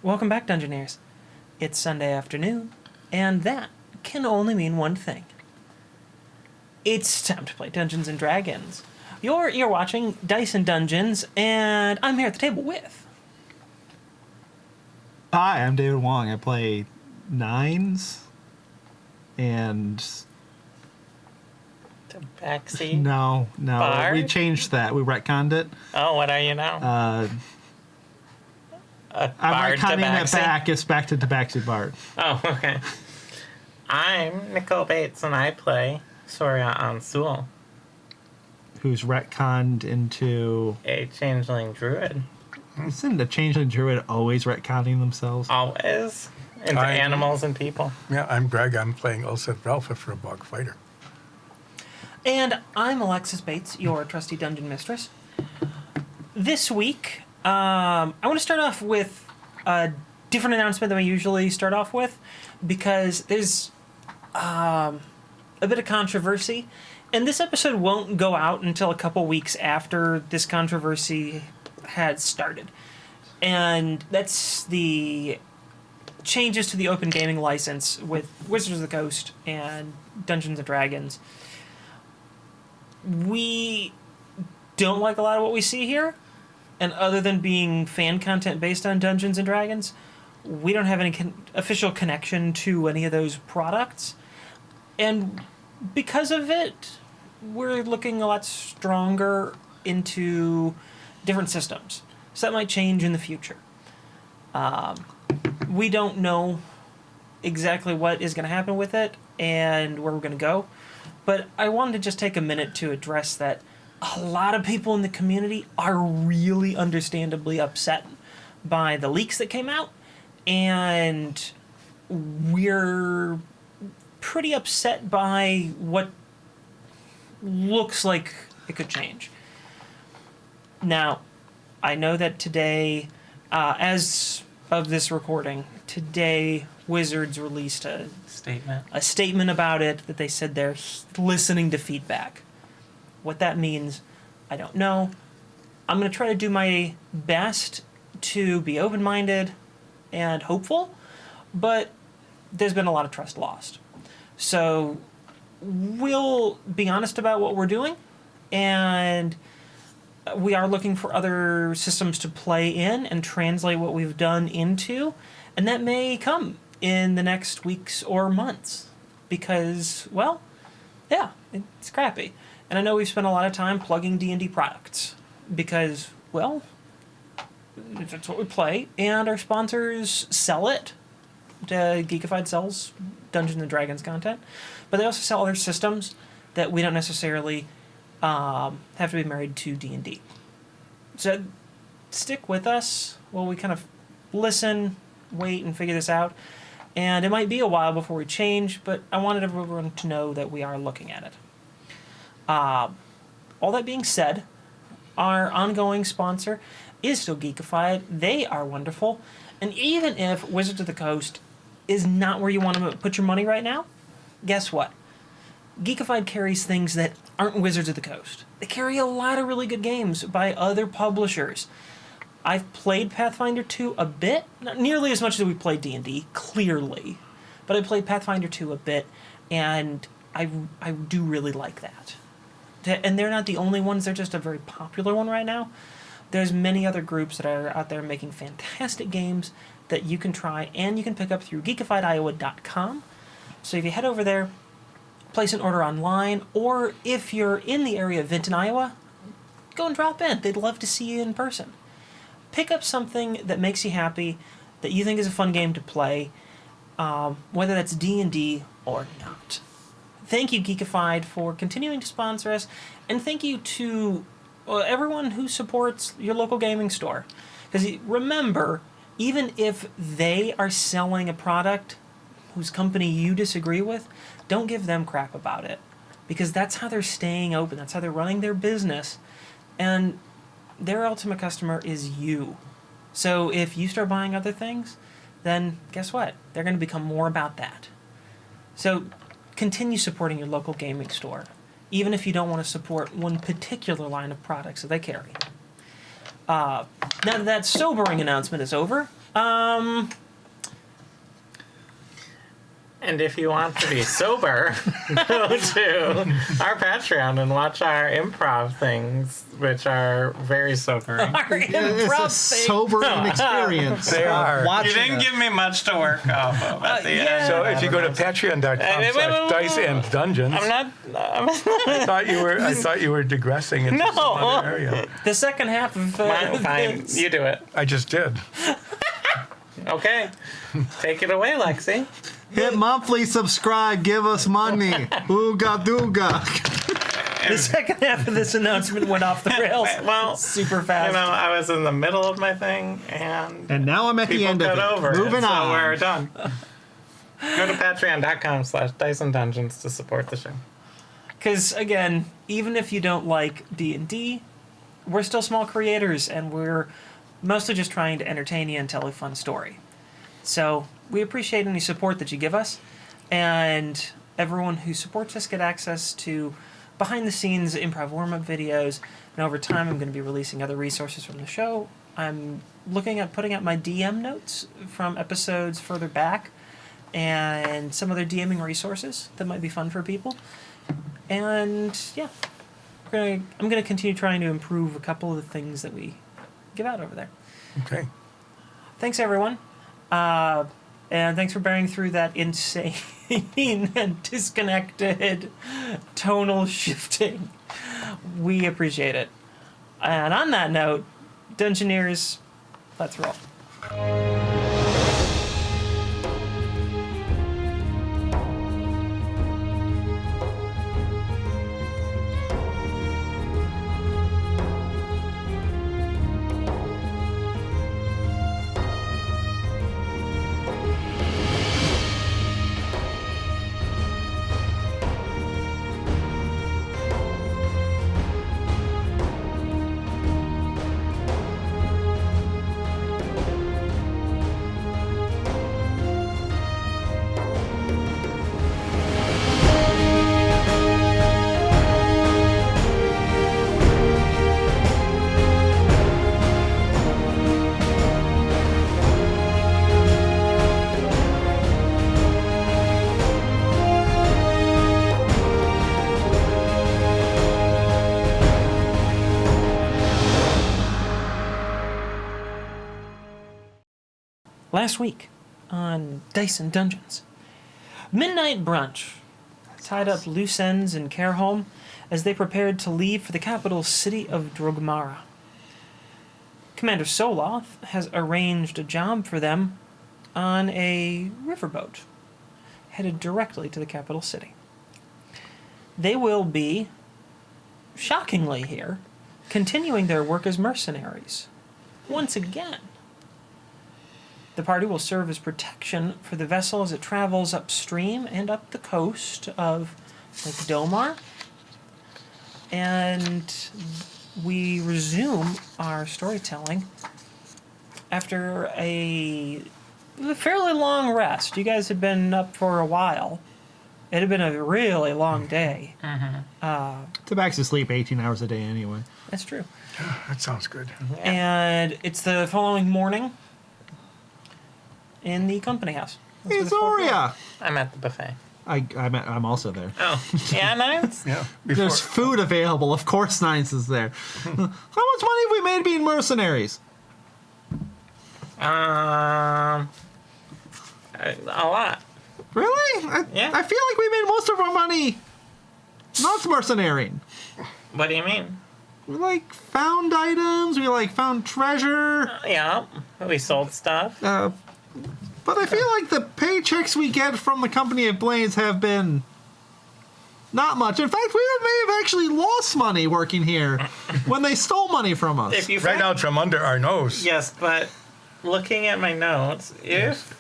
Welcome back, Dungeoneers. It's Sunday afternoon, and that can only mean one thing. It's time to play Dungeons and Dragons. You're watching Dice and Dungeons, and I'm here at the table with... Hi, I'm David Wong. I play Nines, and... Backseat? No, Bard? we changed that. We retconned it. Oh, what are you now? I'm Bard retconning that Tabaxi? back. It's back to Tabaxi Bard. Oh, okay. I'm Nicole Bates, and I play Soria Ansul, Who's retconned into... a changeling druid. Isn't the Changeling Druid always retconning themselves? Always into animals and people. Yeah, I'm Greg. I'm playing Ulset Velfa for a bog fighter. And I'm Alexis Bates, your trusty dungeon mistress. This week, I want to start off with a different announcement than we usually start off with, because there's a bit of controversy, and this episode won't go out until a couple weeks after this controversy had started. And that's the changes to the open gaming license with Wizards of the Coast and Dungeons and Dragons. We don't like a lot of what we see here, and other than being fan content based on Dungeons and Dragons, we don't have any official connection to any of those products. And because of it, we're looking a lot stronger into different systems. So that might change in the future. We don't know exactly what is going to happen with it and where we're going to go. But I wanted to just take a minute to address that a lot of people in the community are really understandably upset by the leaks that came out. And we're pretty upset by what looks like it could change. Now, I know that today, as of this recording, today Wizards released a statement about it, that they said they're listening to feedback. What that means, I don't know. I'm going to try to do my best to be open-minded and hopeful, but there's been a lot of trust lost. So we'll be honest about what we're doing, and we are looking for other systems to play in and translate what we've done into, and that may come in the next weeks or months, because, well, yeah, it's crappy. And I know we've spent a lot of time plugging D&D products, because, well, that's what we play, and our sponsors sell it. Geekified sells Dungeons & Dragons content, but they also sell other systems that we don't necessarily have to be married to D&D. So stick with us while we kind of listen, wait, and figure this out. And it might be a while before we change, but I wanted everyone to know that we are looking at it. All that being said, our ongoing sponsor is still Geekified. They are wonderful. And even if Wizards of the Coast is not where you want to put your money right now, guess what? Geekified carries things that aren't Wizards of the Coast. They carry a lot of really good games by other publishers. I've played Pathfinder 2 a bit, not nearly as much as we played D&D, clearly, but I played Pathfinder 2 a bit, and I do really like that. And they're not the only ones, they're just a very popular one right now. There's many other groups that are out there making fantastic games that you can try, and you can pick up through geekifiedoiowa.com. So if you head over there, place an order online, or if you're in the area of Vinton, Iowa, go and drop in. They'd love to see you in person. Pick up something that makes you happy, that you think is a fun game to play, whether that's D&D or not. Thank you, Geekified, for continuing to sponsor us, and thank you to everyone who supports your local gaming store. Because remember, even if they are selling a product whose company you disagree with, don't give them crap about it. Because that's how they're staying open, that's how they're running their business, and their ultimate customer is you. So if you start buying other things, then guess what? They're going to become more about that. So continue supporting your local gaming store, even if you don't want to support one particular line of products that they carry. Now that sobering announcement is over, And if you want to be sober, go to our Patreon and watch our improv things, which are very sobering. Our It's improv a thing. sobering experience. They are. You Watching didn't it. give me much to work off of at the yeah. end. So if you go to patreon.com/dice and dungeons, I'm not. I thought you were digressing into No. some other area. The second half of Fine, this- you do it. I just did. Okay. Take it away, Lexi. Hit monthly subscribe, give us money. Ooga dooga. The second half of this announcement went off the rails. Well, super fast. You know, I was in the middle of my thing, and And now I'm at the people end of cut it. over. Moving so on. we're done. Go to patreon.com/Dice and Dungeons to support the show. Because again, even if you don't like D&D, we're still small creators, and we're mostly just trying to entertain you and tell a fun story. So we appreciate any support that you give us, and everyone who supports us get access to behind-the-scenes improv warm-up videos, and over time I'm going to be releasing other resources from the show. I'm looking at putting out my DM notes from episodes further back, and some other DMing resources that might be fun for people. And yeah, I'm gonna continue trying to improve a couple of the things that we give out over there. Okay. Thanks, everyone. And thanks for bearing through that insane and disconnected tonal shifting. We appreciate it. And on that note, Dungeoneers, let's roll. Last week on Dice and Dungeons, Midnight Brunch tied up loose ends in Careholm as they prepared to leave for the capital city of Drogmara. Commander Soloth has arranged a job for them on a riverboat headed directly to the capital city. They will be, shockingly here, continuing their work as mercenaries. Once again. The party will serve as protection for the vessel as it travels upstream and up the coast of Lake Domar. And we resume our storytelling after a fairly long rest. You guys had been up for a while. It had been a really long day. Tabax's asleep 18 hours a day anyway. That's true. That sounds good. And it's the following morning in the company house. That's where Hey, the fourth room- Zoria! I'm at the buffet. I'm also there. Oh, yeah, Nines? Yeah. There's food available. Of course, Nines is there. How much money have we made being mercenaries? A lot. Really? Yeah. I feel like we made most of our money not mercenarying. What do you mean? We found items. We found treasure. Yeah, we sold stuff. But I feel like the paychecks we get from the company of Blades have been not much. In fact, we may have actually lost money working here when they stole money from us. If you Right out from under our nose. Yes, but looking at my notes, if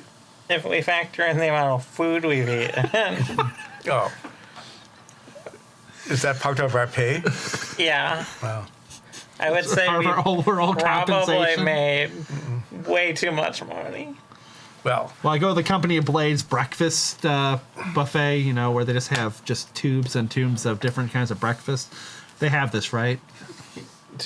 we factor in the amount of food we've eaten, Oh. Is that part of our pay? yeah, Wow. I would say we Our overall probably compensation. made way too much money. Well, Well, I go to the company of Blades breakfast buffet, where they just have just tubes and tubes of different kinds of breakfast. They have this, right?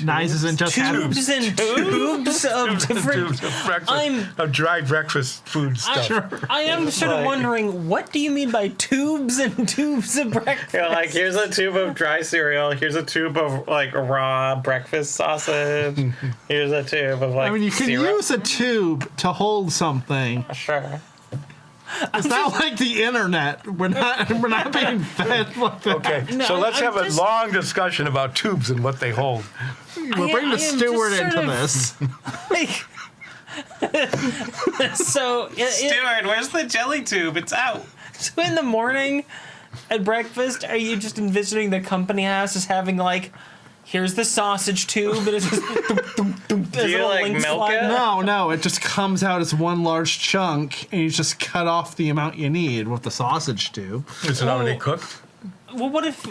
Nines isn't just Tubes and tubes of different. Tubes of breakfast, of dry breakfast food stuff. I am sort of Like- wondering, what do you mean by tubes and tubes of breakfast? You're like, here's a tube of dry cereal. Here's a tube of like raw breakfast sausage. Here's a tube of like. I mean, you can syrup. use a tube to hold something. Sure. It's not like the internet. We're not being fed like that. Okay, No, so let's I'm have just- a long discussion about tubes and what they hold. We'll bring I the am steward just into sort of- this. So, Stuart, where's the jelly tube? It's out. so in the morning at breakfast, are you just envisioning the company house as having like, here's the sausage tube, and it's just Do you like milk it? No, it just comes out as one large chunk, and you just cut off the amount you need with the sausage tube. Is it already cooked? Well, what if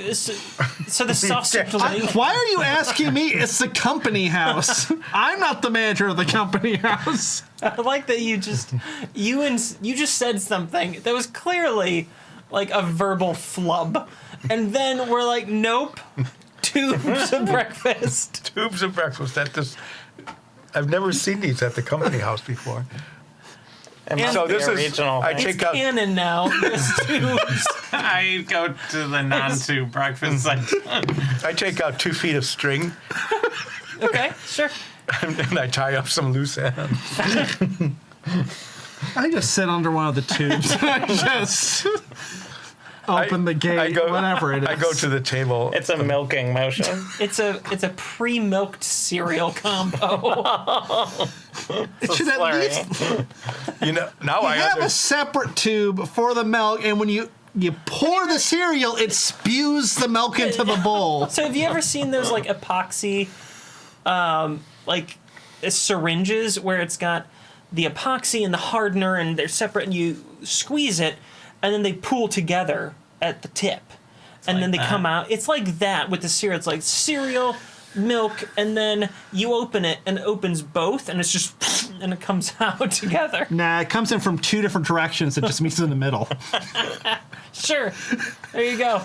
so the sausage link? Why are you asking me? It's the company house. I'm not the manager of the company house. I like that you just said something that was clearly like a verbal flub, and then we're like, nope, tubes of breakfast. Tubes of breakfast. I've never seen these at the company house before. It must So be this a is- regional I thing. take out. Canon now. There's tubes. I go to the non-tube breakfast section. I take out 2 feet of string Okay, sure. and I tie up some loose ends. I just sit under one of the tubes and I just open the gate, whatever it is. I go to the table. It's a milking motion. It's a pre-milked cereal combo. It should at Slurry. least You know, now you I have a understand. separate tube for the milk, and when you pour the cereal, it spews the milk into the bowl. So have you ever seen those like epoxy, syringes where it's got the epoxy and the hardener and they're separate, and you squeeze it, and then they pool together at the tip, and then they come out. It's like that with the cereal. It's like cereal, milk, and then you open it and it opens both, and it's just and it comes out together. Nah, it comes in from 2 different directions. It just meets in the middle. Sure, there you go.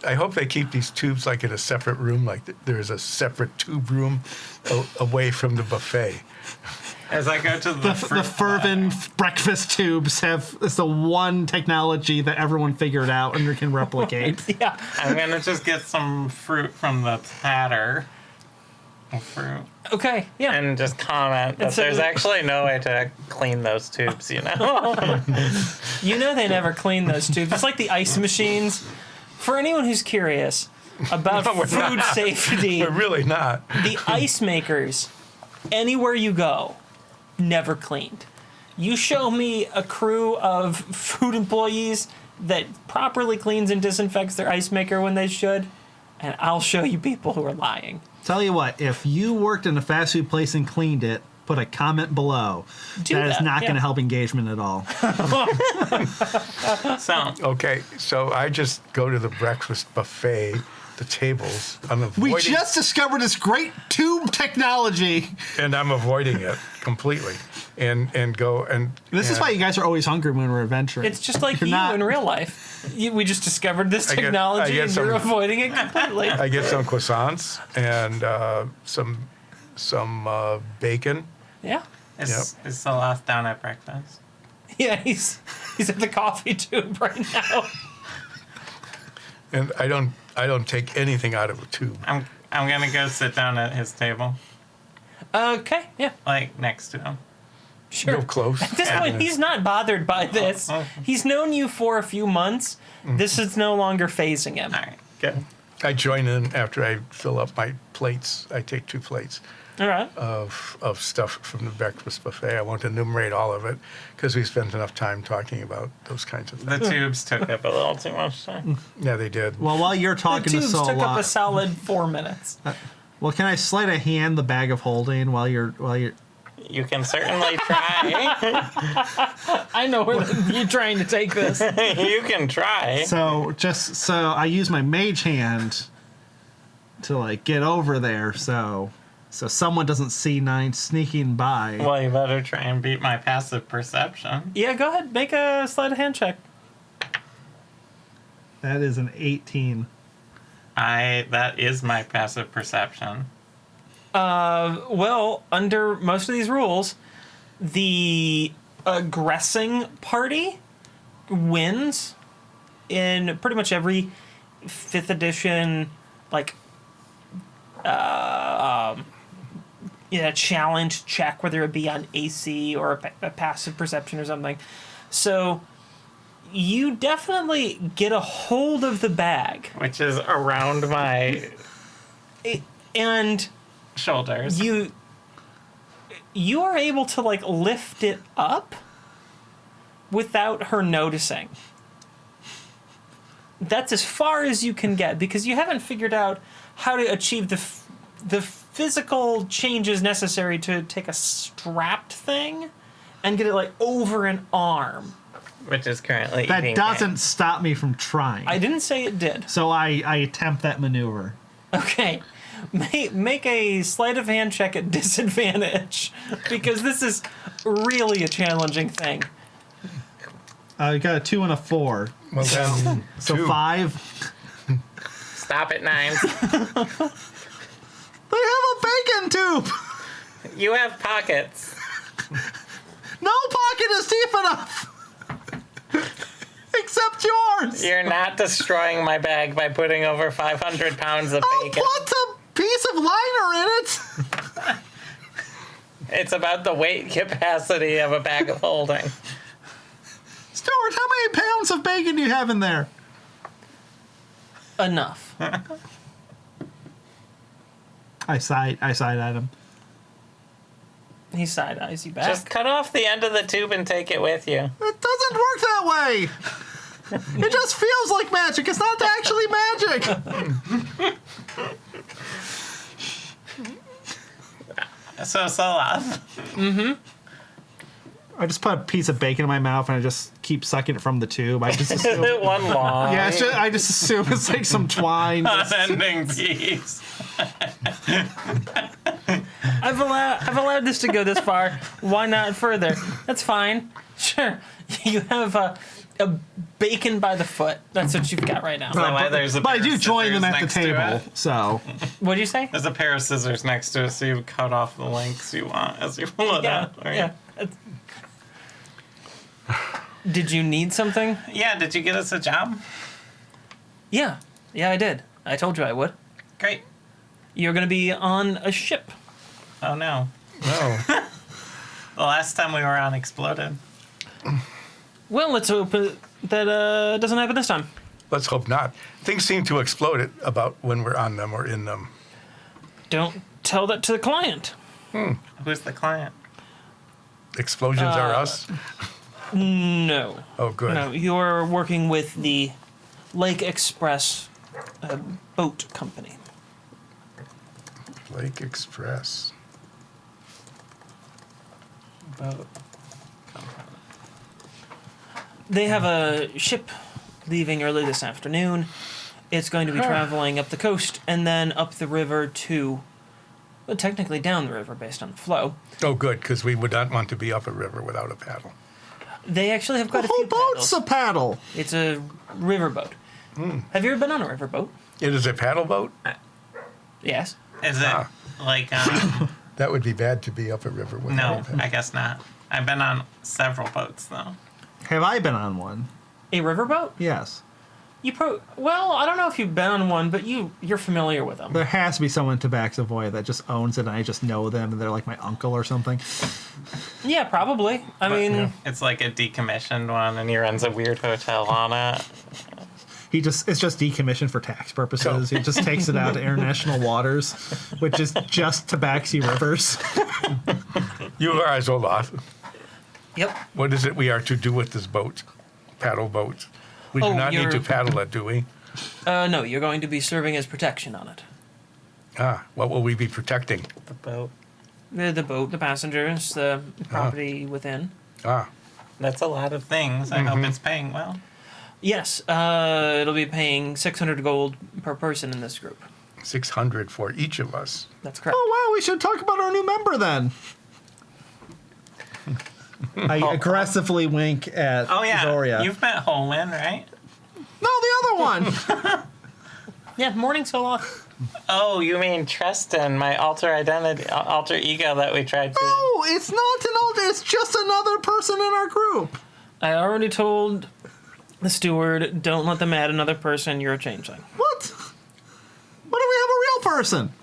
I hope they keep these tubes like in a separate room, like there's a separate tube room away from the buffet. As I go to the The fervent breakfast tubes is the one technology that everyone figured out and can replicate. Yeah. I'm gonna just get some fruit from the platter of fruit Okay. Yeah. and just comment that And so- there's actually no way to clean those tubes, you know? You know they never clean those tubes. It's like the ice machines. For anyone who's curious about food safety, They're really not. the ice makers, anywhere you go, never cleaned. You show me a crew of food employees that properly cleans and disinfects their ice maker when they should, and I'll show you people who are lying. Tell you what, if you worked in a fast food place and cleaned it, put a comment below. Do That is that, not yeah. going to help engagement at all. So, Okay, so I just go to the breakfast buffet, the tables. We just discovered this great tube technology. and I'm avoiding it completely, and go and. This is why you guys are always hungry when we're adventuring. It's just like You're you not- in real life. We just discovered this I get technology and you're some- avoiding it completely. I get some croissants and some bacon. Yeah. it's the last down at breakfast. Yeah, he's at the coffee tube right now. And I don't take anything out of a tube. I'm gonna go sit down at his table, Okay, yeah, like next to him. sure. Go close. At this point, he's not bothered by this. He's known you for a few months. This is no longer phasing him. All right, good. I join in after I fill up my plates. I take 2 plates All right. of stuff from the breakfast buffet. I won't enumerate all of it because we spent enough time talking about those kinds of The things. tubes took up a little too much time. Yeah, they did. well, while you're The talking to tubes took up Sol, a solid 4 minutes. well, can I sleight of hand the bag of holding while you're You can certainly try. I know where you're trying to take this. You can try. so I use my mage hand to like get over there so someone doesn't see Nine sneaking by. Well, you better try and beat my passive perception. Yeah, go ahead. Make a sleight of hand check. That is an 18. That is my passive perception. Well, under most of these rules, the aggressing party wins in pretty much every 5th edition, like, challenge check, whether it be on AC or a passive perception or something. So you definitely get a hold of the bag. Which is around my And shoulders. you are able to, like, lift it up without her noticing. That's as far as you can get, because you haven't figured out how to achieve the physical changes necessary to take a strapped thing and get it, like, over an arm. Which is currently That eating doesn't stop me from trying. I didn't say it did. So I attempt that maneuver. Okay. Make a sleight of hand check at disadvantage, because this is really a challenging thing. I got a 2 and a 4. Well, then, So two. 5. Stop at 9. They have a bacon tube. You have pockets. No pocket is deep enough. Except yours. You're not destroying my bag by putting over 500 pounds of I'll bacon. put a piece of liner in it. It's about the weight capacity of a bag of holding. Stuart, how many pounds of bacon do you have in there? Enough. I sighed at him. He side eyes you back. Just cut off the end of the tube and take it with you. It doesn't work that way. It just feels like magic. It's not actually magic. So, Solaf. I just put a piece of bacon in my mouth and I just keep sucking it from the tube. I just assume. One long, Yeah, I just assume it's like some twine. unending piece. I've allowed this to go this far. Why not further? That's fine. Sure. You have a bacon by the foot. That's what you've got right now. Is that why there's a But I pair do of join them scissors at the next to table. it? So What'd you say? There's a pair of scissors next to it, so you cut off the lengths you want as you pull it Yeah. out. Right? Yeah. Did you need something? Yeah, did you get us a job? Yeah. Yeah, I did. I told you I would. Great. You're going to be on a ship. Oh no. No. The last time we were on exploded. Well, let's hope that doesn't happen this time. Let's hope not. Things seem to explode about when we're on them or in them. Don't tell that to the client. Who's the client? Explosions are us? No. Oh, good. No, you're working with the Lake Express boat company. Lake Express. Boat. They have a ship leaving early this afternoon. It's going to be traveling up the coast and then up the river to, well, technically down the river based on the flow. Oh, good, because we would not want to be up a river without a paddle. They actually have the quite a whole few boat's paddles. a paddle. It's a riverboat. Have you ever been on a riverboat? It is a paddle boat? Yes. Is it Ah. like, That would be bad to be up a river without no, a paddle. I guess not. I've been on several boats, though. Have I been on one? A riverboat? Yes. Well, I don't know if you've been on one, but you're familiar with them. There has to be someone in Tabaxavoy that just owns it, and I just know them, and they're like my uncle or something. Yeah, probably. I But mean, it's like a decommissioned one, and he runs a weird hotel on it. It's just decommissioned for tax purposes. He just takes it out to international waters, which is just Tabaxi rivers. You are Olaf. yep. What is it we are to do with this boat? Paddle boat. We do Oh, not need you're- to paddle it, do we? No, you're going to be serving as protection on it. What will we be protecting? The boat. The boat, the passengers, the property within. That's a lot of things. I hope it's paying well. Yes, it'll be paying 600 gold per person in this group. 600 for each of us. That's correct. Oh, wow, we should talk about our new member then. I aggressively wink at Oh, yeah. Zoria. You've met Holman, right? No, the other one. Yeah, morning Soloth. Oh, you mean Tristan, my alter ego that we tried to... No, it's not an alter. It's just another person in our group. I already told the steward, don't let them add another person. You're a changeling. What? What if we have a real person?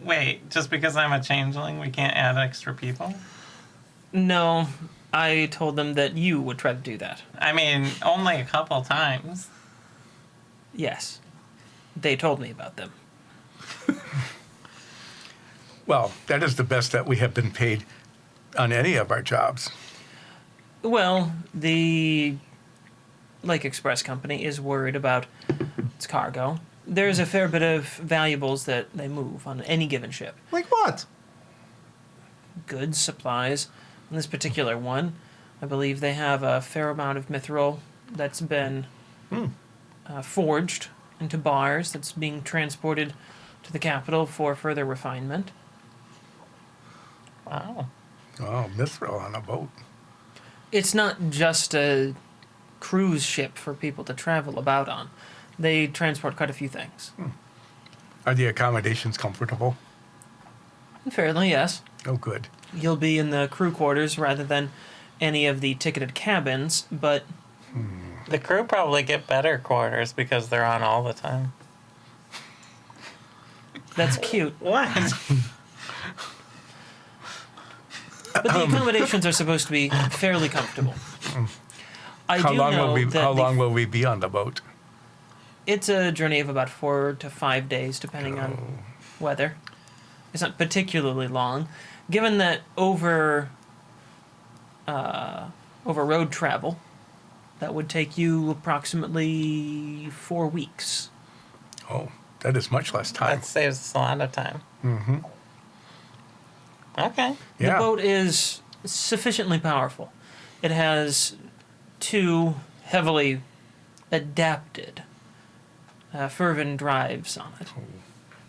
Wait, just because I'm a changeling, we can't add extra people? No, I told them that you would try to do that. I mean, only a couple times. Yes. They told me about them. Well, that is the best that we have been paid on any of our jobs. Well, the Lake Express Company is worried about its cargo. There's a fair bit of valuables that they move on any given ship. Like what? Goods, supplies. On this particular one, I believe they have a fair amount of mithril that's been forged into bars that's being transported to the capital for further refinement. Wow. Oh, mithril on a boat. It's not just a cruise ship for people to travel about on. They transport quite a few things. Are the accommodations comfortable? Fairly, yes. Oh, good. You'll be in the crew quarters rather than any of the ticketed cabins, but The crew probably get better quarters because they're on all the time. that's cute. What? But the accommodations are supposed to be fairly comfortable. I How do long know will we? that How long will we be on the boat? it's a journey of about 4 to 5 days, depending on weather. It's not particularly long, given that over road travel, that would take you approximately 4 weeks. Oh, that is much less time. That saves us a lot of time. Mm-hmm. Okay. Yeah. The boat is sufficiently powerful. It has 2 heavily adapted fervent drives on it.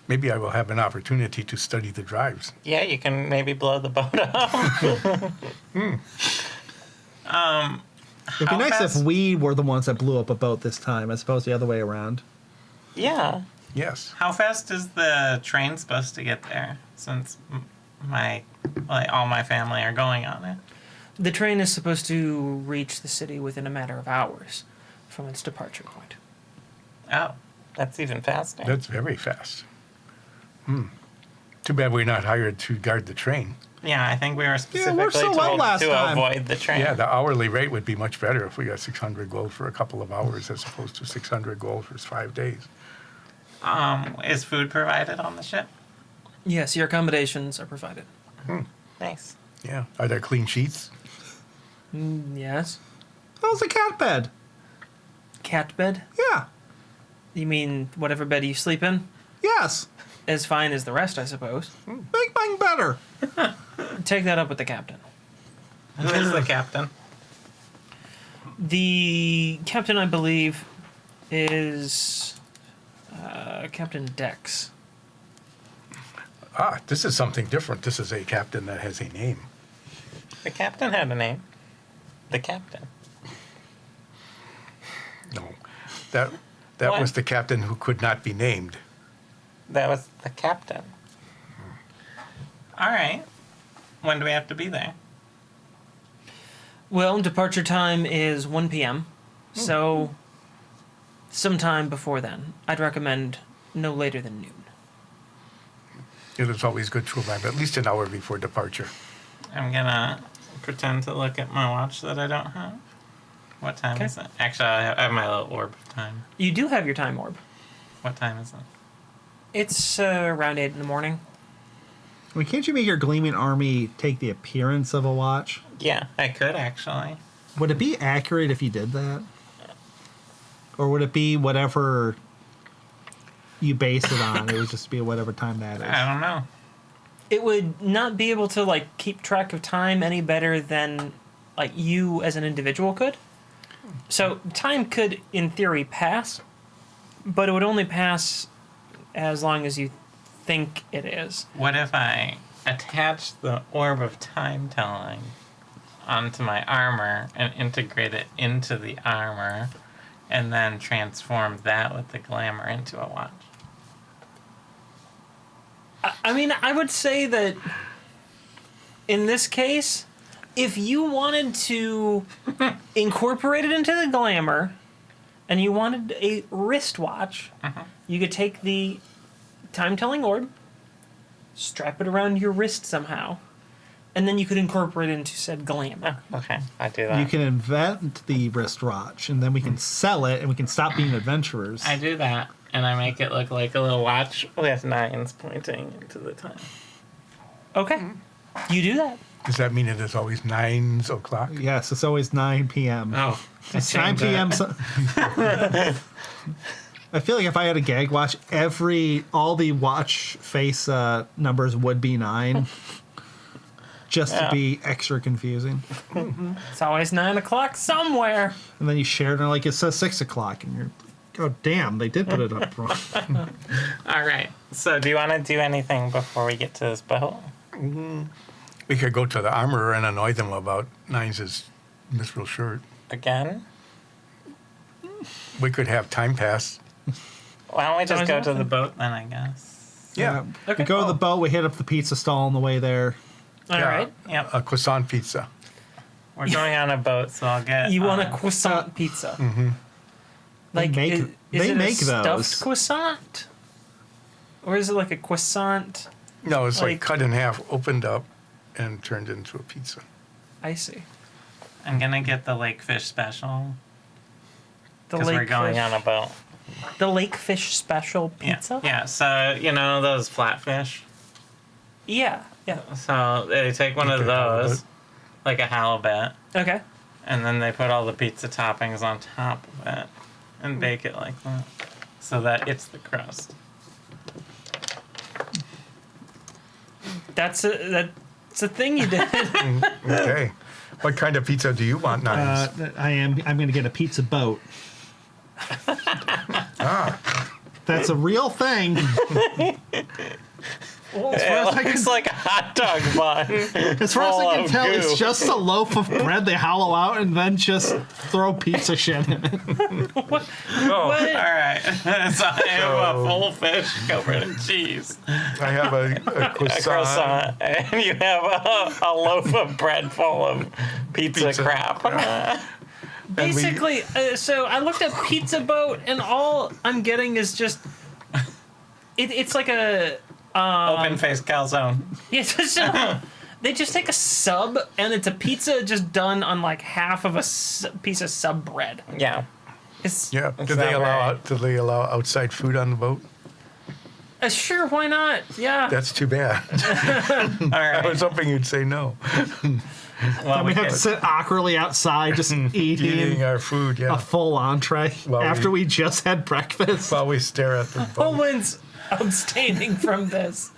Maybe I will have an opportunity to study the drives. Yeah, you can maybe blow the boat up. It'd be nice if we were the ones that blew up a boat this time, as opposed to the other way around. Yeah. Yes. How fast is the train supposed to get there? Since all my family are going on it. The train is supposed to reach the city within a matter of hours from its departure point. Oh, that's even faster. That's very fast. Too bad we're not hired to guard the train. Yeah, I think we were we're specifically so well told last to time. avoid the train. Yeah, the hourly rate would be much better if we got 600 gold for a couple of hours as opposed to 600 gold for 5 days. Is food provided on the ship? Yes, your accommodations are provided. Nice. Yeah. Are there clean sheets? Yes. How's the cat bed? Cat bed? Yeah. You mean whatever bed you sleep in? Yes. As fine as the rest, I suppose. Make mine better. Take that up with the captain. Who is the captain? The captain, I believe, is Captain Dex. Ah, this is something different. This is a captain that has a name. The captain had a name. The captain. No. That What? was the captain who could not be named. That was the captain. All right. When do we have to be there? Well, departure time is 1 p.m., so sometime before then. I'd recommend no later than noon. It is always good to arrive at least an hour before departure. I'm gonna pretend to look at my watch that I don't have. What time Okay. is it? Actually, I have my little orb of time. You do have your time orb. What time is it? It's around 8 in the morning. I mean, can't you make your gleaming army take the appearance of a watch? Yeah, I could actually. Would it be accurate if you did that? Or would it be whatever you base it on? It would just be whatever time that is. I don't know. It would not be able to like keep track of time any better than like you as an individual could. So time could, in theory, pass, but it would only pass as long as you think it is. What if I attach the orb of time telling onto my armor and integrate it into the armor and then transform that with the glamour into a watch? I mean, I would say that in this case, if you wanted to incorporate it into the glamour and you wanted a wristwatch, you could take the time-telling orb, strap it around your wrist somehow, and then you could incorporate it into said glamour. Okay, I do that. You can invent the wristwatch, and then we can sell it, and we can stop being adventurers. I do that, and I make it look like a little watch with 9s pointing into the time. Okay. You do that. Does that mean it is always 9 o'clock? Yes, it's always 9 p.m. Oh, It's 9 p.m. I feel like if I had a gag watch, all the watch face numbers would be 9. Just to be extra confusing. It's always 9 o'clock somewhere. And then you share it and like it says 6 o'clock and you're oh damn, they did put it up wrong. All right. So do you want to do anything before we get to this boat? We could go to the armorer and annoy them about 9's mithril shirt. Again? We could have time pass. Why don't we just Sounds go to awesome. the boat then, I guess? Yeah. Okay. We go to the boat, we hit up the pizza stall on the way there. All Yeah. right. Yep. A croissant pizza. We're going on a boat, so I'll get... You want a croissant pizza? Like, They make- is they it make a those. stuffed croissant, or is it like a croissant? No, it's like Like- cut in half, opened up, and turned into a pizza. I see. I'm going to get the lakefish special, The because we're going lakefish- on a boat. The lakefish special pizza. Yeah, so, you know those flatfish? Yeah. Yeah. So they take one of Okay, those, halibut. like a halibut, Okay. and then they put all the pizza toppings on top of it and bake it like that so that it's the crust. That's a thing you did. Okay. What kind of pizza do you want, 9's? I'm going to get a pizza boat. That's a real thing. Well, It as I looks can- like a hot dog bun. As far as I full can of tell, goo. it's just a loaf of bread they hollow out and then just throw pizza shit in it. what? All right. So I have a full fish covered in cheese, I have a a croissant. croissant, and you have a loaf of bread full of pizza crap. Basically, so I looked at pizza boat, and all I'm getting is just it's like a Open faced calzone. yeah. They just take a sub, and it's a pizza just done on like half of a piece of sub bread. Yeah. It's Yeah. It's Do they not allow outside food on the boat? sure, why not? Yeah. That's too bad. All I right. was hoping you'd say no. Well, We have could- to sit awkwardly outside just Eating eating our food, a yeah. full entree Well, after we just had breakfast. While we stare at the boat. Owen's abstaining from this.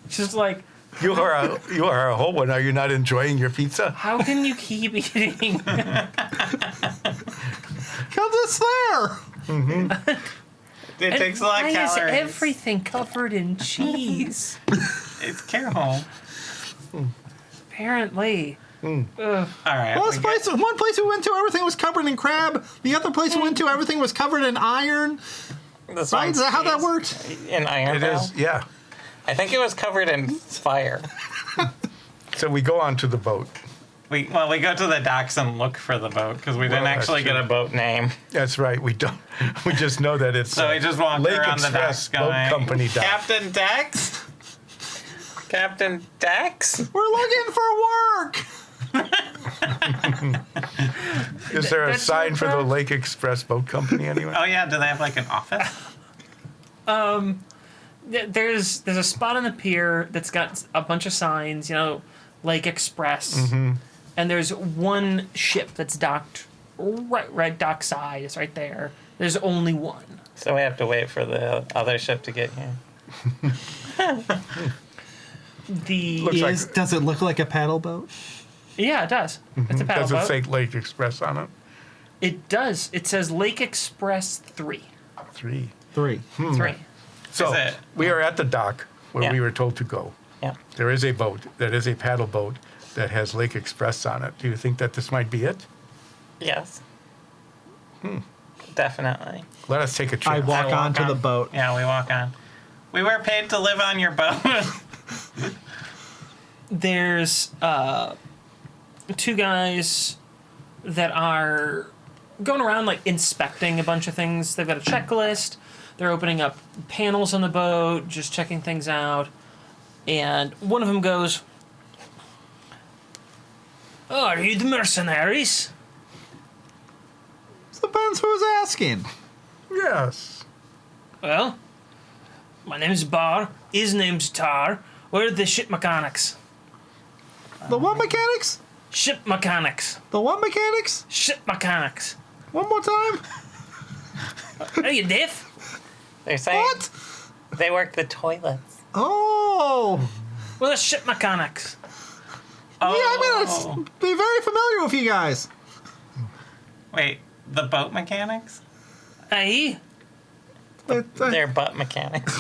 Just like, You are a whole one. Are you not enjoying your pizza? how can you keep eating? Because it's there. it takes a lot Why of is calories. everything covered in cheese? It's careful. Apparently. All right. Well, we get- one place we went to, everything was covered in crab. The other place we went to, everything was covered in iron. this Right? one's Is that how that cheese. worked? In iron It is, yeah. I think it was covered in fire. So we go on to the boat. We go to the docks and look for the boat because we didn't Well, that's actually get true. a boat name. That's right. We don't. We just know that it's So we just walked Lake around the Express docks Boat going, Company dock. Captain Dex? Captain Dex? We're looking for work. Is there a That's sign your for the problem. Lake Express Boat Company anywhere? Oh yeah, do they have like an office? There's a spot on the pier that's got a bunch of signs, you know, Lake Express. Mm-hmm. And there's one ship that's docked right dockside. It's right there. There's only one. So we have to wait for the other ship to get here. Looks like- Does it look like a paddle boat? Yeah, it does. It's a paddle Does it boat. say Lake Express on it? It does. It says Lake Express 3. 3. 3. 3. So Is it- we are at the dock where Yeah. we were told to go. Yeah. There is a boat that is a paddle boat that has Lake Express on it. Do you think that this might be it? Yes. Definitely. Let us take a I chance. walk I walk onto on. the boat. Yeah, we walk on. We were paid to live on your boat. There's two guys that are going around like inspecting a bunch of things. They've got a checklist. They're opening up panels on the boat, just checking things out. And one of them goes, "Oh, are you the mercenaries?" Depends who's asking. Yes. "Well, my name's Bar. His name's Tar. We're the ship mechanics." The what mechanics? Ship mechanics. The what mechanics? Ship mechanics. One more time? Are you deaf? They're saying What? they work the toilets. Oh. We're the ship mechanics. Yeah, I'm gonna be very familiar with you guys. Wait, the boat mechanics? Aye. They're butt mechanics.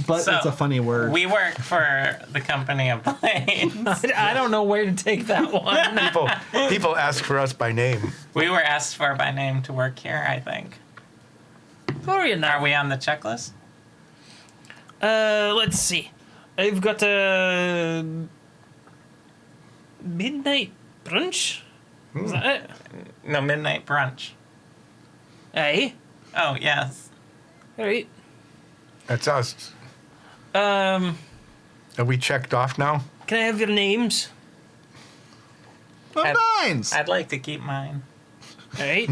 But So, it's a funny word. We work for the company of planes. I don't know where to take that one. People ask for us by name. We were asked for by name to work here, I think. Who are you now? Are we on the checklist? Let's see. I've got a midnight brunch. Is that it? No, midnight brunch. Aye. Oh, yes. All right. That's us. Um, Are we checked off now? can I have your names? Of nines. I'd like to keep mine. All right.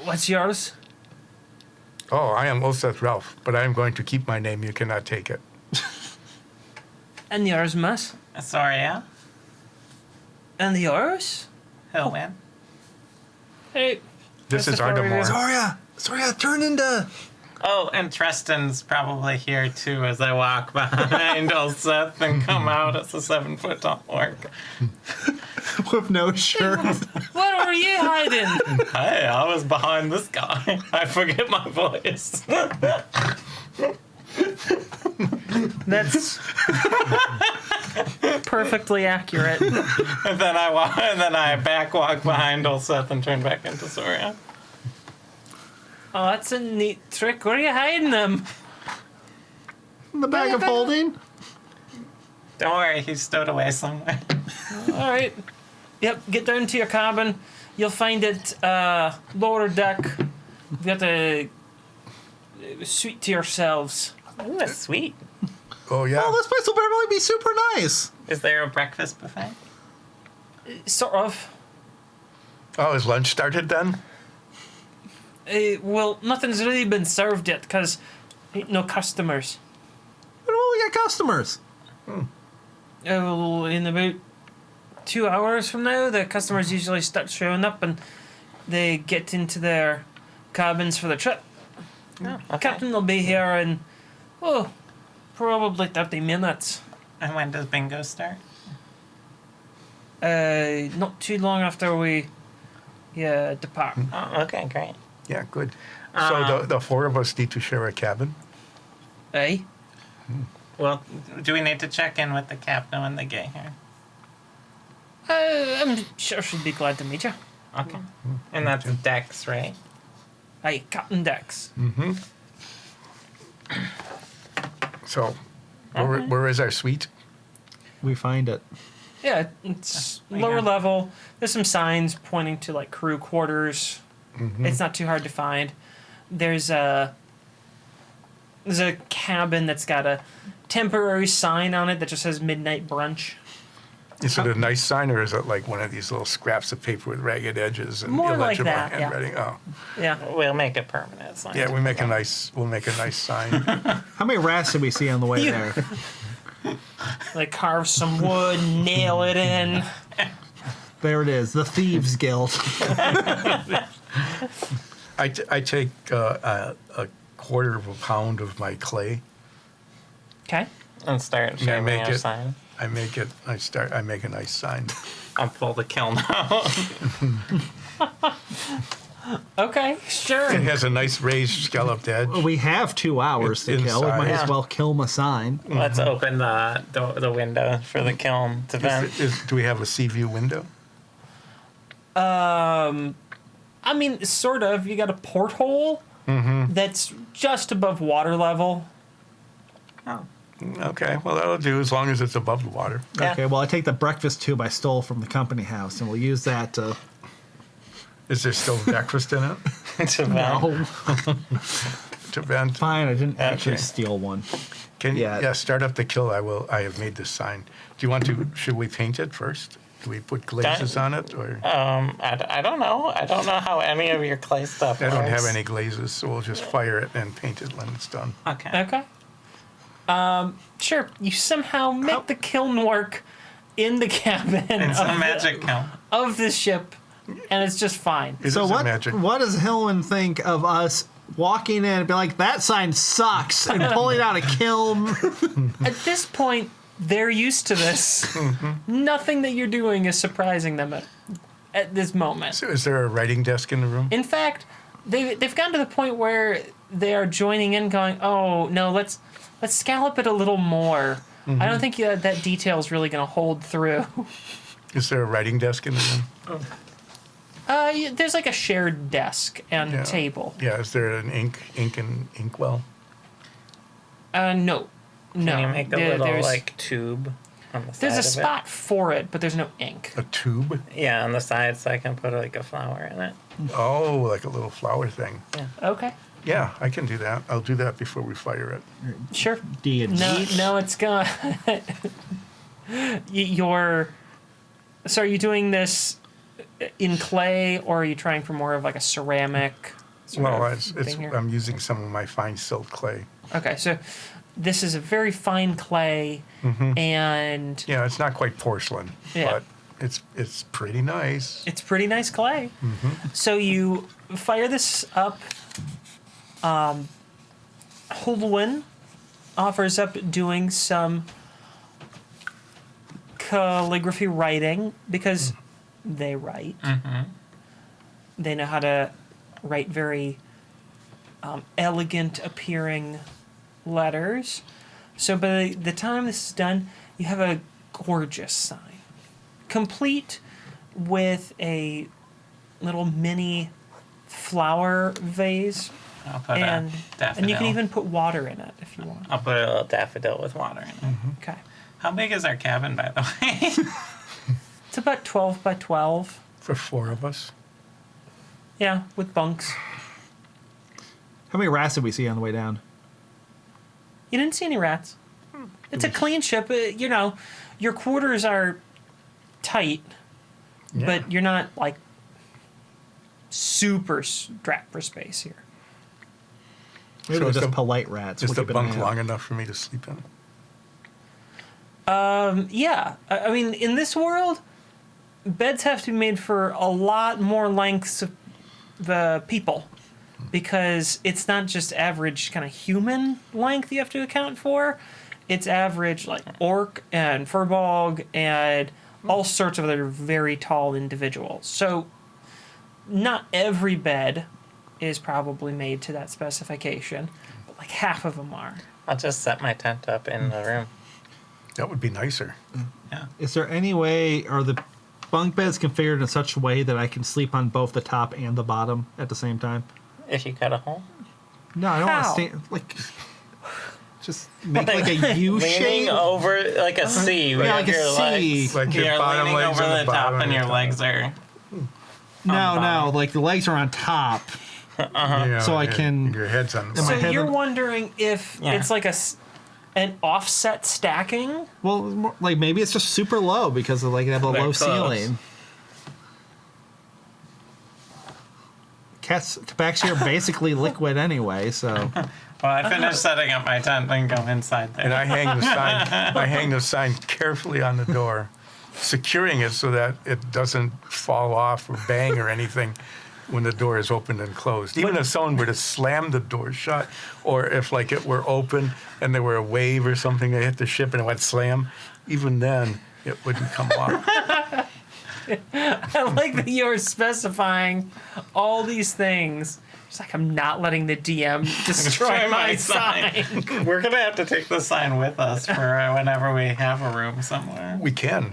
What's yours? Oh, I am Oseth Ralph, but I am going to keep my name. You cannot take it. And yours, miss? Sorry, yeah? And yours? Hillman. Hey. This is Christopher, Ardamore. Sorry, turn into... Oh, and Treston's probably here too as I walk behind old Seth and come out as a 7-foot tall orc. with no shirt. What are you hiding? Hey, I was behind this guy. I forget my voice. That's perfectly accurate. And then I back walk behind old Seth and turn back into Soria. Oh, that's a neat trick. Where are you hiding them? The bag of holding. Don't worry, he's stowed away somewhere. All right. Yep, get down to your cabin. You'll find it lower deck. You've got a suite to yourselves. Ooh, that's sweet. Oh, yeah. Oh, this place will probably be super nice. Is there a breakfast buffet? Sort of. Oh, is lunch started then? Well, nothing's really been served yet because ain't no customers. When will we get customers? Well, in about 2 hours from now, the customers usually start showing up and they get into their cabins for the trip. Oh, okay. Captain will be here in, probably 30 minutes. And when does bingo start? Not too long after we depart. Oh, okay, great. Yeah, good. So the four of us need to share a cabin? Aye. Well, do we need to check in with the captain when they get here? I'm sure she'd be glad to meet you. Okay. And that's Dex, right? Aye, Captain Dex. So, where is our suite? We find it. Yeah, it's Yeah. lower level. There's some signs pointing to like crew quarters. It's not too hard to find. There's a cabin that's got a temporary sign on it that just says midnight brunch. Is it a nice sign, or is it like one of these little scraps of paper with ragged edges and More like illegible that, yeah. handwriting? Oh, Yeah. We'll make it permanent. Sign. yeah. We'll make a nice sign. How many rats did we see on the way You- there? Like carve some wood, nail it in. There it is, the Thieves Guild. I take a quarter of a pound of my clay. Okay. And start Yeah, shaving make our it- sign. I make a nice sign. I'll pull the kiln out. Okay, It sure. has a nice raised scalloped edge. We have 2 hours to It's kill. We might inside. as well kill my sign. Let's open the window for the kiln to vent. Do we have a sea view window? I mean, sort of. You got a porthole that's just above water level. Oh. Okay, well, that'll do as long as it's above the water. Yeah. Okay, well, I take the breakfast tube I stole from the company house, and we'll use that to... Is there still breakfast in it? It's a No. To vent? Fine, I didn't actually Okay. steal one. Can you, Yeah. yeah, start up the kill. I have made this sign. Do you want to, should we paint it first? Do we put glazes on it, or? I don't know. I don't know how any of your clay stuff I don't have works. any glazes, so we'll just fire it and paint it when it's done. Okay. Okay. Sure. You somehow make the kiln work in the cabin It's a magic kiln. of this ship, and it's just fine. It So is a what, magic. what does Hillman think of us walking in and be like, that sign sucks, and pulling out a kiln? At this point, they're used to this. Nothing that you're doing is surprising them at this moment. So is there a writing desk in the room? In fact, they've gotten to the point where they are joining in, going, "Oh no, let's scallop it a little more." I don't think that detail is really going to hold through. Is there a writing desk in the room? There's like a shared desk and Yeah. table. Yeah, is there an inkwell? No. Can you make a There- little there's, like tube on the side there's a of spot for it, but there's no ink. A tube? Yeah, on the side, so I can put like a flower in it. Oh, like a little flower thing. Okay, Yeah, I can do that. I'll do that before we fire it. sure. D&D. No, it's gonna. You're. So are you doing this in clay, or are you trying for more of like a ceramic? sort Well, of it's thing here? I'm using some of my fine silt clay. Okay, so this is a very fine clay, and Yeah, it's not quite porcelain, Yeah. but it's pretty nice. it's pretty nice clay. So you fire this up. Holwyn offers up doing some calligraphy writing because they write. They know how to write very elegant appearing letters. So by the time this is done, you have a gorgeous sign, complete with a little mini flower vase, I'll put and a daffodil. and you can even put water in it if you want. I'll put a little daffodil with water in it. Okay, How big is our cabin, by the way? it's about 12 by 12. For 4 of us. Yeah, with bunks. How many rats did we see on the way down? You didn't see any rats. It's a clean ship. You know, your quarters are tight, Yeah. but you're not like super strapped for space here. Maybe So they're is just the- polite rats. Is We'll the keep an bunk eye out. long enough for me to sleep in? Yeah, I mean, in this world, beds have to be made for a lot more lengths of the people, because it's not just average kind of human length you have to account for. It's average like orc and furbolg and all sorts of other very tall individuals. So not every bed is probably made to that specification, but like half of them are. I'll just set my tent up in the room. That would be nicer. Yeah. Is there any way, are the bunk beds configured in such a way that I can sleep on both the top and the bottom at the same time? If you cut a hole. No, I don't want How? to stand, like, just make like a U Leaning shape. over like a C. Yeah, like a your C. legs. Like your You're bottom leaning legs over on the the top bottom and of your the legs are... No, like the legs are on top. Yeah, So I your- can- Your head's on the Am I So bottom. head you're up? wondering if Yeah. it's like an offset stacking? Well, more- like maybe it's just super low because of like they have a They're low close. ceiling. Cats, tabaxi are basically liquid anyway, so Well, I finished setting up my tent and go inside And there. I hang the sign. I hang the sign carefully on the door, securing it so that it doesn't fall off or bang or anything when the door is opened and closed. Even if someone were to slam the door shut, or if like it were open and there were a wave or something that hit the ship and it went slam, even then it wouldn't come off. I like that you're specifying all these things. It's like I'm not letting the DM destroy my sign. We're going to have to take the sign with us for whenever we have a room somewhere. We can.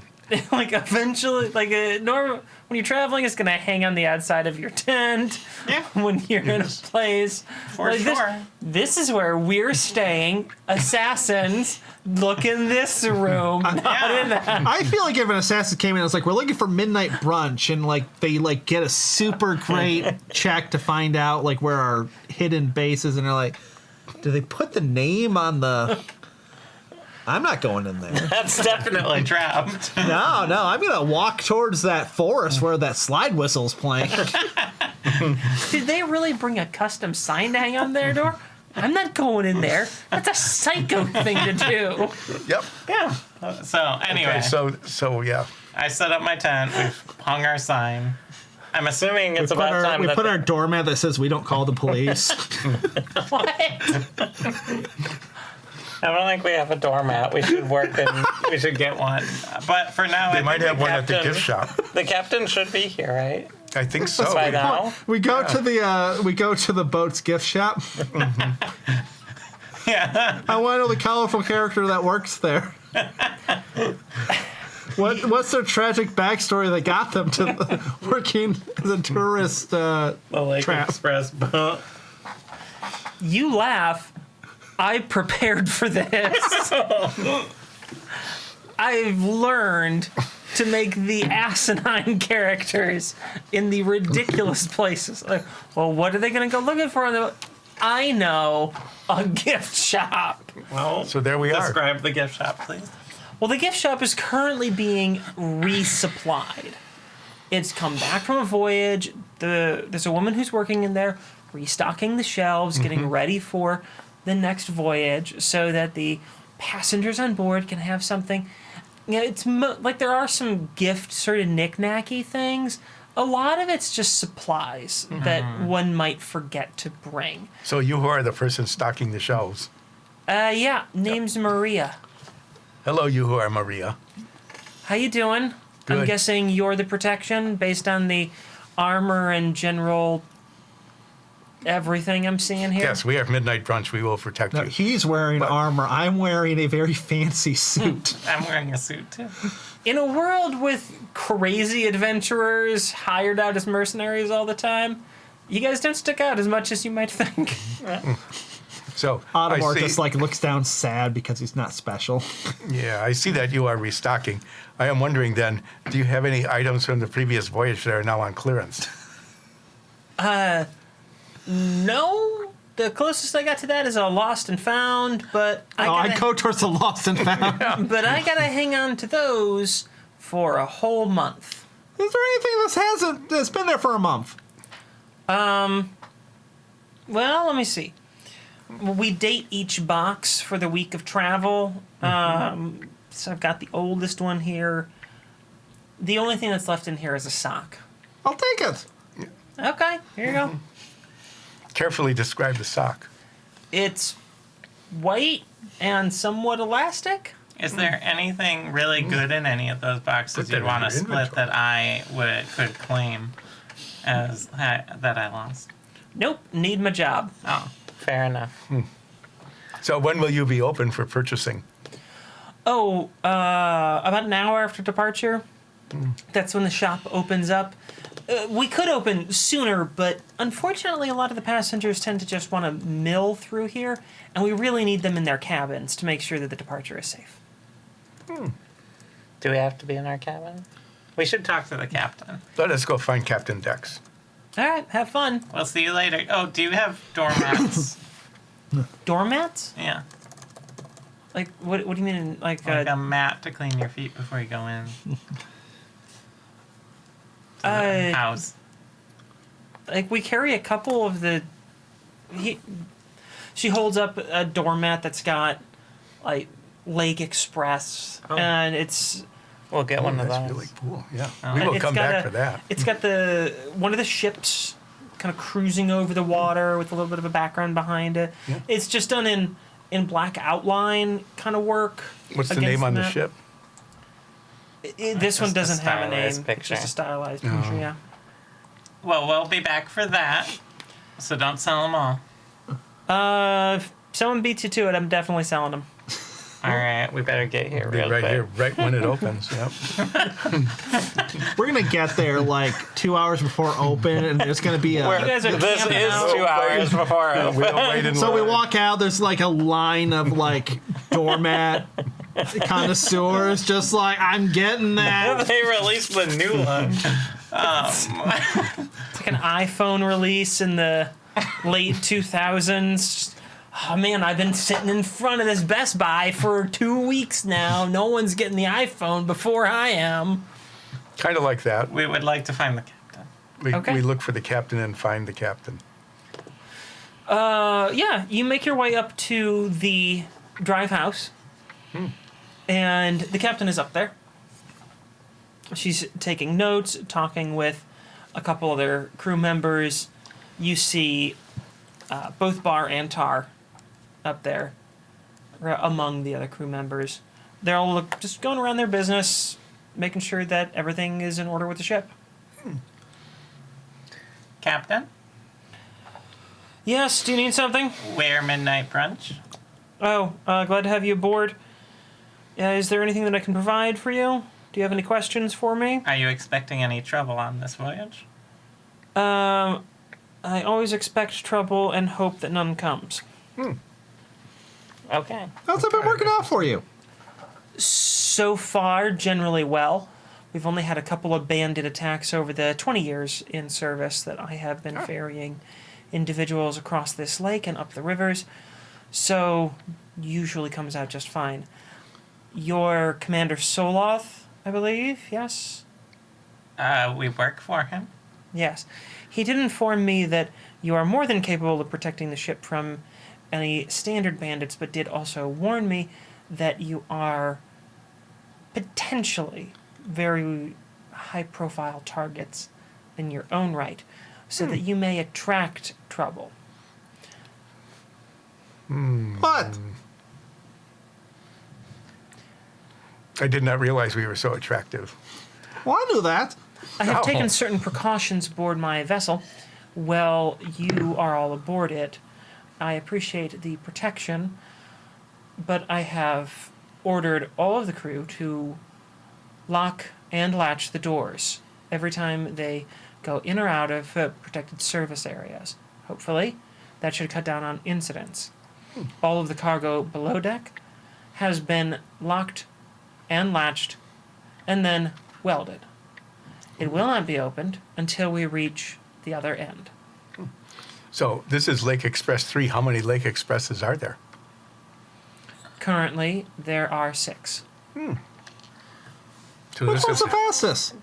like eventually, like a normal when you're traveling, it's gonna hang on the outside of your tent. Yeah. When you're in a place, For like sure. This is where we're staying. Assassins, look in this room, not in that. I feel like if an assassin came in, it's like we're looking for midnight brunch, and like they like get a super great check to find out like where our hidden base is, and they're like, do they put the name on the? I'm not going in there. That's definitely trapped. No, I'm gonna walk towards that forest where that slide whistle's playing. Did they really bring a custom sign to hang on their door? I'm not going in there. That's a psycho thing to do. Yep. Yeah. So anyway, Okay, so yeah. I set up my tent. We've hung our sign. I'm assuming it's about time We that put our doormat that says we don't call the police. What? I don't think we have a doormat. We should work and we should get one. But for now, They I might think have one at the gift shop. The captain should be here, right? I think so. By now. We go to the boat's gift shop. Yeah. I want to know the colorful character that works there. What's their tragic backstory that got them to working as a tourist The Lake trap? Express boat. You laugh. I prepared for this. I've learned to make the asinine characters in the ridiculous places. Like, well, what are they going to go looking for? I know, a gift shop. Well, So there we are. describe the gift shop, please. Well, the gift shop is currently being resupplied. It's come back from a voyage. There's a woman who's working in there, restocking the shelves, getting ready for the next voyage, so that the passengers on board can have something. You know, it's like there are some gift sort of knick-knacky things. A lot of it's just supplies that one might forget to bring. So you who are the person stocking the shelves. Yeah, name's Maria. Hello, you who are Maria. How you doing? I'm Good. guessing you're the protection based on the armor and general everything I'm seeing here. Yes, we have midnight brunch. We will protect No, you. he's wearing armor. I'm wearing a very fancy suit. I'm wearing a suit, too. In a world with crazy adventurers hired out as mercenaries all the time, you guys don't stick out as much as you might think. So I Ottomar see, just like looks down sad because he's not special. yeah, I see that you are restocking. I am wondering then, do you have any items from the previous voyage that are now on clearance? No, the closest I got to that is a lost and found, but I go towards the lost and found. but I gotta hang on to those for a whole month. Is there anything that's been there for a month? Well, let me see. We date each box for the week of travel. So I've got the oldest one here. The only thing that's left in here is a sock. I'll take it. Okay, here you go. Carefully describe the sock. It's white and somewhat elastic. Is there anything really good in any of those boxes Put that you'd in want to your split inventory. that I could claim as that I lost? Nope, need my job. Oh, fair enough. So when will you be open for purchasing? Oh, about an hour after departure. That's when the shop opens up. We could open sooner, but unfortunately, a lot of the passengers tend to just want to mill through here, and we really need them in their cabins to make sure that the departure is safe. Do we have to be in our cabin? We should talk to the captain. Let us go find Captain Dex. All right, have fun. We'll see you later. Oh, do you have doormats? Doormats? Yeah. Like, what do you mean? Like, Like a mat to clean your feet before you go in. House. like we carry a couple of the. She holds up a doormat that's got, like, Lake Express, Oh. and it's. We'll get one of That's those. really cool. Yeah, Oh. we will It's come got back a- for that. It's got one of the ships kind of cruising over the water with a little bit of a background behind it. Yeah. It's just done in black outline kind of work. What's the against name on the map. ship? This one Just a doesn't have a name. stylized picture. Just a stylized Oh. picture, yeah. Well, we'll be back for that. So don't sell them all. If someone beats you to it, I'm definitely selling them. All right, we better get here Be real right quick. here, right when it opens. Yep. We're gonna get there like 2 hours before open, and there's gonna be You a. guys are This camping is out. 2 hours before We open. don't wait in So we line. walk out. There's like a line of like doormat connoisseurs, just like I'm getting that. They released the new one. It's like an iPhone release in the late 2000s. Oh man, I've been sitting in front of this Best Buy for 2 weeks now. No one's getting the iPhone before I am. Kind of like that. We would like to find the captain. Okay. We look for the captain and find the captain. Yeah, you make your way up to the drive house, and the captain is up there. She's taking notes, talking with a couple other crew members. You see both Bar and Tar up there among the other crew members. They're all just going around their business, making sure that everything is in order with the ship. Captain, Yes, do you need something? we're midnight brunch. Oh, glad to have you aboard. Is there anything that I can provide for you? Do you have any questions for me? Are you expecting any trouble on this voyage? I always expect trouble and hope that none comes. Okay. How's it been working out for you? So far, generally well. We've only had a couple of bandit attacks over the 20 years in service that I have been ferrying individuals across this lake and up the rivers. So, usually comes out just fine. Your Commander Soloth, I believe, yes? We work for him. Yes. He did inform me that you are more than capable of protecting the ship from any standard bandits, but did also warn me that you are potentially very high-profile targets in your own right, so that you may attract trouble. What? I did not realize we were so attractive. Well, I knew that. I have Oh. taken certain precautions aboard my vessel. Well, you are all aboard it. I appreciate the protection, but I have ordered all of the crew to lock and latch the doors every time they go in or out of protected service areas. Hopefully, that should cut down on incidents. All of the cargo below deck has been locked and latched and then welded. It will not be opened until we reach the other end. So this is Lake Express 3. How many Lake Expresses are there? Currently, there are 6. So Which this one's is the fastest?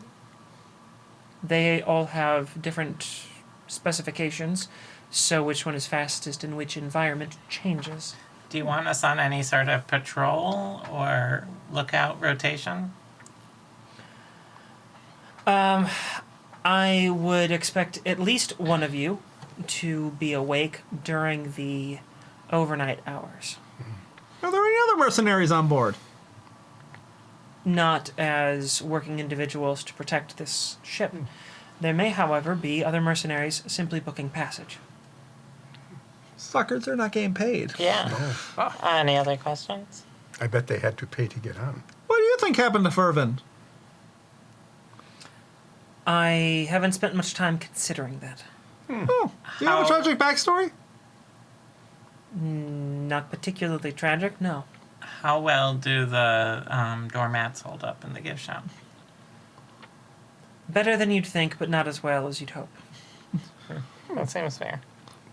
They all have different specifications, so which one is fastest in which environment changes. Do you want us on any sort of patrol or lookout rotation? I would expect at least one of you to be awake during the overnight hours. Are there any other mercenaries on board? Not as working individuals to protect this ship. There may, however, be other mercenaries simply booking passage. Suckers are not getting paid. Yeah. Any other questions? I bet they had to pay to get on. What do you think happened to Fervin? I haven't spent much time considering that. Oh, do you have a How- tragic backstory? Not particularly tragic, no. How well do the doormats hold up in the gift shop? Better than you'd think, but not as well as you'd hope. That seems fair.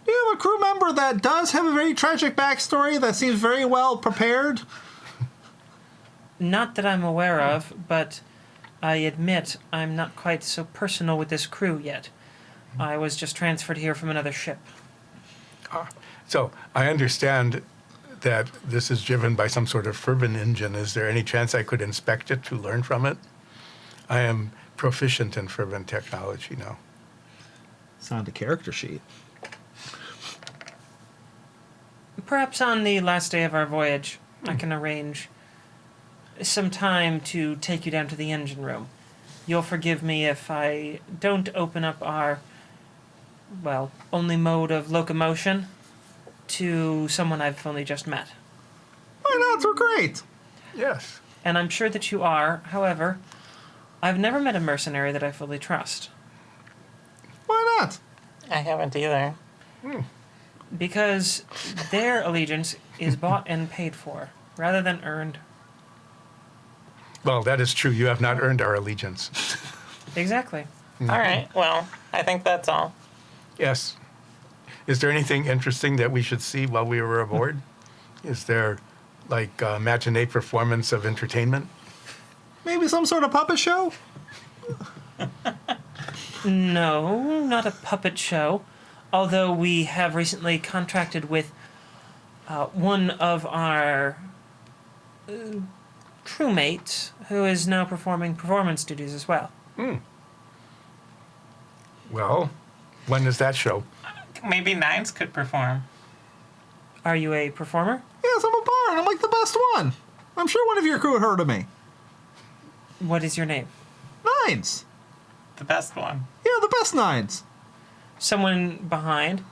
Do you have a crew member that does have a very tragic backstory that seems very well prepared? Not that I'm aware of, but I admit I'm not quite so personal with this crew yet. I was just transferred here from another ship. So I understand that this is driven by some sort of fervent engine. Is there any chance I could inspect it to learn from it? I am proficient in fervent technology now. It's on the character sheet. Perhaps on the last day of our voyage, I can arrange some time to take you down to the engine room. You'll forgive me if I don't open up our, well, only mode of locomotion to someone I've only just met. Why not? odds were great. Yes. And I'm sure that you are. However, I've never met a mercenary that I fully trust. Why not? I haven't either. Because their allegiance is bought and paid for, rather than earned. Well, that is true. You have not earned our allegiance. Exactly. All right. Well, I think that's all. Yes. Is there anything interesting that we should see while we were aboard? Is there, like, matinee performance of entertainment? Maybe some sort of puppet show? No, not a puppet show. Although we have recently contracted with one of our crewmates who is now performing performance duties as well. Well, when is that show? Maybe Nines could perform. Are you a performer? Yes, I'm a bard. I'm like the best one. I'm sure one of your crew heard of me. What is your name? Nines. The best one. Yeah, the best nines. Someone behind.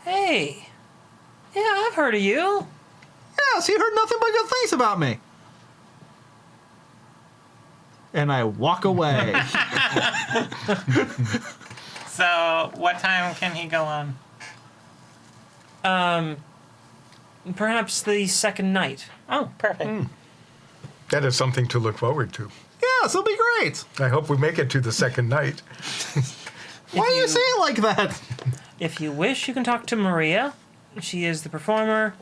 Hey. Yeah, I've heard of you. Yes, he heard nothing but good things about me. And I walk away. So, what time can he go on? Perhaps the second night. Oh, perfect. That is something to look forward to. Yes, it'll be great. I hope we make it to the second night. Why do you say it like that? If you wish, you can talk to Maria. She is the performer.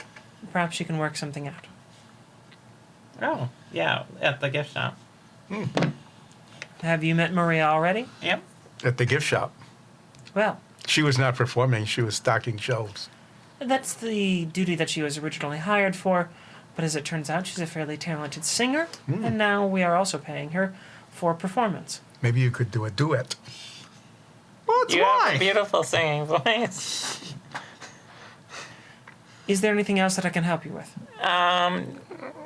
Perhaps you can work something out. Oh, yeah, at the gift shop. Have you met Maria already? Yep. At the gift shop. Well, She was not performing, she was stocking shelves. that's the duty that she was originally hired for. But as it turns out, she's a fairly talented singer. And now we are also paying her for performance. Maybe you could do a duet. What's You have a why? beautiful singing voice. Is there anything else that I can help you with?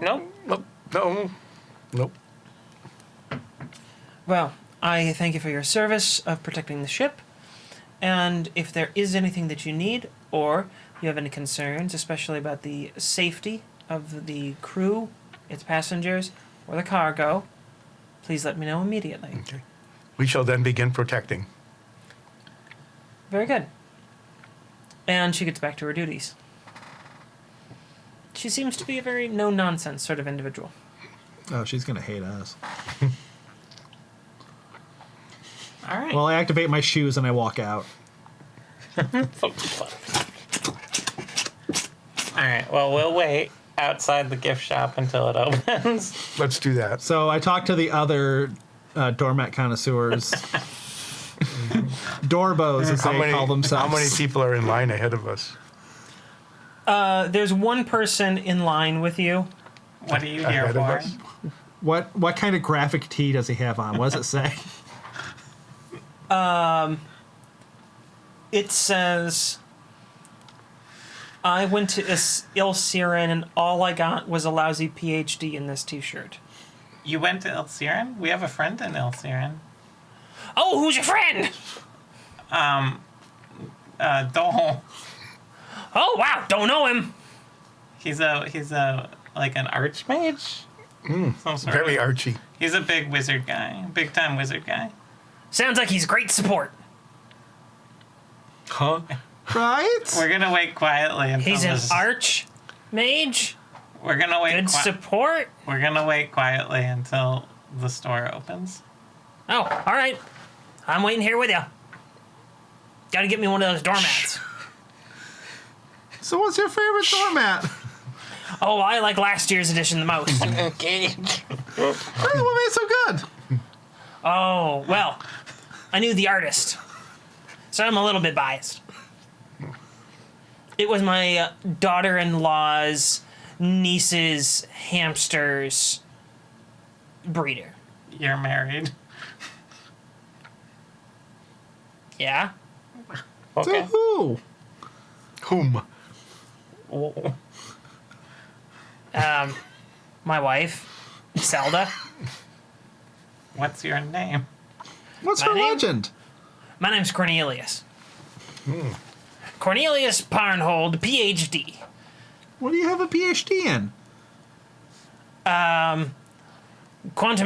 Nope. Nope. No. Nope. Well, I thank you for your service of protecting the ship. And if there is anything that you need, or you have any concerns, especially about the safety of the crew, its passengers, or the cargo, please let me know immediately. Okay. We shall then begin protecting. Very good. And she gets back to her duties. She seems to be a very no-nonsense sort of individual. Oh, she's going to hate us. All right. Well, I activate my shoes and I walk out. All right. Well, we'll wait outside the gift shop until it opens. Let's do that. So I talk to the other doormat connoisseurs. Doorbos, as they call themselves. How many people are in line ahead of us? There's one person in line with you. What are you here Ahead of for? us? What kind of graphic tee does he have on? What does it say? It says, I went to Ilsiren and all I got was a lousy PhD in this t-shirt. You went to Ilsiren? We have a friend in Ilsiren. Oh, who's your friend? Dole. Oh, wow, don't know him. He's a like an archmage. Some sort Very of- Archie. He's a big wizard guy, big time wizard guy. Sounds like he's great support. Huh? Right? We're gonna wait quietly until He's an this- arch mage. We're gonna wait. Good support. We're gonna wait quietly until the store opens. Oh, all right. I'm waiting here with you. Gotta get me one of those doormats. So what's your favorite doormat? Oh, I like last year's edition the most. Engage. Hey, what made it so good? Oh, well, I knew the artist, so I'm a little bit biased. It was my daughter-in-law's niece's hamster's breeder. You're married. Yeah? Okay. To who? Whom? Oh. My wife, Zelda. What's your name? What's My her name? legend? My name's Cornelius. Cornelius Parnhold, PhD. What do you have a PhD in? Quantum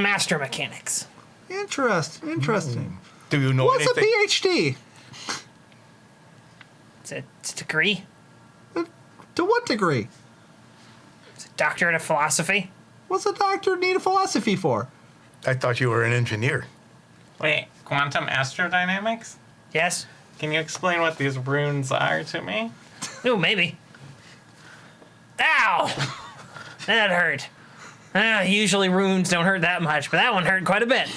astromechanics. Interesting. Do you know What's anything? a PhD? It's a degree. To what degree? It's a doctorate of philosophy. What's a doctor need a philosophy for? I thought you were an engineer. Wait, quantum astrodynamics? Yes. Can you explain what these runes are to me? Ooh, maybe. Ow! That hurt. Usually runes don't hurt that much, but that one hurt quite a bit.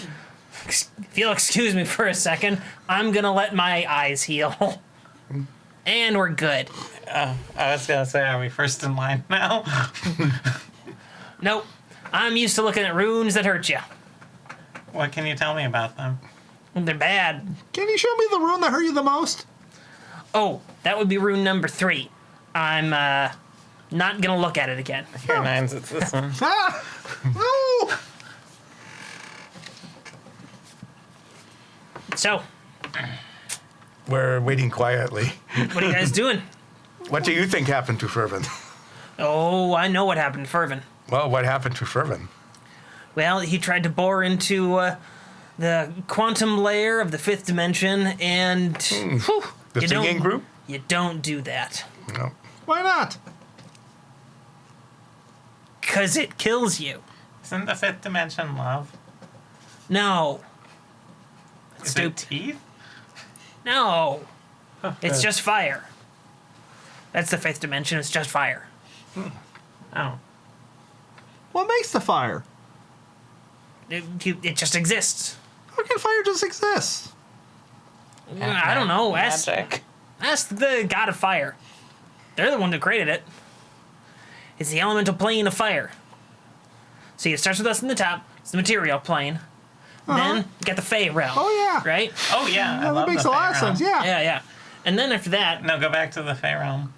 If you'll excuse me for a second, I'm gonna let my eyes heal. And we're good. I was gonna say, are we first in line now? Nope. I'm used to looking at runes that hurt you. What can you tell me about them? They're bad. Can you show me the rune that hurt you the most? Oh, that would be rune number 3. I'm not gonna look at it again. Here, Nines, it's this one. Ah! No! So, We're waiting quietly. what are you guys doing? What do you think happened to Fervin? Oh, I know what happened to Fervin. Well, what happened to Fervin? Well, he tried to bore into the quantum layer of the 5th dimension, and whew, The you singing don't- group? You don't do that. No. Why not? 'Cause it kills you. Isn't the 5th dimension love? No. Is it Stupid. teeth? No. It's good. just fire. That's the 5th dimension. It's just fire. Oh. What makes the fire? It just exists. How can fire just exist? I don't know. Magic. Ask the god of fire. They're the one that created it. It's the elemental plane of fire. See, it starts with us in the top. It's the material plane. Then you got the Fey realm. Oh, yeah. Right? Oh, yeah. I Yeah, love that makes the a lot of Fey realm. sense, yeah. Yeah. And then after that, No, go back to the Fey realm.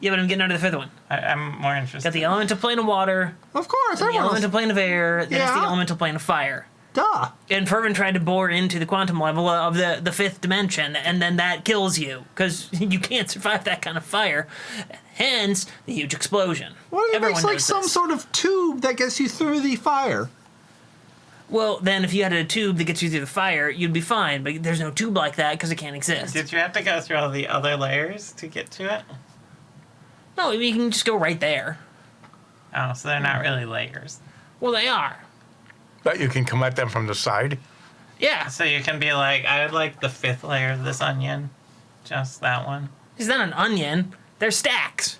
yeah, but I'm getting out of the 5th one. I'm more interested. Got the elemental plane of water, Of course, the everyone elemental plane of air, then it's the Yeah. elemental plane of fire. Duh. And Fervin tried to bore into the quantum level of the 5th dimension, and then that kills you, because you can't survive that kind of fire. Hence, the huge explosion. What if it Everyone makes like knows some this. sort of tube that gets you through the fire? Well, then if you had a tube that gets you through the fire, you'd be fine, but there's no tube like that because it can't exist. Did you have to go through all the other layers to get to it? No, you can just go right there. Oh, so they're not really layers. Well, they are. But you can come at them from the side. Yeah. So you can be like, I would like the 5th layer of this onion. Just that one. It's not an onion. They're stacks.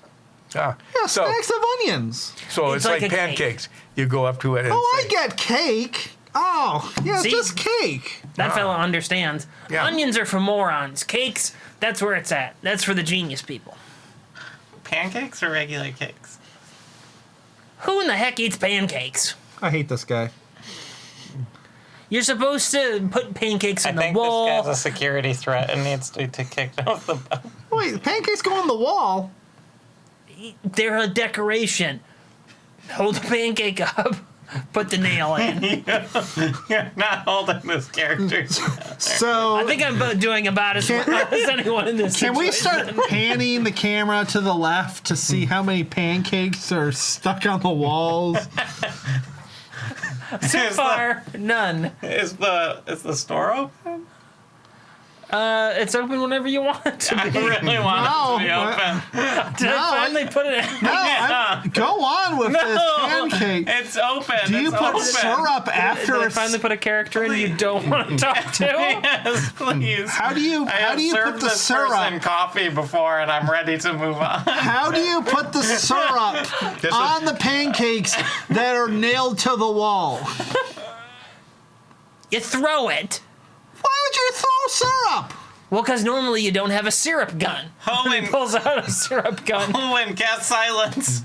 Ah. Yeah, so, stacks of onions. so It's it's like like a cake. pancakes. You go up to it and Oh, say, I get cake. Oh, yeah, it's See? just cake. That fella understands. Yeah. Onions are for morons. Cakes, that's where it's at. That's for the genius people. Pancakes or regular cakes? Who in the heck eats pancakes? I hate this guy. You're supposed to put pancakes I on the think this wall. guy's a security threat and needs to be kicked off the boat. Wait, pancakes go on the wall. They're a decoration. Hold the pancake up. Put the nail in. You're not holding this character. So I think I'm doing about as well as anyone in this can we situation. start panning the camera to the left to see how many pancakes are stuck on the walls? So far, none. Is the store open? It's open whenever you want it to I be. really want it to be No, open. Did I finally put it in? No, go on with this pancake. It's open. Do you it's put open. syrup after Did I it's finally put a character in you don't want to talk to? Yes, please. How do you I have served put the this person syrup? coffee before, and I'm ready to move on. How do you put the syrup This is- on the pancakes that are nailed to the wall? You throw it. Why would you throw syrup? Well, because normally you don't have a syrup gun. He Owen, pulls out a syrup gun. Owen, cast silence.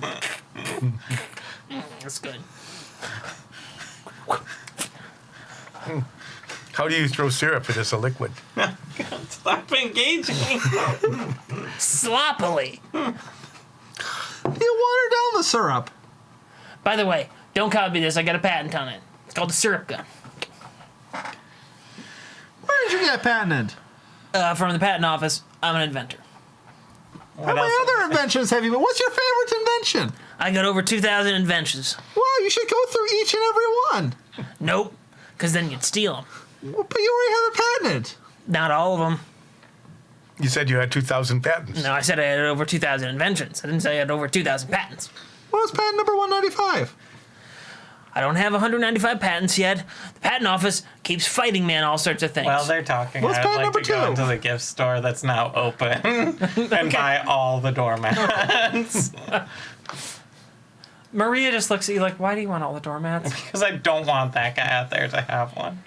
That's good. how do you throw syrup if it's a liquid? Stop engaging. Sloppily. You water down the syrup. By the way, don't copy this. I got a patent on it. It's called the syrup gun. Where did you get patented? From the patent office. I'm an inventor. How many other inventions have you been? What's your favorite invention? I got over 2,000 inventions. Wow, You should go through each and every one. Nope, because then you'd steal them. Well, but you already have it patented. Not all of them. You said you had 2,000 patents. No, I said I had over 2,000 inventions. I didn't say I had over 2,000 patents. What was patent number 195? I don't have 195 patents yet. The patent office keeps fighting me on all sorts of things. Well, they're talking. What's I'd patent like number to go 2? into the gift store that's now open and buy all the doormats. Maria just looks at you like, why do you want all the doormats? Because I don't want that guy out there to have one.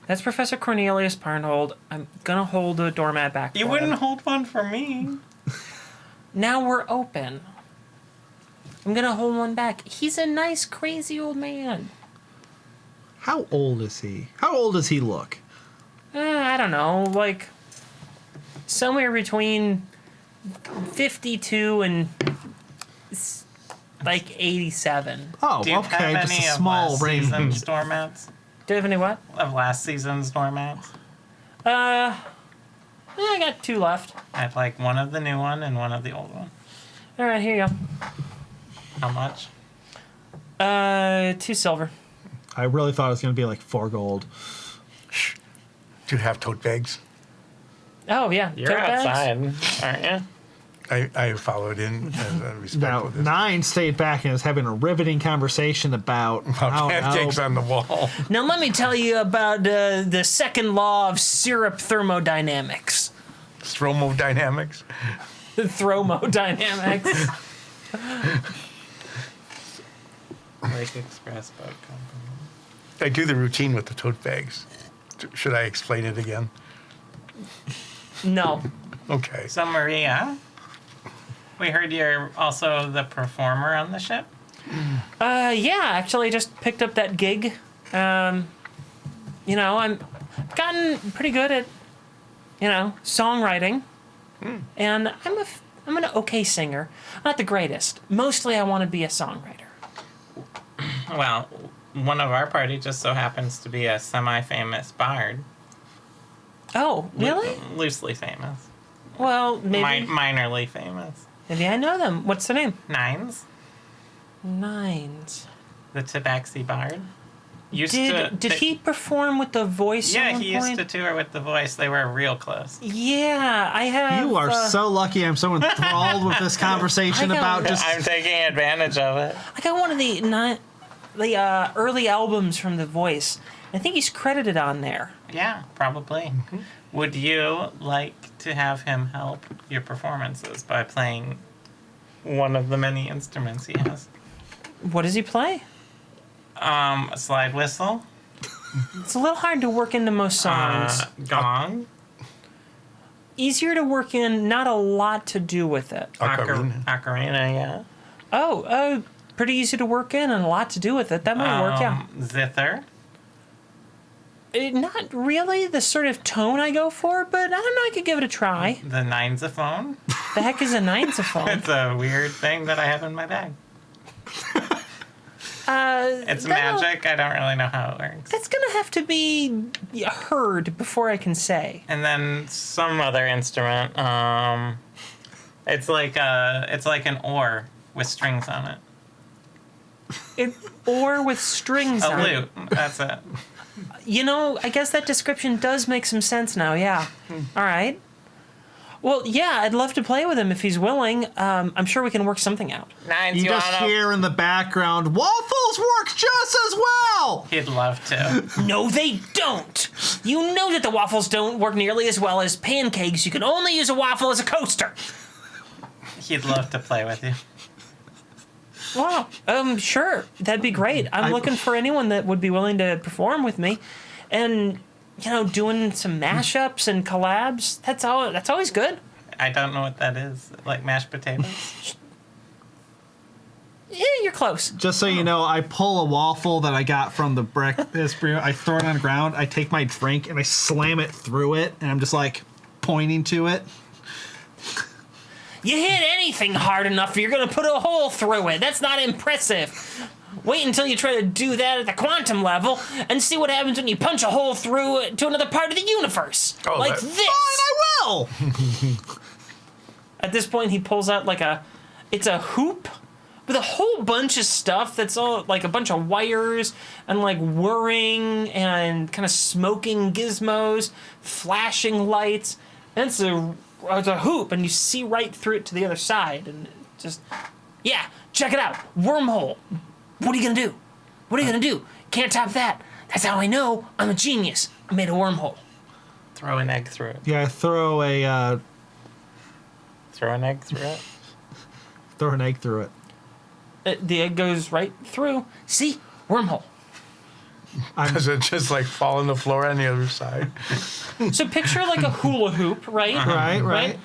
That's Professor Cornelius Parnhold. I'm gonna hold a doormat back You for wouldn't him. hold one for me. Now we're open. I'm gonna hold one back. He's a nice, crazy old man. How old is he? How old does he look? I don't know, like somewhere between 52 and like 87. Oh, Do you okay, have just any a of small last range. season's doormats? Do you have any what? Of last season's doormats? I got 2 left. I'd like one of the new one and one of the old one. All right, here you How much? go. 2 silver. I really thought it was going to be like 4 gold. Do you have tote bags? Oh yeah, You're tote bags? outside, aren't you? I followed in as a respect Now, for this. 9 stayed back and is having a riveting conversation about how Pancakes on the wall. Now let me tell you about the second law of syrup thermodynamics. Thermodynamics. Thermodynamics. Lake Express Boat Company. I do the routine with the tote bags. Should I explain it again? No. Okay. So Maria, we heard you're also the performer on the ship. Yeah, actually, I just picked up that gig. I'm gotten pretty good at, songwriting, and I'm an okay singer. Not the greatest. Mostly, I want to be a songwriter. Well, one of our party just so happens to be a semi-famous bard. Oh, really? Loosely famous. Well, maybe Minorly famous. maybe I know them. What's the name? Nines, Nines. the Tabaxi bard. Did he perform with The Voice? Yeah, at one he used point? to tour with The Voice. They were real close. Yeah, I have. You are so lucky. I'm so enthralled with this conversation I got- about just. I'm taking advantage of it. I got one of the early albums from The Voice. I think he's credited on there. Yeah, probably. Would you like to have him help your performances by playing one of the many instruments he has? What does he play? A slide whistle, It's a little hard to work into most songs. gong, Easier to work in, not a lot to do with it. Ocarina. ocarina, yeah. Oh, pretty easy to work in and a lot to do with it. That might work, yeah. Zither. Not really the sort of tone I go for, but I don't know, I could give it a try. The ninesophone. The heck is a ninesophone? It's a weird thing that I have in my bag. It's that'll- magic. I don't really know how it works. That's gonna have to be heard before I can say. And then some other instrument. It's like an oar with strings on it. Or with strings A on it. lute. That's it. I guess that description does make some sense now, yeah. All right. Well, yeah, I'd love to play with him if he's willing. I'm sure we can work something out. Nines, You just wanna- hear in the background, waffles work just as well! He'd love to. No, they don't. You know that the waffles don't work nearly as well as pancakes. You can only use a waffle as a coaster. He'd love to play with you. Wow. Sure. That'd be great. I'm looking for anyone that would be willing to perform with me. And, doing some mashups and collabs, that's always good. I don't know what that is. Like mashed potatoes? Yeah, you're close. Just so you know, I pull a waffle that I got from the breakfast brew, I throw it on the ground, I take my drink, and I slam it through it, and I'm just like pointing to it. You hit anything hard enough, you're going to put a hole through it. That's not impressive. Wait until you try to do that at the quantum level and see what happens when you punch a hole through it to another part of the universe. Oh, like that- this. Fine, I will! At this point, he pulls out it's a hoop with a whole bunch of stuff that's all like a bunch of wires and like whirring and kind of smoking gizmos, flashing lights. And it's a hoop, and you see right through it to the other side, and just, yeah, check it out, wormhole. What are you gonna do? What are you gonna do? Can't top that. That's how I know I'm a genius. I made a wormhole. Throw an egg through it. Yeah, throw an Egg through it. throw an egg through it. The egg goes right through. See? Wormhole. Does it just like fall on the floor on the other side? So picture like a hula hoop, right? Right.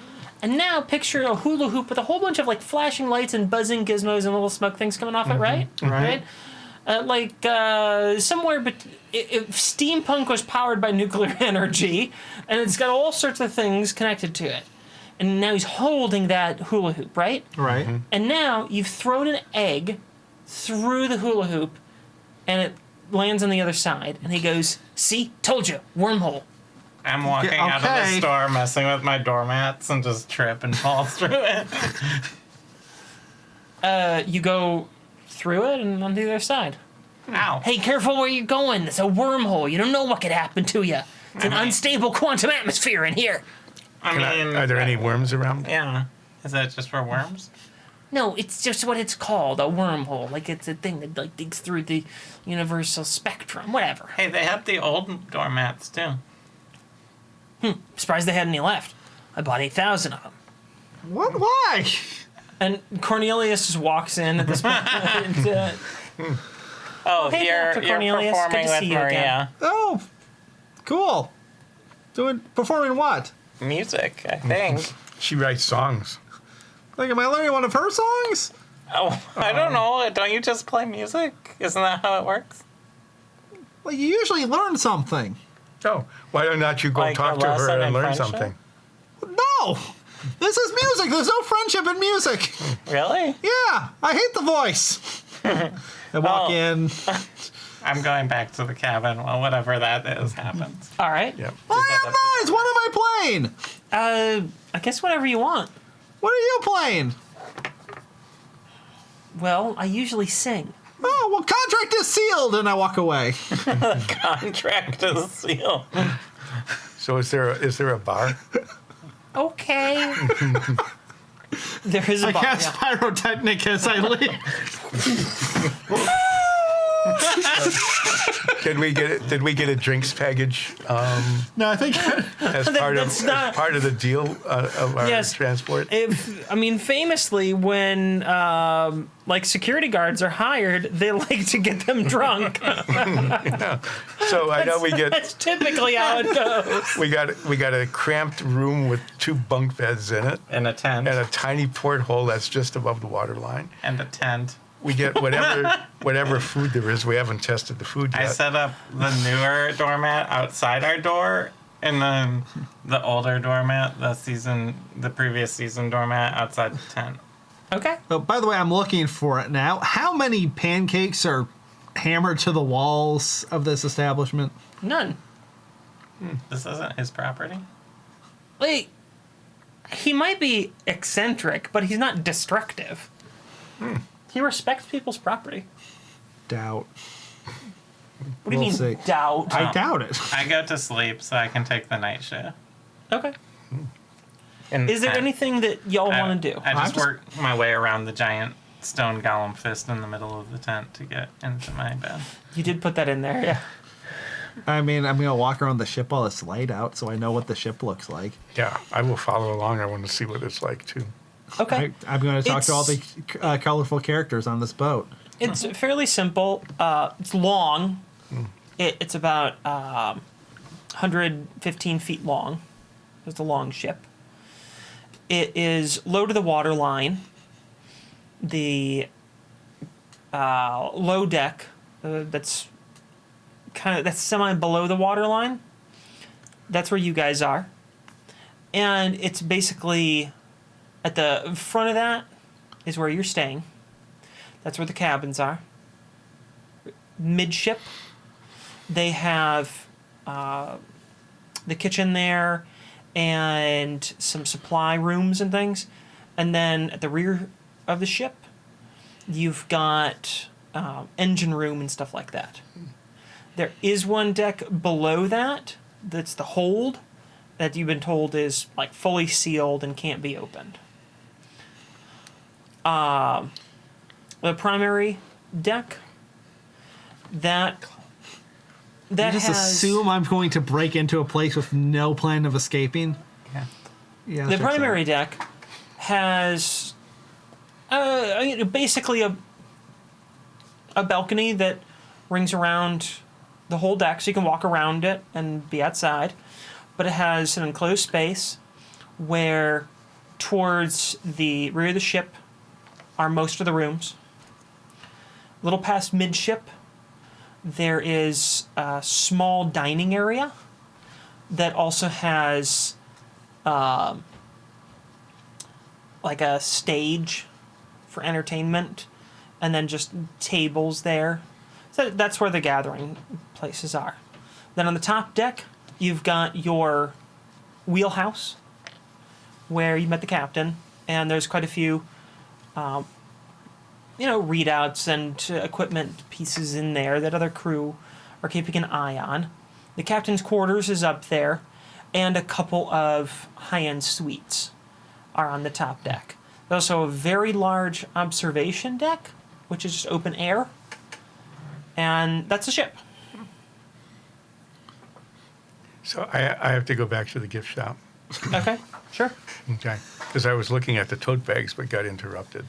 And now picture a hula hoop with a whole bunch of like flashing lights and buzzing gizmos and little smoke things coming off it, right? Right. Somewhere, but if steampunk was powered by nuclear energy, and it's got all sorts of things connected to it. And now he's holding that hula hoop, right? Right. And now you've thrown an egg through the hula hoop, and it lands on the other side. And he goes, "See, told you, wormhole." I'm walking out of the okay. store, messing with my doormats, and just trip and fall through it. You go through it and on the other side. Ow. Hey, careful where you're going. It's a wormhole. You don't know what could happen to you. It's an unstable quantum atmosphere in here. I mean, Are there any worms around? Yeah. Is that just for worms? No, it's just what it's called, a wormhole. Like, it's a thing that like digs through the universal spectrum, whatever. Hey, they had the old doormats, too. Surprised they had any left. I bought 8,000 of them. What? Why? And Cornelius just walks in at this point. And, Oh, hey, Dr. you're Cornelius, good performing to with see you again. Maria. Oh, cool. Performing what? Music, I think. She writes songs. Like, am I learning one of her songs? Oh, I don't know. Don't you just play music? Isn't that how it works? Like, you usually learn something. Oh, why don't you go Like talk a to her lesson and in learn friendship? something? No! This is music. There's no friendship in music. Really? Yeah, I hate the voice. I walk Oh. in. I'm going back to the cabin while whatever that is happens. all right. Yep. I have noise. What am I playing? I guess whatever you want. What are you playing? Well, I usually sing. Oh, well, contract is sealed, and I walk away. Contract is sealed. So is there a bar? Okay. There is a I bar. cast Yeah. pyrotechnic as I leave. Did we get a drinks package No, I think as That's not- part of the deal of our Yes. transport? Famously, when like security guards are hired, they like to get them drunk. So I know we get That's typically how it goes. we got a cramped room with 2 bunk beds in it And a tent. and a tiny porthole that's just above the water line. And a tent. We get whatever food there is. We haven't tested the food yet. I set up the newer doormat outside our door, and then the older doormat, the previous season doormat outside the tent. Okay. Oh, by the way, I'm looking for it now. How many pancakes are hammered to the walls of this establishment? None. This isn't his property. Like, he might be eccentric, but he's not destructive. He respects people's property. Doubt. What do you We'll mean, see. doubt? I doubt it. I go to sleep so I can take the night shift. Okay. In the Is there tent. anything that y'all want to do? I I'm just just- work my way around the giant stone golem fist in the middle of the tent to get into my bed. You did put that in there, yeah. I mean, I'm going to walk around the ship while it's light out so I know what the ship looks like. Yeah, I will follow along. I want to see what it's like too. Okay. I'm going to talk to all the It's- colorful characters on this boat. It's fairly simple. It's long. It's about 115 feet long. It's a long ship. It is low to the water line. The low deck that's semi below the water line. That's where you guys are. And it's basically at the front of that is where you're staying. That's where the cabins are. Midship, they have the kitchen there and some supply rooms and things. And then at the rear of the ship You've got engine room and stuff like that. There is one deck below that that's the hold that you've been told is like fully sealed and can't be opened. The primary deck that You just has assume I'm going to break into a place with no plan of escaping. Yeah. Yeah. the primary deck has basically a balcony that rings around the whole deck, so you can walk around it and be outside. But it has an enclosed space where towards the rear of the ship are most of the rooms. A little past midship, there is a small dining area that also has like a stage for entertainment and then just tables there. So that's where the gathering places are. Then on the top deck, you've got your wheelhouse where you met the captain, and there's quite a few readouts and equipment pieces in there that other crew are keeping an eye on. The captain's quarters is up there, and a couple of high-end suites are on the top deck. There's also a very large observation deck, which is just open air, and that's the ship. So I have to go back to the gift shop. Okay, sure. Okay. Because I was looking at the tote bags but got interrupted.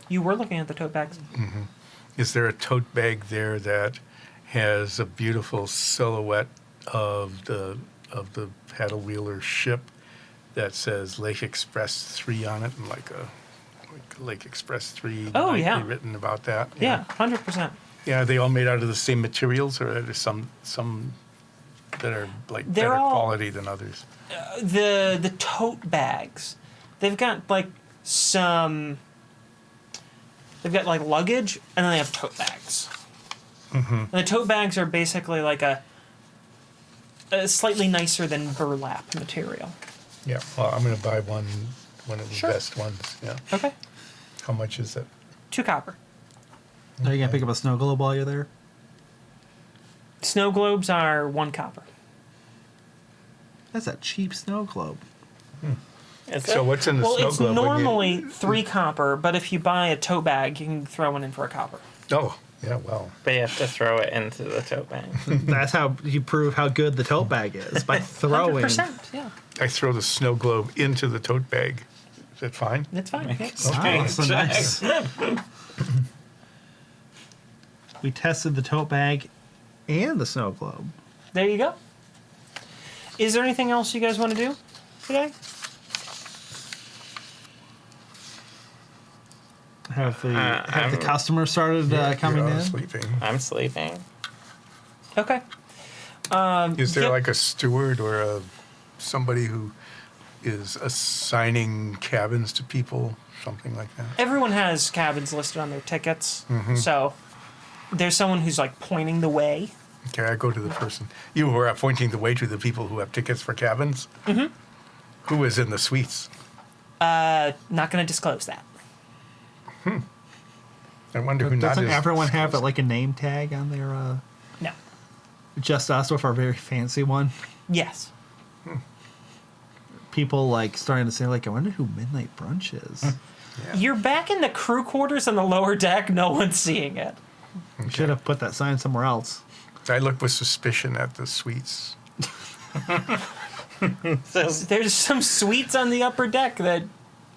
You were looking at the tote bags. Is there a tote bag there that has a beautiful silhouette of the paddle wheeler ship that says Lake Express 3 on it, and like Lake Express 3 Oh, might yeah. be written about that? Yeah, 100%. Yeah, are they all made out of the same materials, or are there some that are like They're better all- quality than others? The tote bags, they've got like they've got like luggage, and then they have tote bags. And the tote bags are basically like a slightly nicer than burlap material. Yeah. Well, I'm going to buy one of the Sure. best ones. Yeah. Okay. How much is it? 2 copper. Are you gonna pick up a snow globe while you're there? Snow globes are 1 copper. That's a cheap snow globe. Is So it? what's in the Well, snow it's globe? normally 3 copper, but if you buy a tote bag, you can throw one in for a copper. Oh, yeah. Well, But you have to throw it into the tote bag. That's how you prove how good the tote bag is, by throwing. 100%, yeah. I throw the snow globe into the tote bag. Is that fine? It's fine. Yeah. Oh, so nice. We tested the tote bag and the snow globe. There you go. Is there anything else you guys want to do today? Have the I'm- customers started coming You're all in? sleeping. I'm sleeping. Okay. Is there Yep. like a steward or somebody who is assigning cabins to people, something like that? Everyone has cabins listed on their tickets, so there's someone who's like pointing the way. Okay, I go to the person. You were pointing the way to the people who have tickets for cabins? Mm-hmm. Who is in the suites? Not going to disclose that. I wonder who not Doesn't is. everyone have like a name tag on their? No. Just us with our very fancy one. Yes. People like starting to say like, I wonder who Midnight Brunch is. Yeah. You're back in the crew quarters on the lower deck. No one's seeing it. Should have put that sign somewhere else. I look with suspicion at the suites. There's some suites on the upper deck that,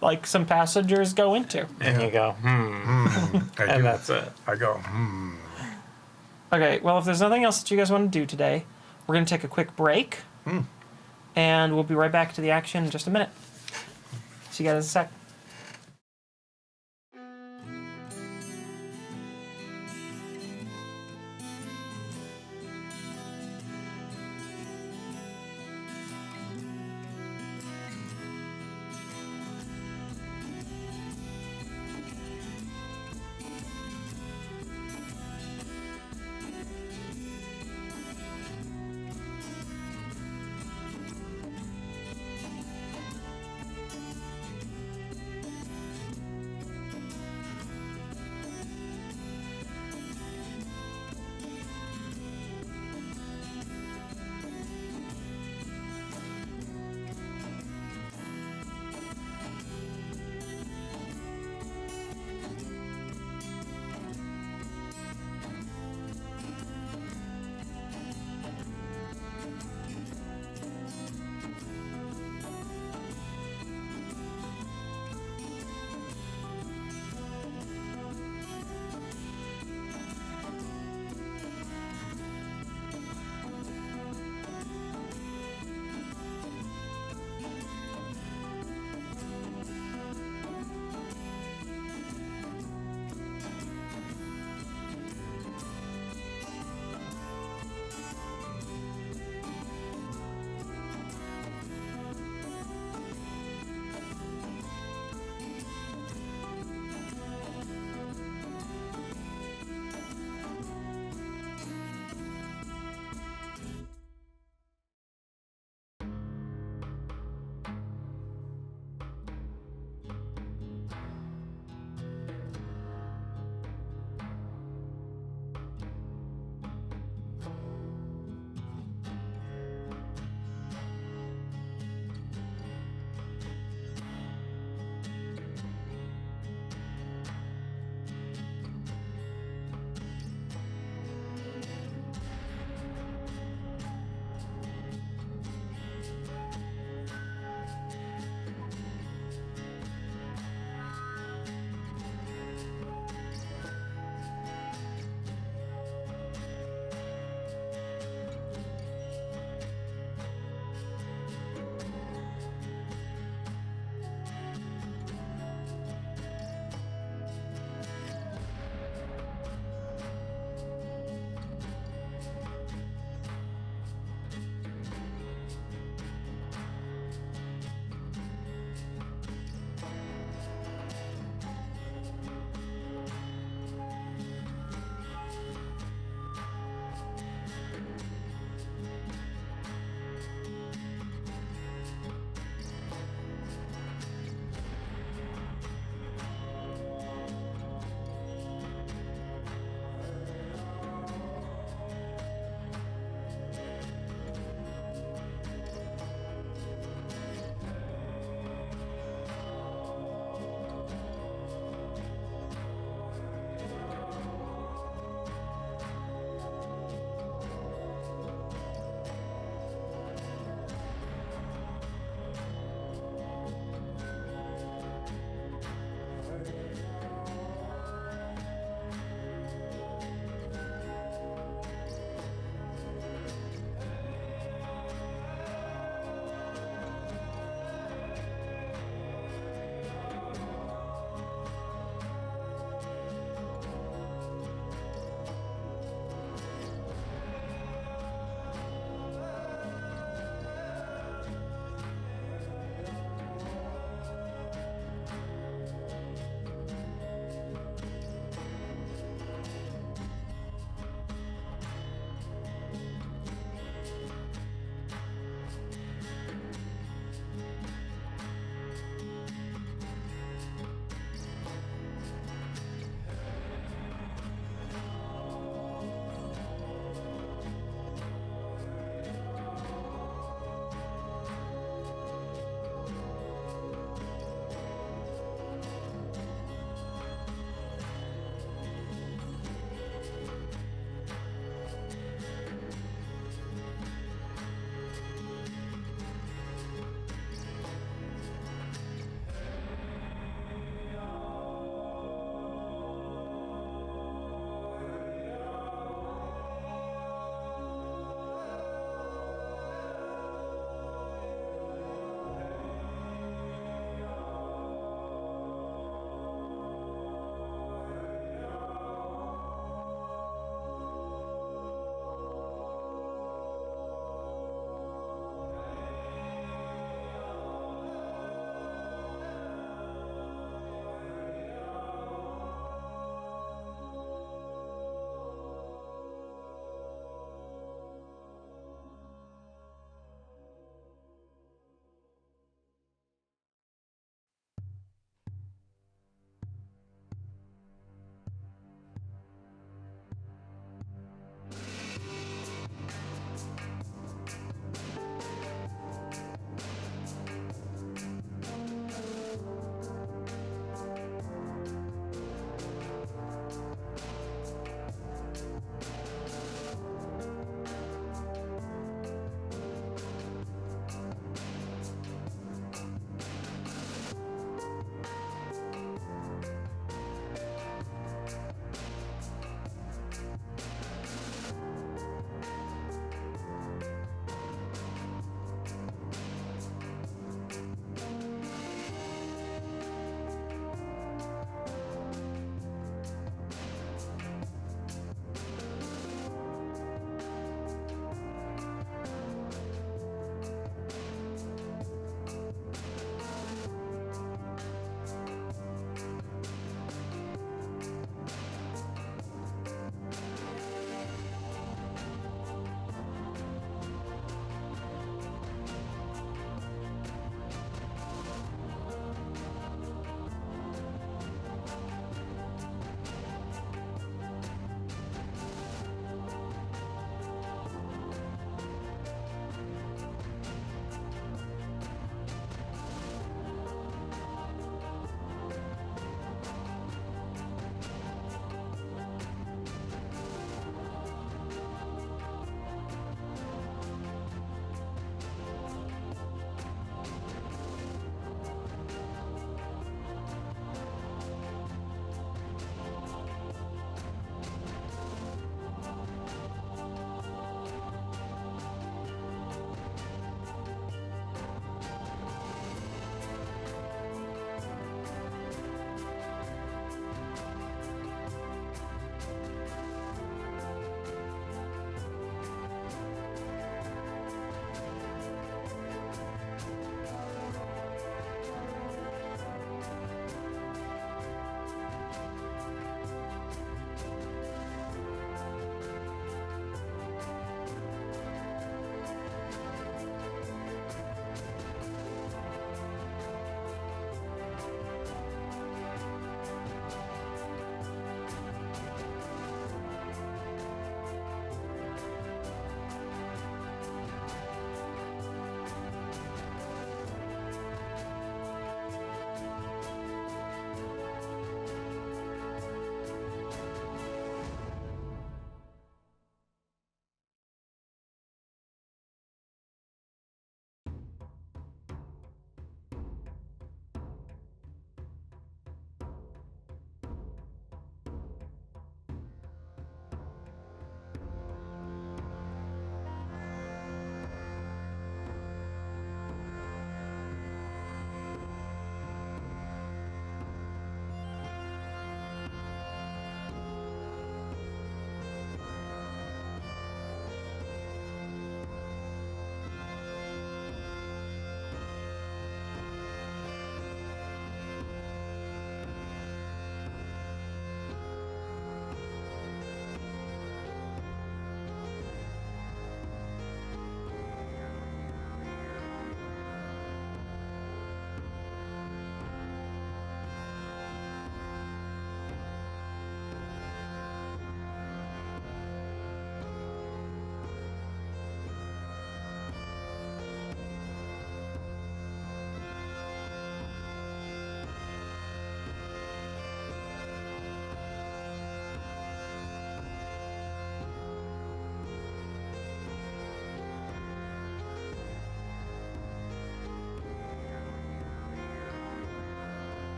like, some passengers go into. And you go, I and do. that's it. I go, Okay, well, if there's nothing else that you guys want to do today, we're going to take a quick break. And we'll be right back to the action in just a minute. See you guys in a sec.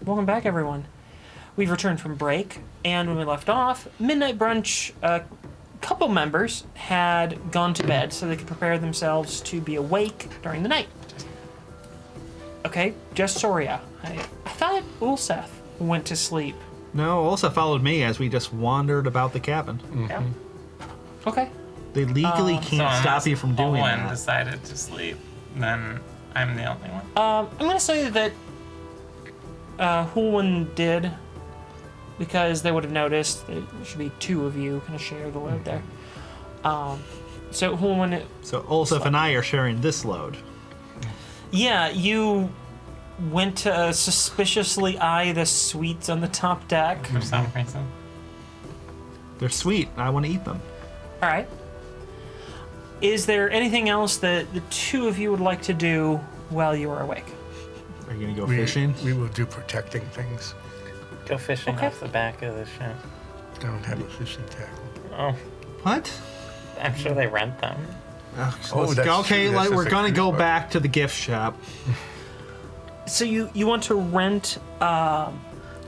Welcome back, everyone. We've returned from break, and when we left off, Midnight Brunch, a couple members had gone to bed so they could prepare themselves to be awake during the night. Okay, just Soria. I thought Ulseth went to sleep. No, also followed me as we just wandered about the cabin. Yeah. Okay. They legally can't stop you from doing Owen that. decided to sleep, then I'm the only one. I'm gonna say that Hulwin did, because they would have noticed. There should be two of you kind of share the load there. So Hulwin, So Olsef and I are sharing this load. yeah, you went to suspiciously eye the sweets on the top deck. For some reason. They're sweet. I want to eat them. All right. Is there anything else that the two of you would like to do while you are awake? Are you going to go fishing? We will do protecting things. Go fishing Okay. off the back of the ship. Don't have a fishing tackle. Oh, What? I'm sure they rent them. Let's that's go. Okay, true. like That's we're just a going to cruise go boat. back to the gift shop. So you want to rent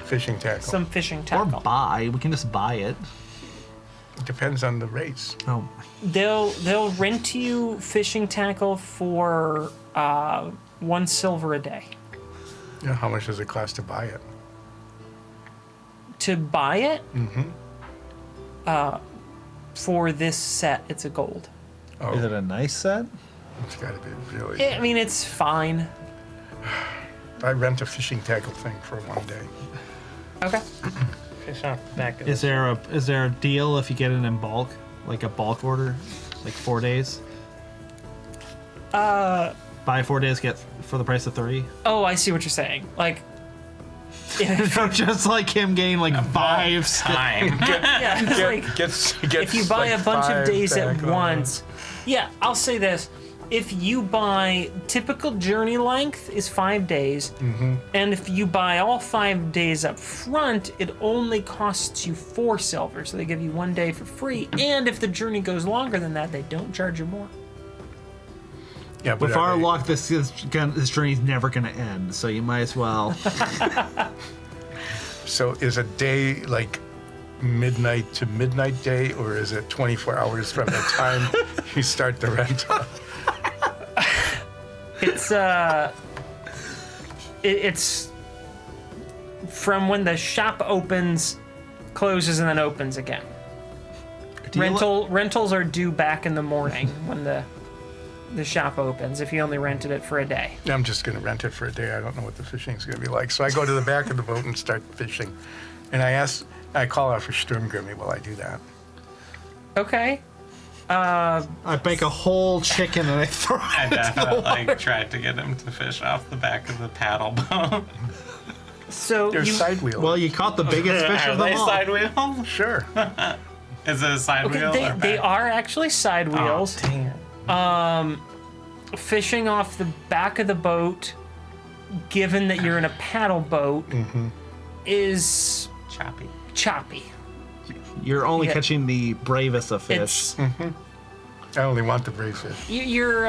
Fishing tackle. some fishing Or tackle? buy. We can just buy it. Depends on the rates. Oh, They'll rent you fishing tackle for 1 silver a day. Yeah, how much does it cost to buy it? To buy it, for this set, it's a gold. Oh, is it a nice set? it's got to be really. I mean, it's fine. I rent a fishing tackle thing for 1 day. Okay. Fish off the back of Is the there a deal if you get it in bulk, like a bulk order, like 4 days? Buy 4 days, get for the price of 3. Oh, I see what you're saying. Like, if, Just like him getting like 5. time. yeah, it's like Get if you buy like a bunch of 5 days at tackle. once. Yeah, I'll say this. If you buy typical journey length is 5 days, and if you buy all 5 days up front, it only costs you 4 silver. So they give you 1 day for free. And if the journey goes longer than that, they don't charge you more. Yeah, but With are our they- luck, this journey's never going to end, so you might as well. So is a day like midnight to midnight day, or is it 24 hours from the time you start the rental? It's it's from when the shop opens, closes, and then opens again. Rentals are due back in the morning when the shop opens. If you only rented it for a day. I'm just going to rent it for a day. I don't know what the fishing's going to be like. So I go to the back of the boat and start fishing. And I call out for Sturmgrimmy while I do that. Okay. I bake a whole chicken and I throw I it. definitely tried to get him to fish off the back of the paddle boat. So There's you side wheels. Well, you caught the biggest fish Are of they them all. side wheels? Sure. Is it a side okay? wheel? They are actually side wheels. Oh, dang it. Fishing off the back of the boat, given that you're in a paddle boat, is Choppy. choppy. You're only Yeah. catching the bravest of fish. It's I only want the brave fish. you're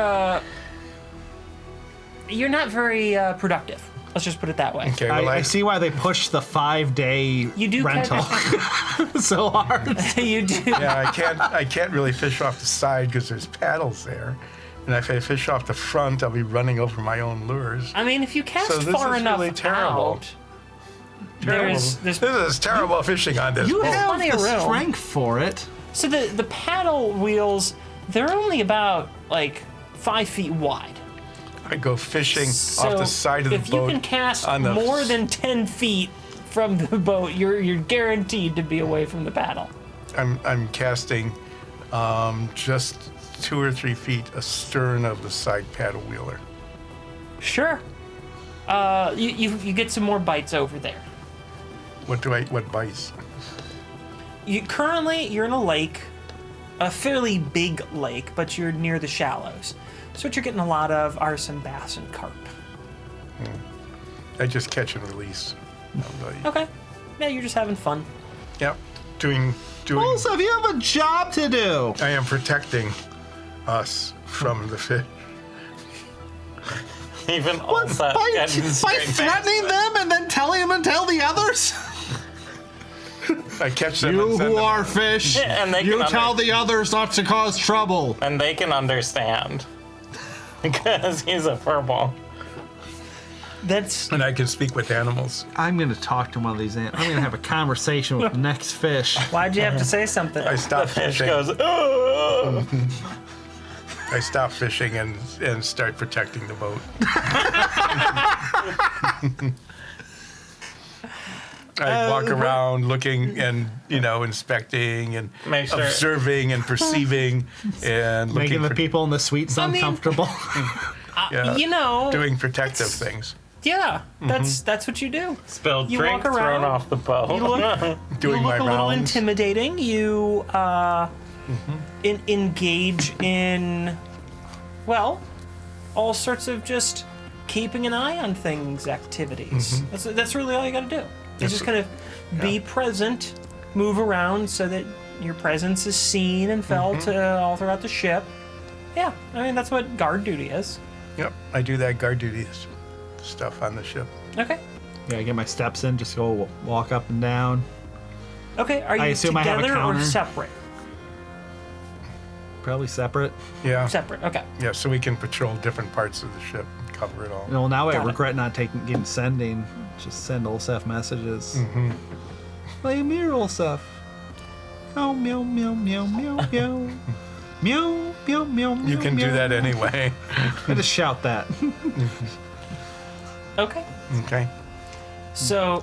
not very productive. Let's just put it that way. Okay, well, I see why they push the 5-day You do rental so hard. You do. yeah, I can't really fish off the side because there's paddles there. And if I fish off the front, I'll be running over my own lures. I mean, if you cast So this far is enough really terrible. out, there's This is terrible fishing on this You boat. have plenty the of room. strength for it. so the paddle wheels, they're only about like 5 feet wide. I go fishing So off the side of the if boat. you can cast on the- more than 10 feet from the boat, you're guaranteed to be away from the paddle. I'm casting just 2 or 3 feet astern of the side paddle wheeler. Sure. You get some more bites over there. What bites? Currently, you're in a lake, a fairly big lake, but you're near the shallows. So what you're getting a lot of are some bass and carp. I just catch and release. Not really- Okay. Yeah, you're just having fun. Yep. Doing. Also, if you have a job to do. I am protecting us from the fish. Even What, Ulsa by getting straight face. threatening them and then telling them and tell the others? I catch them. You and send who them are out. fish, Yeah, and they you can tell the others not to cause trouble. And they can understand. Because he's a furball. That's And I can speak with animals. I'm going to talk to one of these ants. I'm going to have a conversation with the next fish. why'd you have to say something? I stop Fish fishing. goes, oh! I stop fishing and start protecting the boat. I walk around looking and, inspecting and Make sure- observing and perceiving and Making looking the for people in the suites I mean- uncomfortable. yeah, You know, doing protective things. yeah, that's what you do. Spilled You drink walk thrown around, off the boat. You look, Doing you look my a little rounds. intimidating. You engage in, well, all sorts of just keeping an eye on things activities. That's really all you got to do. It's just kind of be present, move around so that your presence is seen and felt all throughout the ship. Yeah, I mean that's what guard duty is. Yep, I do that guard duty stuff on the ship. Okay. Yeah, I get my steps in, just go walk up and down. Okay, are I you assume I have a together or counter. separate? Probably separate. Yeah, Separate, okay. yeah, so we can patrol different parts of the ship, and cover it all. Well, now I Got it. regret not getting sending. Just send Olsef messages. Play me, Olsef. Meow, meow, meow, meow, meow, meow. Meow, meow, meow, meow. You can do meow, that meow. anyway. I just shout that. Okay. Okay. So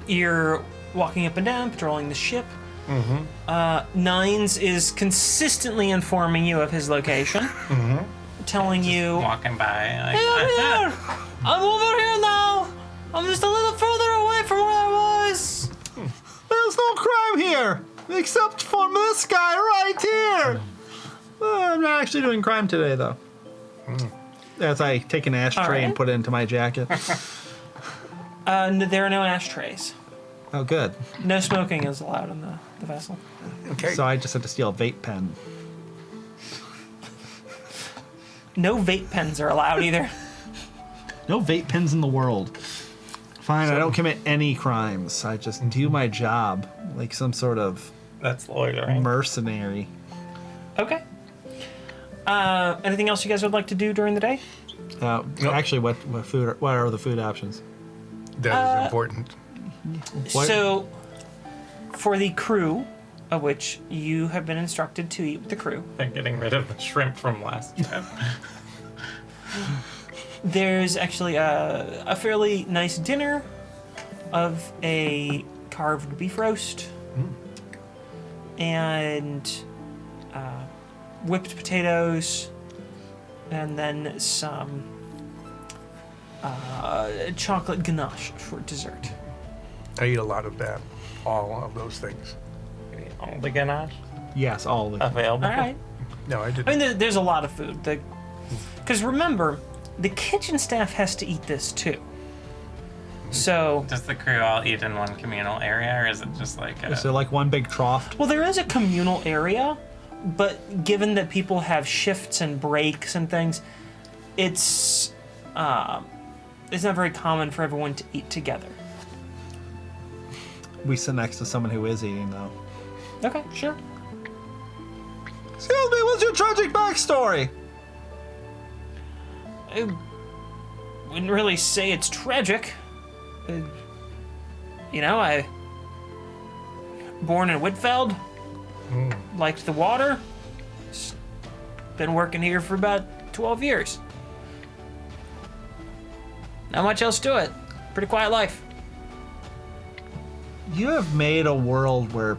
you're walking up and down, patrolling the ship. Nines is consistently informing you of his location, telling you, Walking by. Like, "Hey, I'm here! I'm over here now! I'm just a little further away from where I was!" There's no crime here, except for this guy right here. I'm not actually doing crime today, though. As I take an ashtray and Alright. put it into my jacket. There are no ashtrays. Oh, good. No smoking is allowed in the vessel. Okay. So I just had to steal a vape pen. No vape pens are allowed either. No vape pens in the world. Fine, I don't commit any crimes. I just do my job like some sort of that's loitering. mercenary. Okay. Anything else you guys would like to do during the day? Nope. Actually, what food? What are the food options? That is important. What? So, for the crew, of which you have been instructed to eat with the crew, They're getting rid of the shrimp from last trip. there's actually a fairly nice dinner of a carved beef roast and whipped potatoes, and then some chocolate ganache for dessert. I eat a lot of that. All of those things. All the ganache Yes, all of them. available. All right. No, I didn't. I mean, there's a lot of food. Because remember, the kitchen staff has to eat this too. So, Does the crew all eat in one communal area, or is it just like a... Is there like one big trough? well, there is a communal area, but given that people have shifts and breaks and things, it's not very common for everyone to eat together. We sit next to someone who is eating, though. Okay, sure. Excuse me, what's your tragic backstory? I wouldn't really say it's tragic. I born in Whitfeld, liked the water, been working here for about 12 years. Not much else to it. Pretty quiet life. You have made a world where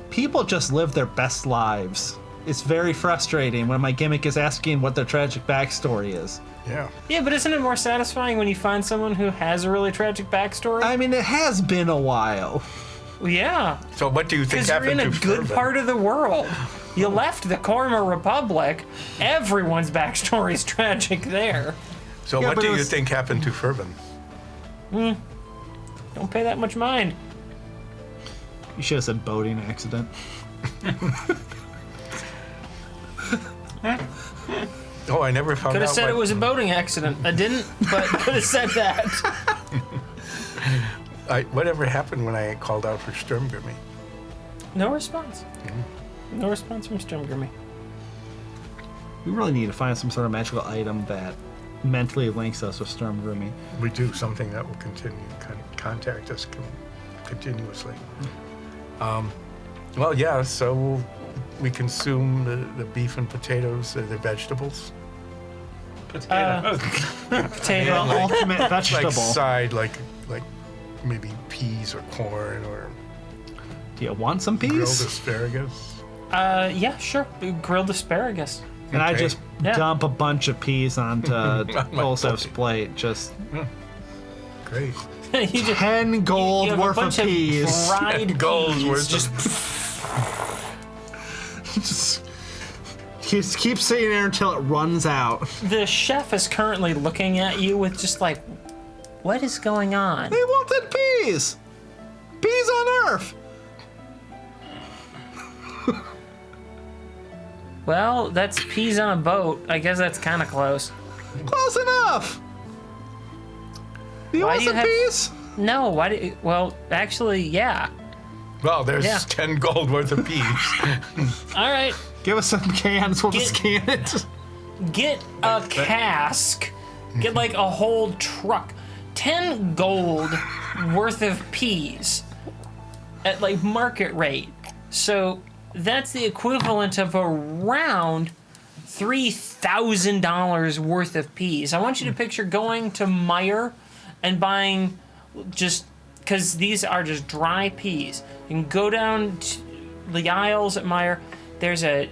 people just live their best lives. It's very frustrating when my gimmick is asking what their tragic backstory is. Yeah. Yeah, but isn't it more satisfying when you find someone who has a really tragic backstory? I mean, it has been a while. Well, yeah, So what do you think because you're happened in a to good Furman? part of the world. You left the Korma Republic. Everyone's backstory's tragic there. So Yeah, what but do it you was- think happened to Furban? Don't pay that much mind. You should have said boating accident. Oh, I never found Could have out. said it was a boating accident. I didn't, but could have said that. Whatever happened when I called out for Sturmgrimmy? No response. No response from Sturmgrimmy. We really need to find some sort of magical item that mentally links us with Stormgrimmy. We do something that will continue contact us continuously. Well, yeah. So we consume the beef and potatoes, the vegetables, Potatoes. Potato. Ultimate like vegetable. side, like maybe peas or corn or Do you want some grilled peas? asparagus. Yeah, sure. Grilled asparagus. And I Okay. just Yeah. dump a bunch of peas onto Olsef's plate. Just Great. You just 10 gold you have a worth of bunch peas. Fried Gold peas, worth just Just keep sitting there until it runs out. the chef is currently looking at you with just like, what is going on? They wanted peas. Peas on Earth. Well, that's peas on a boat. I guess that's kind of close. Close enough. You Why want do you some have- peas? No, why do you, well, actually, yeah. Well, there's Yeah. 10 gold worth of peas. All right, Give us some cans. We'll just Get- scan it. get a cask. Get like a whole truck. 10 gold worth of peas at like market rate. So that's the equivalent of around $3,000 worth of peas. I want you to picture going to Meijer and buying just, because these are just dry peas. You can go down to the aisles at Meijer. There's an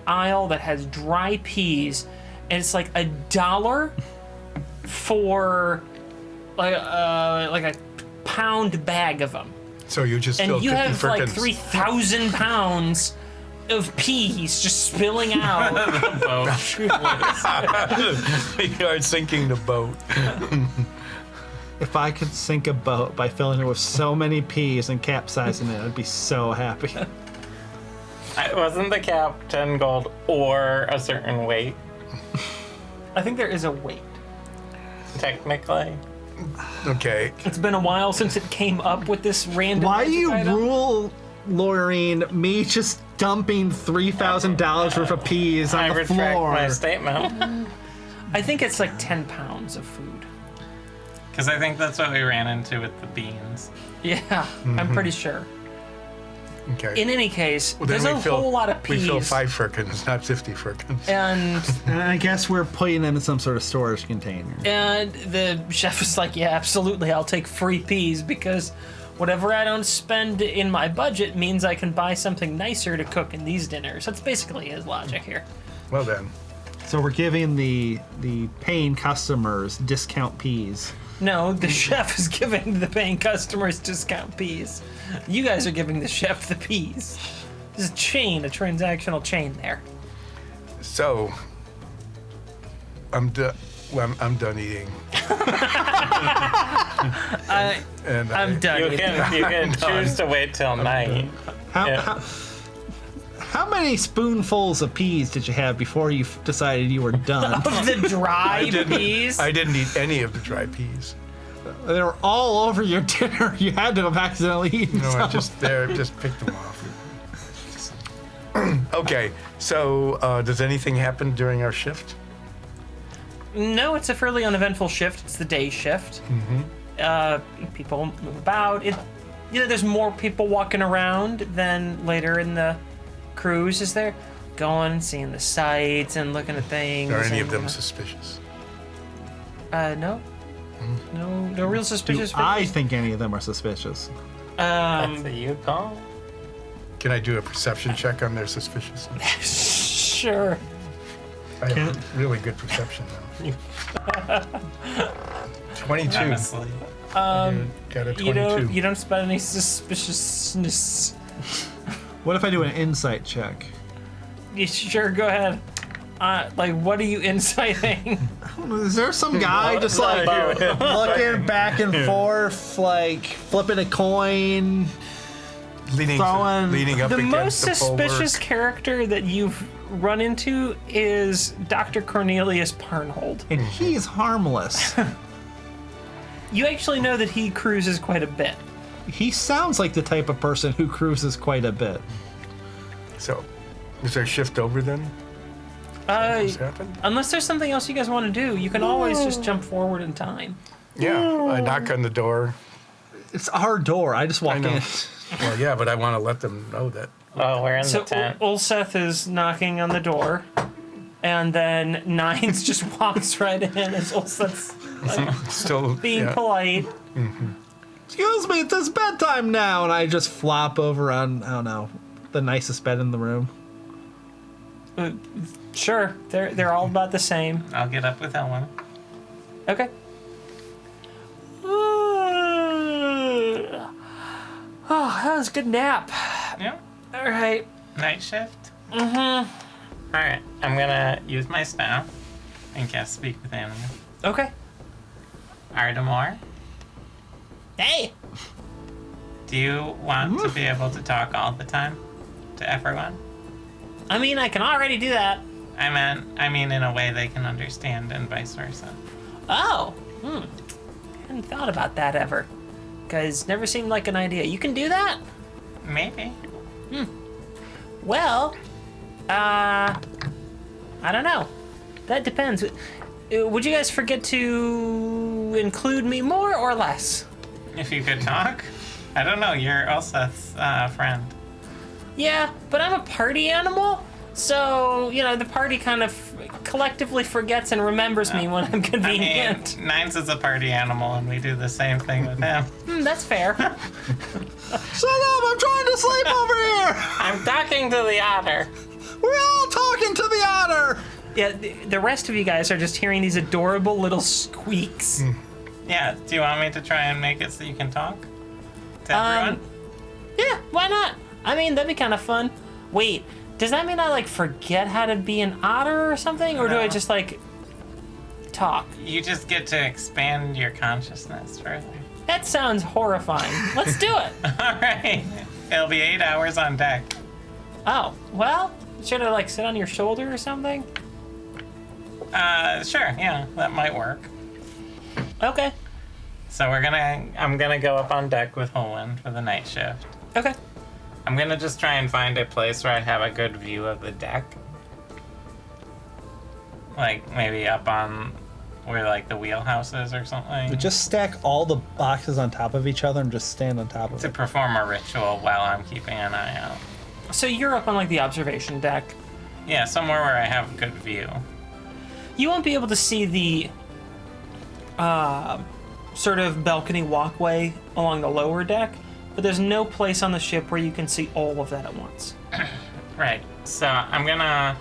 aisle that has dry peas, and it's like $1 for like a pound bag of them. So you just And filled you 50 have like firkins. 3,000 pounds of peas just spilling out. You are sinking the boat. If I could sink a boat by filling it with so many peas and capsizing it, I'd be so happy. Wasn't the cap 10 gold or a certain weight, I think there is a weight. technically? Okay. It's been a while since it came up with this random. Why do magic you item. rule, Laureen, me just dumping $3,000 worth of peas I on the retract floor? my statement. I think it's like 10 pounds of food. Because I think that's what we ran into with the beans. Yeah, I'm pretty sure. Okay. In any case, Well, then there's a we fill- whole lot of peas. We fill 5 firkins, not 50 firkins. And And I guess we're putting them in some sort of storage container. the chef is like, yeah, absolutely, I'll take free peas because whatever I don't spend in my budget means I can buy something nicer to cook in these dinners. That's basically his logic here. Well then. So we're giving the paying customers discount peas. No, the chef is giving the paying customers discount peas. You guys are giving the chef the peas. There's a chain, a transactional chain there. So, I'm done. Well, I'm done eating. And I'm done. You eating. can choose to wait till night. How, Yeah. how many spoonfuls of peas did you have before you decided you were done? Of the dry peas. I didn't eat any of the dry peas. They were all over your dinner. You had to have accidentally eaten No, some. I just picked them off. Okay, so does anything happen during our shift? No, it's a fairly uneventful shift. It's the day shift. People move about. There's more people walking around than later in the cruise. Is there? Going, seeing the sights and looking at things. Are any of and, them suspicious? No. No real Do suspicious. I think any of them are suspicious? That's what you call. Can I do a perception check on their suspiciousness? Sure. I have really good perception now. 22. Honestly. Got a 22. You don't spot any suspiciousness. What if I do an insight check? You sure, go ahead. What are you inciting? Is there some guy just like looking back and forth, like flipping a coin, leaning throwing- leaning up The against most the bulwark. suspicious character that you've run into is Dr. Cornelius Parnhold. And he's harmless. You actually know that he cruises quite a bit. He sounds like the type of person who cruises quite a bit. So, is our shift over then? What's happened? Unless there's something else you guys want to do, you can always just jump forward in time. Yeah, I knock on the door. It's our door. I just walk know. in. Well, yeah, but I want to let them know that. Oh, we're in So the tent. Ulseth is knocking on the door, and then Nines just walks right in as Ulseth's Still being yeah. polite. Excuse me, it's bedtime now. And I just flop over on, I don't know, the nicest bed in the room. Sure, they're all about the same. I'll get up with Ellen. Okay. Oh, that was a good nap. Yeah. All right. Night shift? Mm-hmm. Alright, I'm gonna use my staff and cast Speak with Animals. Okay. Ardamore, Hey. do you want to be able to talk all the time to everyone? I mean, I can already do that. I mean in a way they can understand and vice versa. Oh. Hadn't thought about that ever. Because never seemed like an idea. You can do that? Maybe. Well, I don't know. That depends. Would you guys forget to include me more or less? If you could talk? I don't know, you're Ulseth's friend. Yeah, but I'm a party animal, so, the party kind of collectively forgets and remembers me when I'm I mean, convenient. Nines is a party animal and we do the same thing with him. That's fair. Shut up! I'm trying to sleep over here! I'm talking to the otter. We're all talking to the otter! Yeah, the rest of you guys are just hearing these adorable little squeaks. Yeah, do you want me to try and make it so you can talk to everyone? Yeah, why not? I mean, that'd be kind of fun. Wait, does that mean I, forget how to be an otter or something? Or do I No. just, talk? You just get to expand your consciousness further. That sounds horrifying. Let's do it. All right. It'll be 8 hours on deck. Oh, well, should I, sit on your shoulder or something? Sure. Yeah, that might work. Okay. So I'm gonna go up on deck with Holwyn for the night shift. Okay. I'm gonna just try and find a place where I have a good view of the deck. Like maybe up on where the wheelhouse is or something. Just stack all the boxes on top of each other and just stand on top of To it. perform a ritual while I'm keeping an eye out. So you're up on, the observation deck. Yeah, somewhere where I have a good view. You won't be able to see the sort of balcony walkway along the lower deck, but there's no place on the ship where you can see all of that at once. Right. So I'm gonna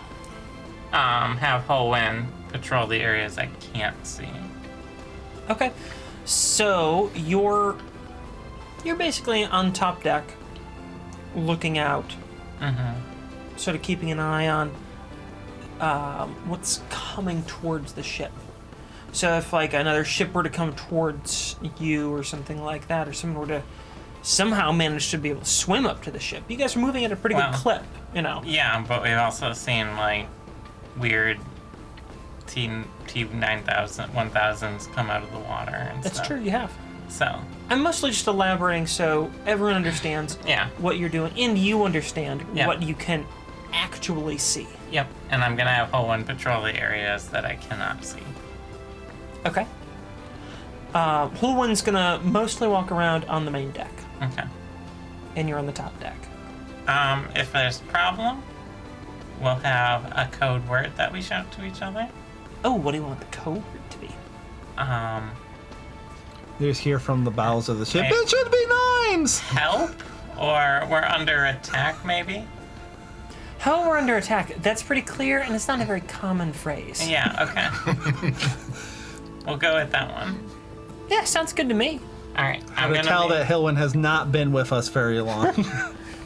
have Holwyn patrol the areas I can't see. Okay. So you're basically on top deck, looking out, sort of keeping an eye on what's coming towards the ship. So if another ship were to come towards you or something like that, or someone were to somehow manage to be able to swim up to the ship, you guys are moving at a pretty good clip, Yeah, but we've also seen weird T9000 1000s come out of the water and That's stuff. true, you have. So I'm mostly just elaborating so everyone understands yeah. what you're doing, and you understand Yeah. what you can actually see. Yep. And I'm gonna have Holwyn patrol the areas that I cannot see. Okay. Hulwyn's gonna mostly walk around on the main deck, Okay. and you're on the top deck. If there's a problem, we'll have a code word that we shout to each other. Oh, what do you want the code word to be? You just hear from the bowels of the ship. Hey. It should be nines! Help, or we're under attack, maybe. How we're under attack. That's pretty clear, and it's not a very common phrase. Yeah. Okay. We'll go with that one. Yeah, sounds good to me. All right. I can tell that Hilwyn has not been with us very long.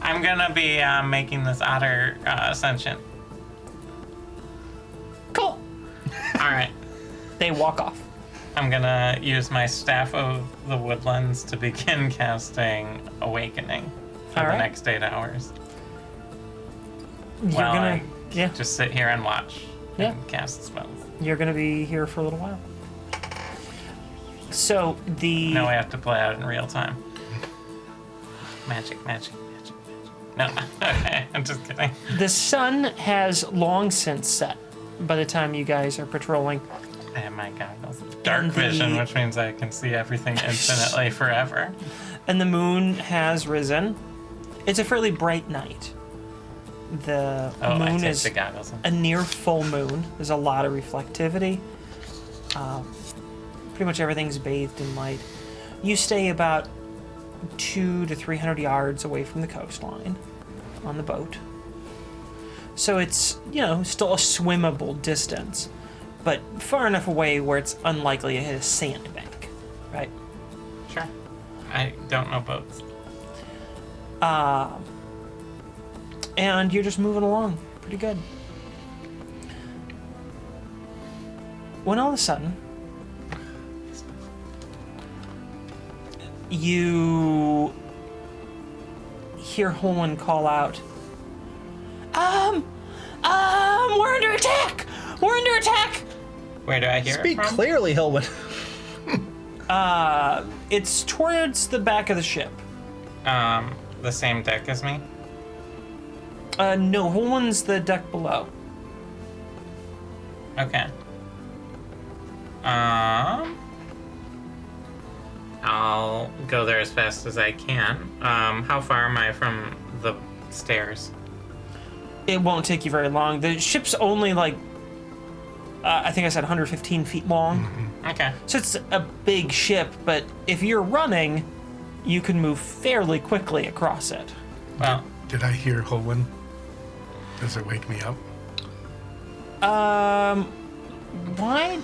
I'm gonna be making this otter sentient. Cool. All right. They walk off. I'm gonna use my Staff of the Woodlands to begin casting Awakening. for All the right. next 8 hours. You're While gonna, I yeah, just sit here and watch Yeah. and cast spells. you're gonna be here for a little while. So the No, I have to play out in real time. Magic. No, okay, I'm just kidding. the sun has long since set by the time you guys are patrolling. I have my goggles. Dark And the- vision, which means I can see everything infinitely forever. And the moon has risen. It's a fairly bright night. The Oh, I moon take is the goggles. a near full moon. There's a lot of reflectivity. Pretty much everything's bathed in light. You stay about 200 to 300 yards away from the coastline on the boat. So it's, still a swimmable distance, but far enough away where it's unlikely to hit a sandbank, right? Sure. I don't know boats. And you're just moving along pretty good. When all of a sudden, you hear Holman call out, we're under attack! We're under attack! Where do I hear Speak it from? clearly, Hilwin. It's towards the back of the ship. The same deck as me? No, Holman's the deck below. Okay. I'll go there as fast as I can. How far am I from the stairs? It won't take you very long. The ship's only I think I said 115 feet long. Okay. So it's a big ship, but if you're running, you can move fairly quickly across it. Well, Did I hear Holwyn? Does it wake me up? Why?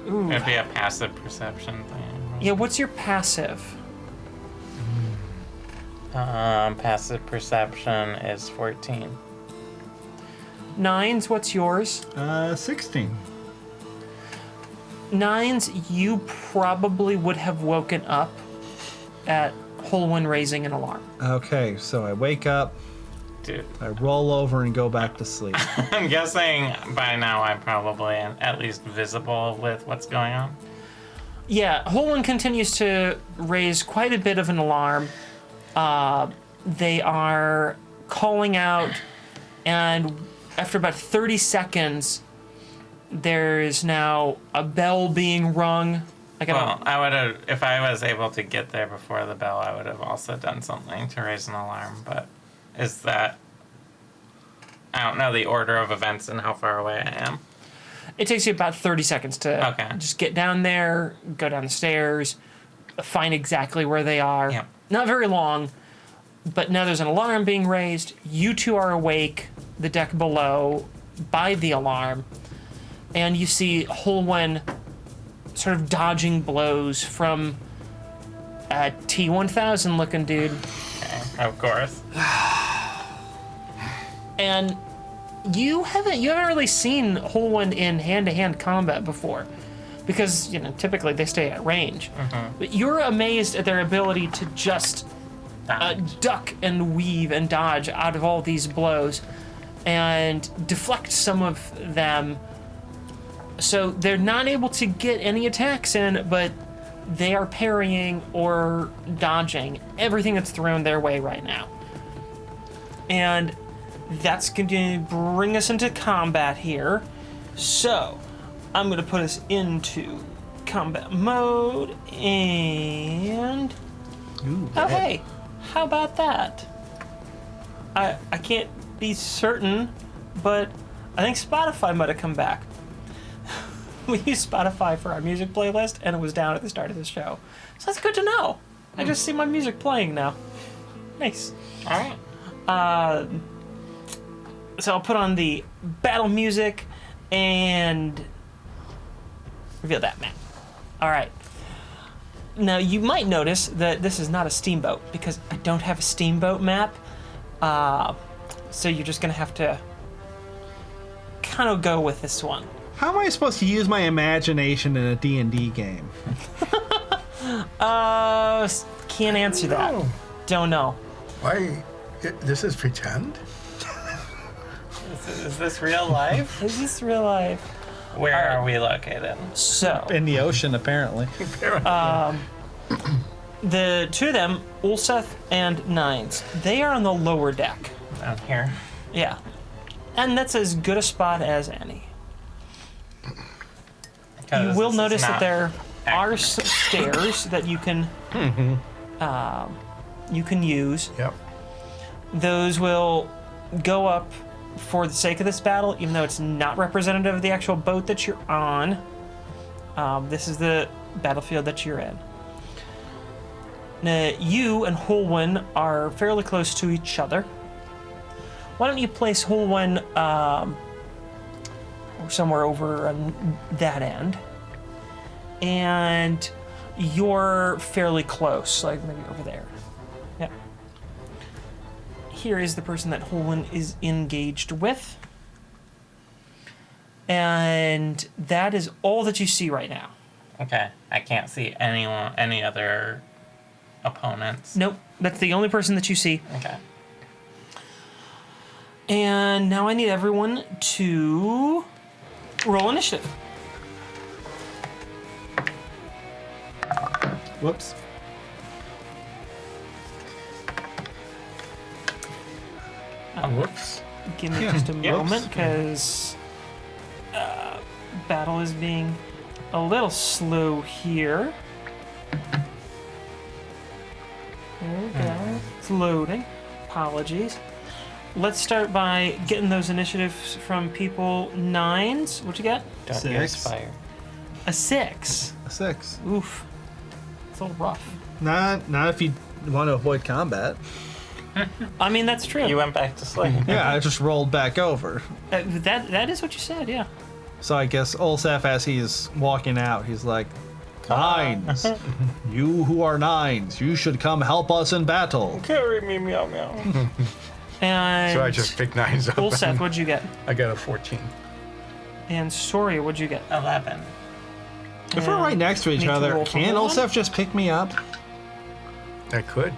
Ooh. it'd be a passive perception thing. Yeah, what's your passive? Passive perception is 14. Nines, what's yours? 16. Nines, you probably would have woken up at Holwyn raising an alarm. Okay, so I wake up, Dude, I roll over, and go back to sleep. I'm guessing by now I'm probably at least visible with what's going on. Yeah, Holwyn continues to raise quite a bit of an alarm. They are calling out, and after about 30 seconds, there is now a bell being rung. Well, I would have, if I was able to get there before the bell, I would have also done something to raise an alarm, but is that, I don't know the order of events and how far away I am. It takes you about 30 seconds to Okay. just get down there, go down the stairs, find exactly where they are. Yep. Not very long, but now there's an alarm being raised. You two are awake, the deck below, by the alarm, and you see Holwyn sort of dodging blows from a T-1000 looking dude. Okay, of course. And you haven't really seen Holwyn in hand-to-hand combat before, because typically they stay at range. But you're amazed at their ability to just duck and weave and dodge out of all these blows, and deflect some of them. So they're not able to get any attacks in, but they are parrying or dodging everything that's thrown their way right now. And that's going to bring us into combat here. So I'm going to put us into combat mode, and oh hey, how about that? I can't be certain, but I think Spotify might have come back. We use Spotify for our music playlist, and it was down at the start of the show. So that's good to know. I just see my music playing now. Nice. All right. So I'll put on the battle music and reveal that map. All right. Now you might notice that this is not a steamboat because I don't have a steamboat map. So you're just gonna have to kind of go with this one. How am I supposed to use my imagination in a D&D game? Can't answer that. No. Don't know. Why? This is pretend? Is this real life? Is this real life? Where are we located? So, In the ocean, apparently. the two of them, Ulseth and Nines, they are on the lower deck. Down here. Yeah. And that's as good a spot as any. You will notice that there are some stairs that you can use. Yep. Those will go up for the sake of this battle, even though it's not representative of the actual boat that you're on. This is the battlefield that you're in. Now, you and Holwyn are fairly close to each other. Why don't you place Holwyn somewhere over on that end? And you're fairly close, like maybe over there. Yep. Here is the person that Holwyn is engaged with. And that is all that you see right now. Okay. I can't see any other opponents. Nope, that's the only person that you see. Okay. And now I need everyone to roll initiative. Whoops. Whoops. Give me just a moment, because battle is being a little slow here. There we go. It's loading. Apologies. Let's start by getting those initiatives from people. Nines. What you got? Don't 6. use fire. A 6. A 6. Oof. It's a little rough. Not if you want to avoid combat. I mean, that's true. You went back to sleep. Yeah, I just rolled back over. That is what you said, yeah. So I guess Olsef, as he's walking out, he's like, Nines, you who are nines, you should come help us in battle. Carry me, meow meow. And So I just picked 9s up. Ulseth, what'd you get? I got a 14. And Soria, what'd you get? 11. If we're right next to each Need to other, roll for can one? Olsef just pick me up? I could.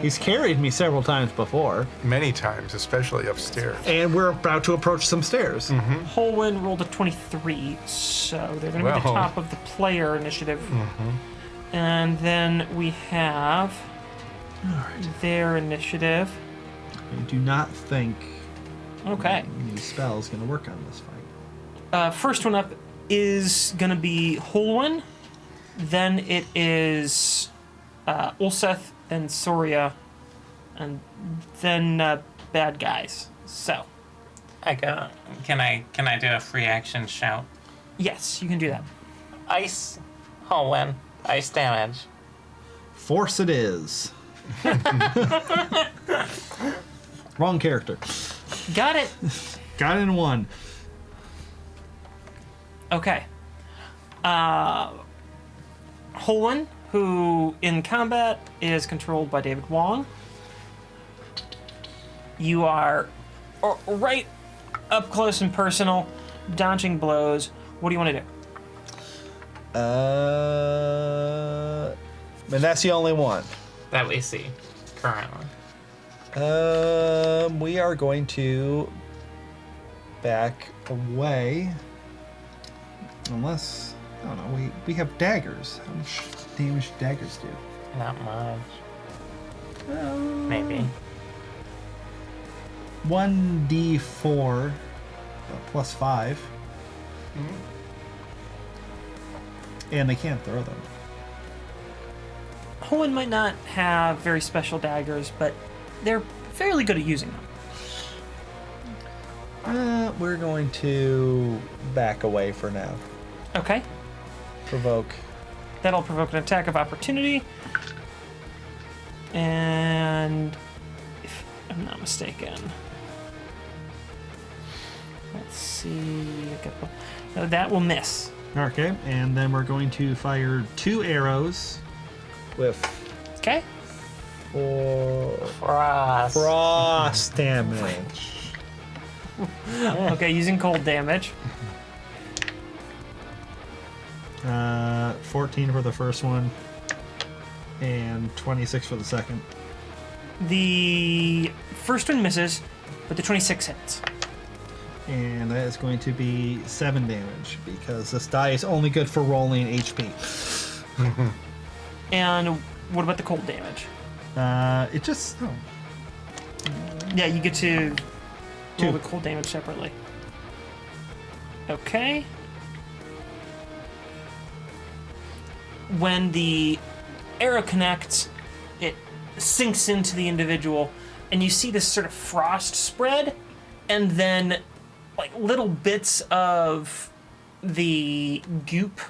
He's carried me several times before, Many times, especially upstairs. and we're about to approach some stairs. Holwyn rolled a 23, so they're going to be the Well. top of the player initiative. And then we have their initiative. I do not think Okay. any spell is going to work on this fight. First one up is going to be Holwyn. Then it is Ulseth, then Soria, and then bad guys. So, Can I do a free action shout? yes, you can do that. Ice. Holwyn. Ice damage. Force it is. Wrong character. Got it. Got it in one. Okay. Holwyn, who in combat is controlled by David Wong. You are right up close and personal, dodging blows. What do you want to do? And that's the only one. That we see currently. We are going to back away. Unless, I don't know, we have daggers. How much damage do daggers do? Not much. Maybe. 1d4 plus 5. And they can't throw them. Holwyn might not have very special daggers, but they're fairly good at using them. We're going to back away for now. Okay. Provoke. That'll provoke an attack of opportunity. And if I'm not mistaken. Let's see. No, that will miss. Okay, and then we're going to fire 2 arrows with Okay. 4 Frost. frost damage. Okay, using cold damage. 14 for the first one, and 26 for the second. The first one misses, but the 26 hits. And that is going to be 7 damage because this die is only good for rolling HP. And what about the cold damage? It just. Oh. Yeah, you get to roll 2. the cold damage separately. Okay. When the arrow connects, it sinks into the individual, and you see this sort of frost spread, and then like little bits of the goop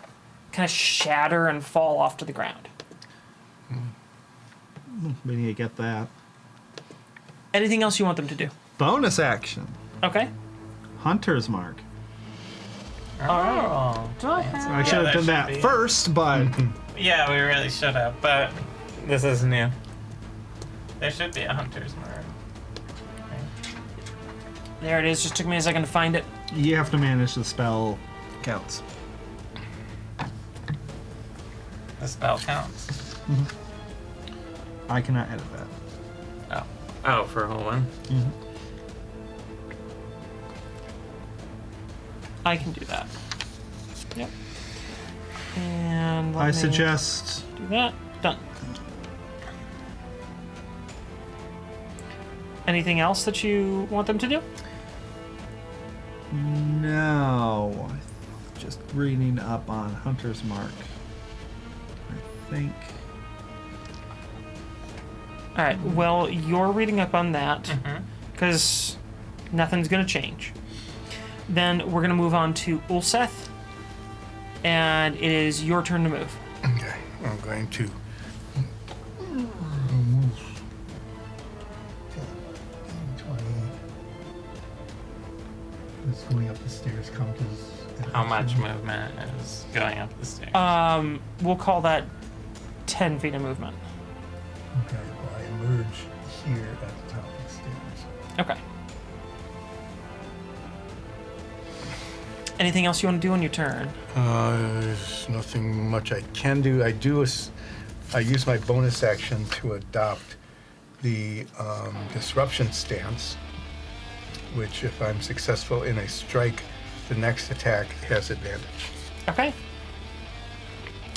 kind of shatter and fall off to the ground. We need to get that. Anything else you want them to do? Bonus action. Okay. Hunter's Mark. Oh. I should have done that first, but Yeah, we really should have, but this is new. There should be a hunter's mark. There it is. Just took me a second to find it. you have to manage the spell counts. The spell counts. I cannot edit that. Oh. Oh, for a whole one? I can do that. Yep. And let I me suggest do that. Done. Anything else that you want them to do? no. Just reading up on Hunter's Mark. I think. All right. Well, you're reading up on that because nothing's gonna change. Then we're gonna move on to Ulseth, and it is your turn to move. Okay, I'm going to. It's going up the stairs. Count as How much movement is going up the stairs? We'll call that 10 feet of movement. Okay, well, I emerge here at the top of the stairs. Okay. Anything else you want to do on your turn? There's nothing much I can do. I use my bonus action to adopt the disruption stance, which if I'm successful in a strike, the next attack has advantage. Okay.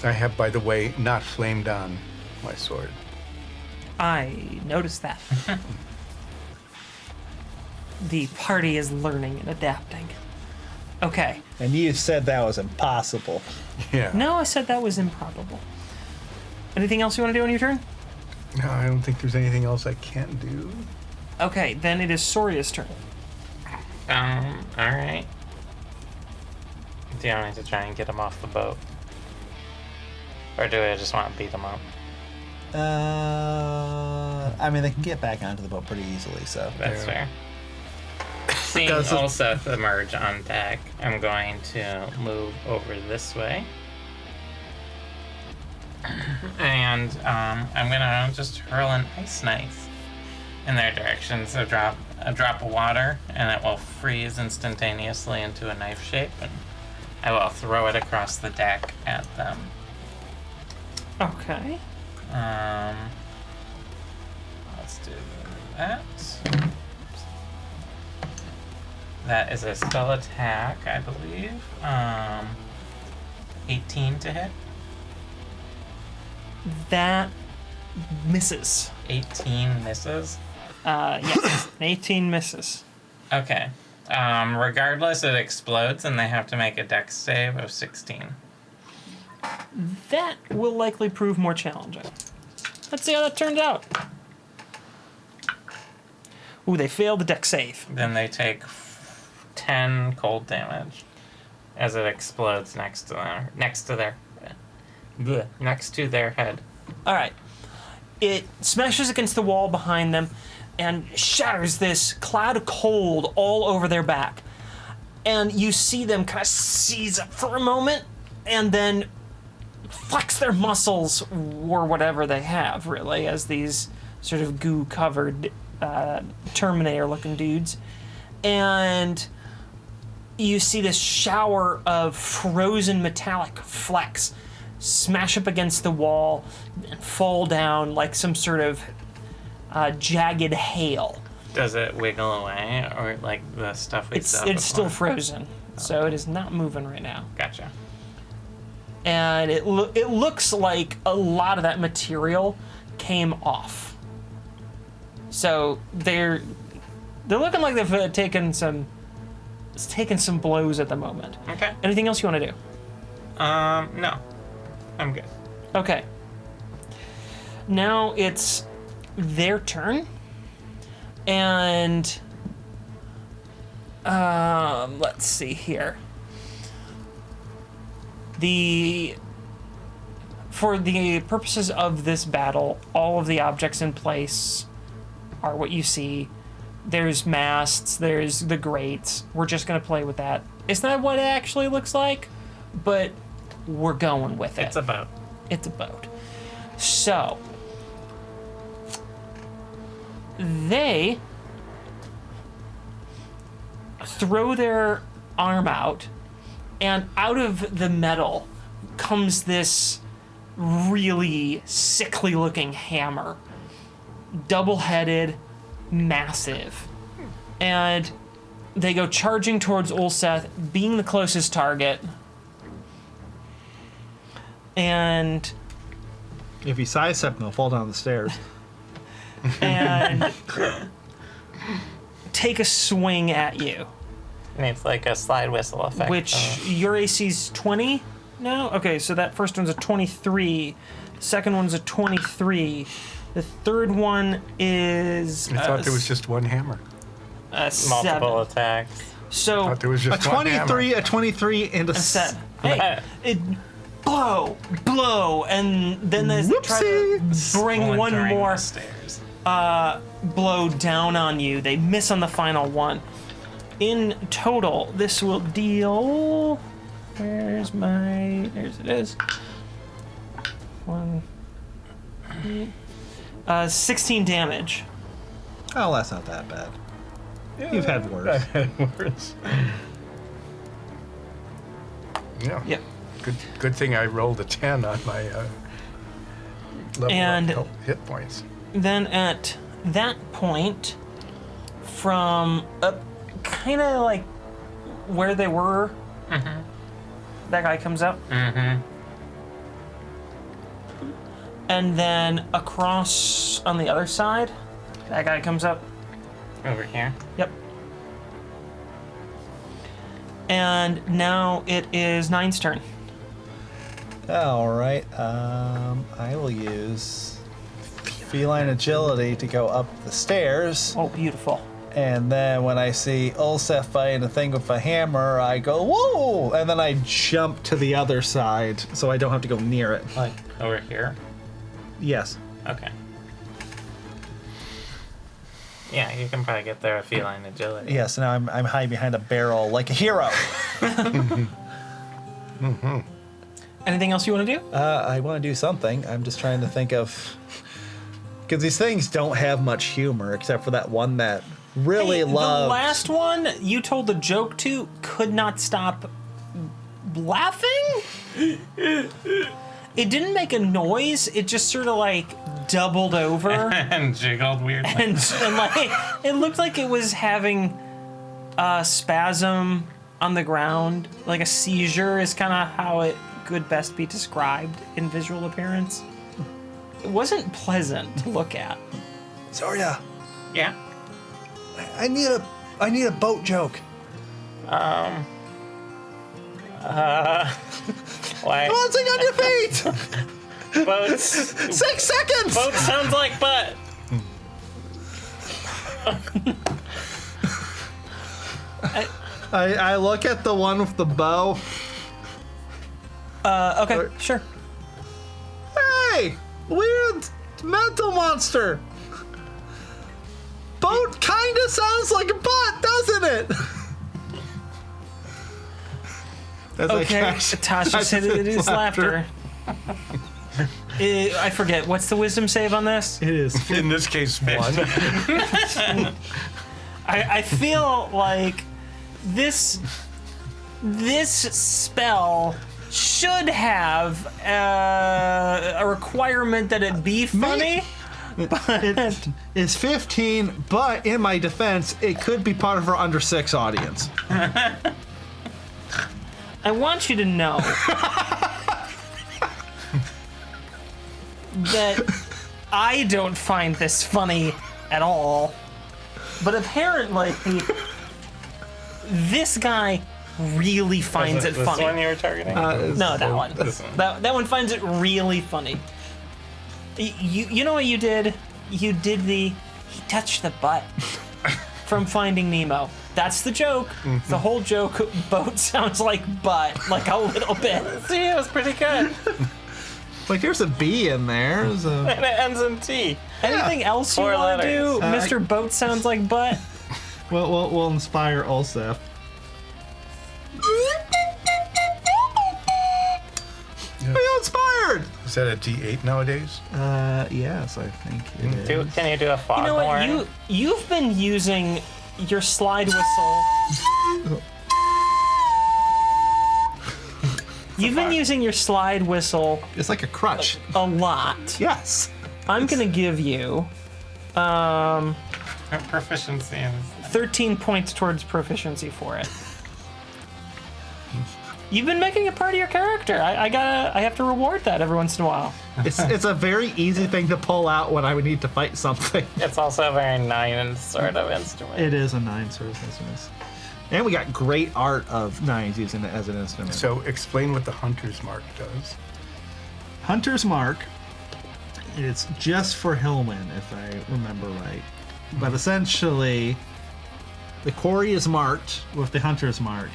I have, by the way, not flamed on my sword. I noticed that. The party is learning and adapting. Okay. And you said that was impossible. Yeah. No, I said that was improbable. Anything else you want to do on your turn? No, I don't think there's anything else I can do. Okay, then it is Soria's turn. Alright. Do you want me to try and get him off the boat? Or do I just want to beat him up? I mean, they can get back onto the boat pretty easily, so. That's fair. Seeing Does it- Ulseth emerge on deck, I'm going to move over this way. And I'm gonna just hurl an ice knife in their direction. So drop a drop of water, and it will freeze instantaneously into a knife shape, and I will throw it across the deck at them. Okay. Let's do that. That is a spell attack, I believe. 18 to hit. That misses. 18 misses. Yes, an 18 misses. Okay. Regardless, it explodes, and they have to make a dex save of 16. That will likely prove more challenging. Let's see how that turns out. Ooh, they failed the deck save. Then they take 10 cold damage as it explodes next to their head. All right. It smashes against the wall behind them and shatters this cloud of cold all over their back. And you see them kind of seize up for a moment and then flex their muscles or whatever they have, really, as these sort of goo-covered Terminator-looking dudes. And you see this shower of frozen metallic flecks smash up against the wall and fall down like some sort of jagged hail. Does it wiggle away, or like the stuff we saw It's still before? frozen, so it is not moving right now. Gotcha. And it looks like a lot of that material came off. So they're looking like they've taken some blows at the moment. Okay. Anything else you want to do? No. I'm good. Okay. Now it's their turn. And let's see here. For the purposes of this battle, all of the objects in place are what you see. There's masts, there's the grates. We're just gonna play with that. It's not what it actually looks like, but we're going with it. It's a boat. It's a boat. So they throw their arm out, and out of the metal comes this really sickly looking hammer. Double-headed, massive. And they go charging towards Ulseth, being the closest target. And If you sidestep him, he'll fall down the stairs. and take a swing at you, And it's like a slide whistle effect. which your AC's 20 now? Okay, so that first one's a 23. Second one's a 23. The third one is I thought there was just one hammer. a multiple 7. attacks. I So thought there was A just one hammer. 23, a 23, and a set. Hey, it blow, and then they try to bring one Splintering more the stairs. blow down on you. They miss on the final one. In total, this will deal. There's it is. 16 damage. Oh, that's not that bad. You've had worse. I've had worse. Yeah. Yep. Good thing I rolled a 10 on my level And- of hit points. Then at that point, from up, kind of like where they were, that guy comes up. Mm-hmm. And then across on the other side, that guy comes up. Over here. Yep. And now it is Nine's turn. All right. I will use feline agility to go up the stairs, Oh, beautiful. and then when I see Ulseth fighting a thing with a hammer, I go whoa, and then I jump to the other side so I don't have to go near it. Like over here. Yes. Okay. Yeah, you can probably get there with feline agility. Yes. Now I'm hiding behind a barrel like a hero. Anything else you want to do? I want to do something. I'm just trying to think of, because these things don't have much humor except for that one that really Hey, loved. the last one you told the joke to could not stop laughing. It didn't make a noise. It just sort of like doubled over And jiggled weirdly. and like it looked like it was having a spasm on the ground, like a seizure is kind of how it could best be described in visual appearance. It wasn't pleasant to look at. Zorya, Yeah. I need a boat joke. Why? Come on, sing on your feet. Boats. 6 seconds. Boat sounds like butt. I look at the one with the bow. Okay, sure. Hey, weird mental monster. Boat kinda sounds like a butt, doesn't it? As I Okay, catch- Tasha said it is laughter. I forget. What's the wisdom save on this? It is. In this case, one. I feel like this spell should have a requirement that it be funny. It is 15, but in my defense, it could be part of our under 6 audience. I want you to know that I don't find this funny at all, but apparently this guy really finds it this funny. one you were targeting? No, that one. This one. That one finds it really funny. You know what you did? You did he touched the butt from Finding Nemo. That's the joke. The whole joke, boat sounds like butt, like a little bit. See, it was pretty good. Like, there's a B in there. And it ends in T. Anything else you 4 want to do? letters. Mr. Boat sounds like butt. We'll inspire Olsef. Yeah. Are you inspired? Is that a D8 nowadays? Yes, I think it is. Can you do a You know what? foghorn? You've been using your slide whistle. You've been using your slide whistle It's like a crutch. a lot. Yes. I'm gonna give you Proficiency in 13 points towards proficiency for it. You've been making it part of your character. I have to reward that every once in a while. It's a very easy thing to pull out when I would need to fight something. It's also a very 9 sort of instrument. It is a 9 sort of instrument. And we got great art of 9s using it as an instrument. So explain what the hunter's mark does. Hunter's Mark, it's just for Hillman, if I remember right. But essentially, the quarry is marked with the Hunter's Mark,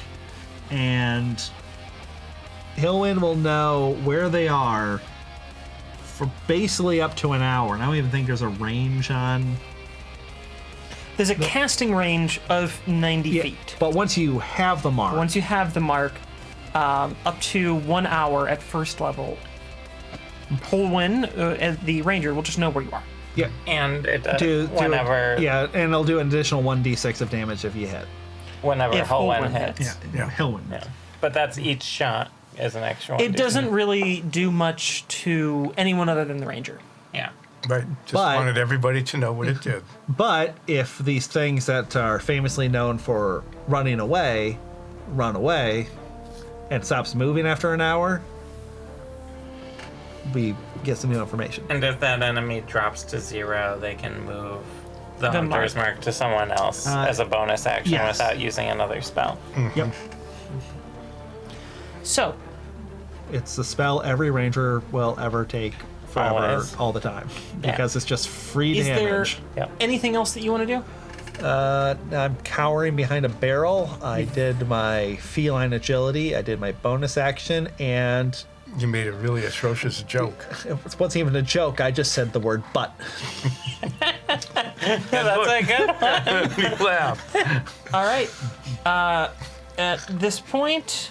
and Hillman will know where they are for basically up to an hour. And I don't even think there's a range on... There's a casting range of 90 feet. But once you have the mark... Once you have the mark, up to 1 hour at first level, Holwyn, the ranger, will just know where you are. Yeah. And it whenever yeah, and it'll do an additional 1d6 of damage if you hit. whenever If Holwyn Holwyn hits. hits. Yeah. Hillman. Yeah. But that's each shot is an extra one. It doesn't really do much to anyone other than the ranger. Yeah. Right. Just But- wanted everybody to know what it did. But if these things that are famously known for running away run away and stops moving after an hour, we get some new information. And if that enemy drops to 0, they can move the The hunter's mark to someone else as a bonus action yes. without using another spell. Yep. So, It's the spell every ranger will ever take forever, Always. all the time. Because it's just free is damage. Yep. anything else that you want to do? I'm cowering behind a barrel. I did my feline agility. I did my bonus action, and You made a really atrocious joke. it wasn't even a joke. I just said the word "but." That's a good one. We laughed. All right. At this point,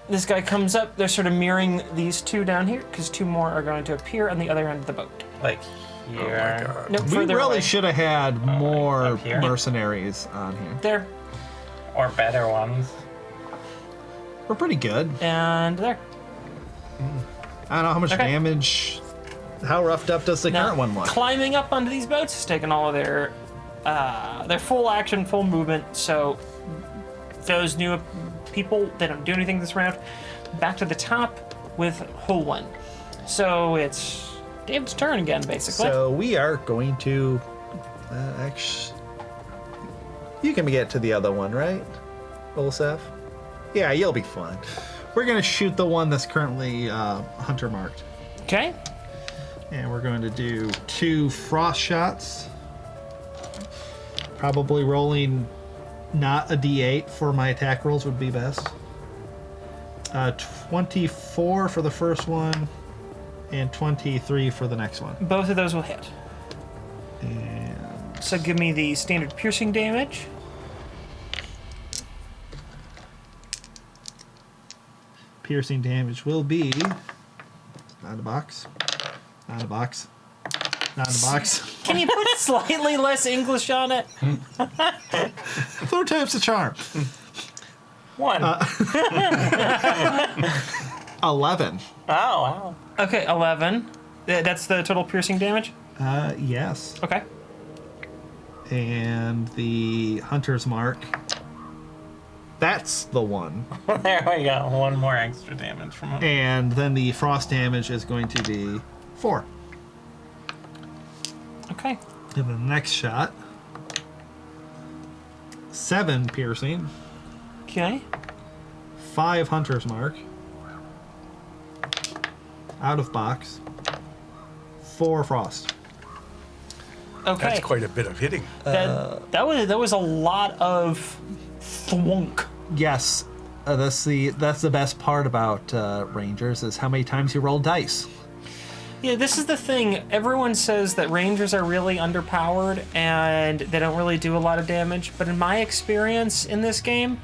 this guy comes up. They're sort of mirroring these two down here because 2 more are going to appear on the other end of the boat. Like Oh here. my god. No, We further really away. should have had more up here? mercenaries on here. There Or better ones. We're pretty good. and there. I don't know how much Okay. damage. How roughed up does the Now, current one look? climbing up onto these boats has taken all of their full action, full movement. So those new people, they don't do anything this round. Back to the top with Holwyn. So it's David's turn again, basically. So we are going to. Actually, you can get to the other one, right, Olsef? Yeah, you'll be fine. We're going to shoot the one that's currently hunter marked. Okay. And we're going to do 2 frost shots. Probably rolling not a d8 for my attack rolls would be best. 24 for the first one, and 23 for the next one. Both of those will hit. And So give me the standard piercing damage. piercing damage will be not in a box, not in a box, not in a box. Can you put slightly less English on it? 3rd time's the charm. 1. 11. Oh, wow. Okay, 11. That's the total piercing damage? Yes. Okay. And the hunter's mark. That's the one. There we go. One more extra damage from him. And then the frost damage is going to be 4. Okay. And the next shot. 7 piercing. Okay. 5 hunter's mark. Out of box. 4 frost. Okay. That's quite a bit of hitting. That was a lot of thwunk. Yes, that's the best part about rangers is how many times you roll dice. Yeah, this is the thing. Everyone says that rangers are really underpowered and they don't really do a lot of damage. But in my experience in this game,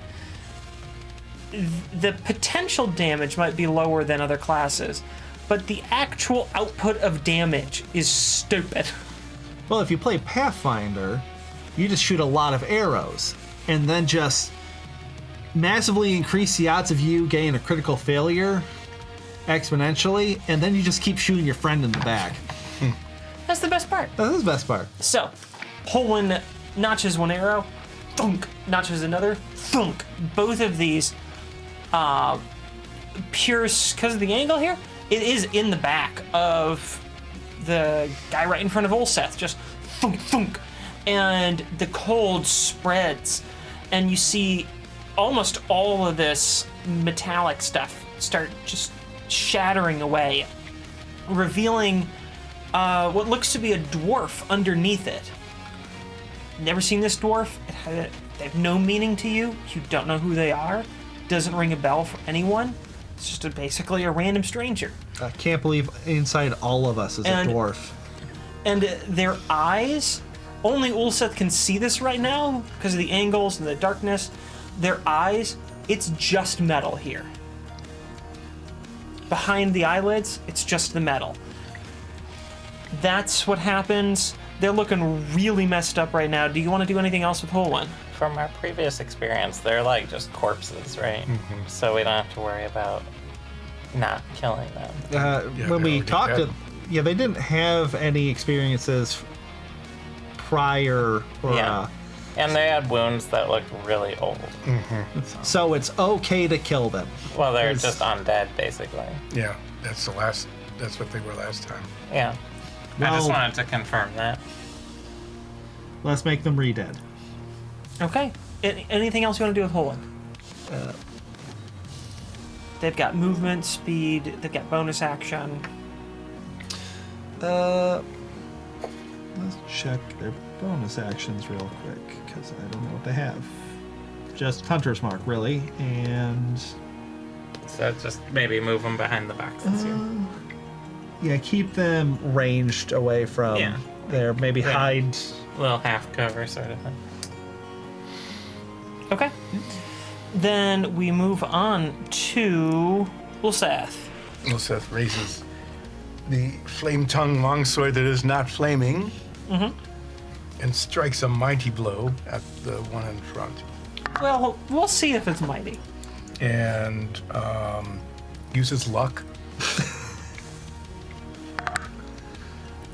the potential damage might be lower than other classes, but the actual output of damage is stupid. Well, if you play Pathfinder, you just shoot a lot of arrows and then just massively increase the odds of you getting a critical failure exponentially, and then you just keep shooting your friend in the back. That's the best part. That is the best part. So, Holwyn notches one arrow, thunk, notches another, thunk. Both of these pierce, because of the angle here, it is in the back of the guy right in front of Ulseth, just thunk, thunk. And the cold spreads, and you see almost all of this metallic stuff start just shattering away, revealing what looks to be a dwarf underneath it. Never seen this dwarf. They have no meaning to you. You don't know who they are. Doesn't ring a bell for anyone. It's just basically a random stranger. I can't believe inside all of us is a dwarf. And their eyes, only Ulseth can see this right now because of the angles and the darkness. Their eyes, it's just metal here. Behind the eyelids, it's just the metal. That's what happens. They're looking really messed up right now. Do you want to do anything else with Holwyn? From our previous experience, they're like just corpses, right? Mm-hmm. So we don't have to worry about not killing them. When we talked dead. to, they didn't have any experiences prior. Or, And they had wounds that looked really old. so it's okay to kill them. Well, they're just undead, basically. Yeah, that's what they were last time. Yeah. I just wanted to confirm that. Let's make them re-dead. Okay. Anything else you want to do with Holwyn? They've got movement, speed, they've got bonus action. Let's check their bonus actions real quick, because I don't know what they have. Just Hunter's Mark, really, and... So just maybe move them behind the boxes here. Yeah, keep them ranged away from there. Maybe hide... Little half cover sort of thing. Okay. Then we move on to Ulseth. Ulseth raises the flame-tongued longsword that is not flaming and strikes a mighty blow at the one in front. Well, we'll see if it's mighty. And uses luck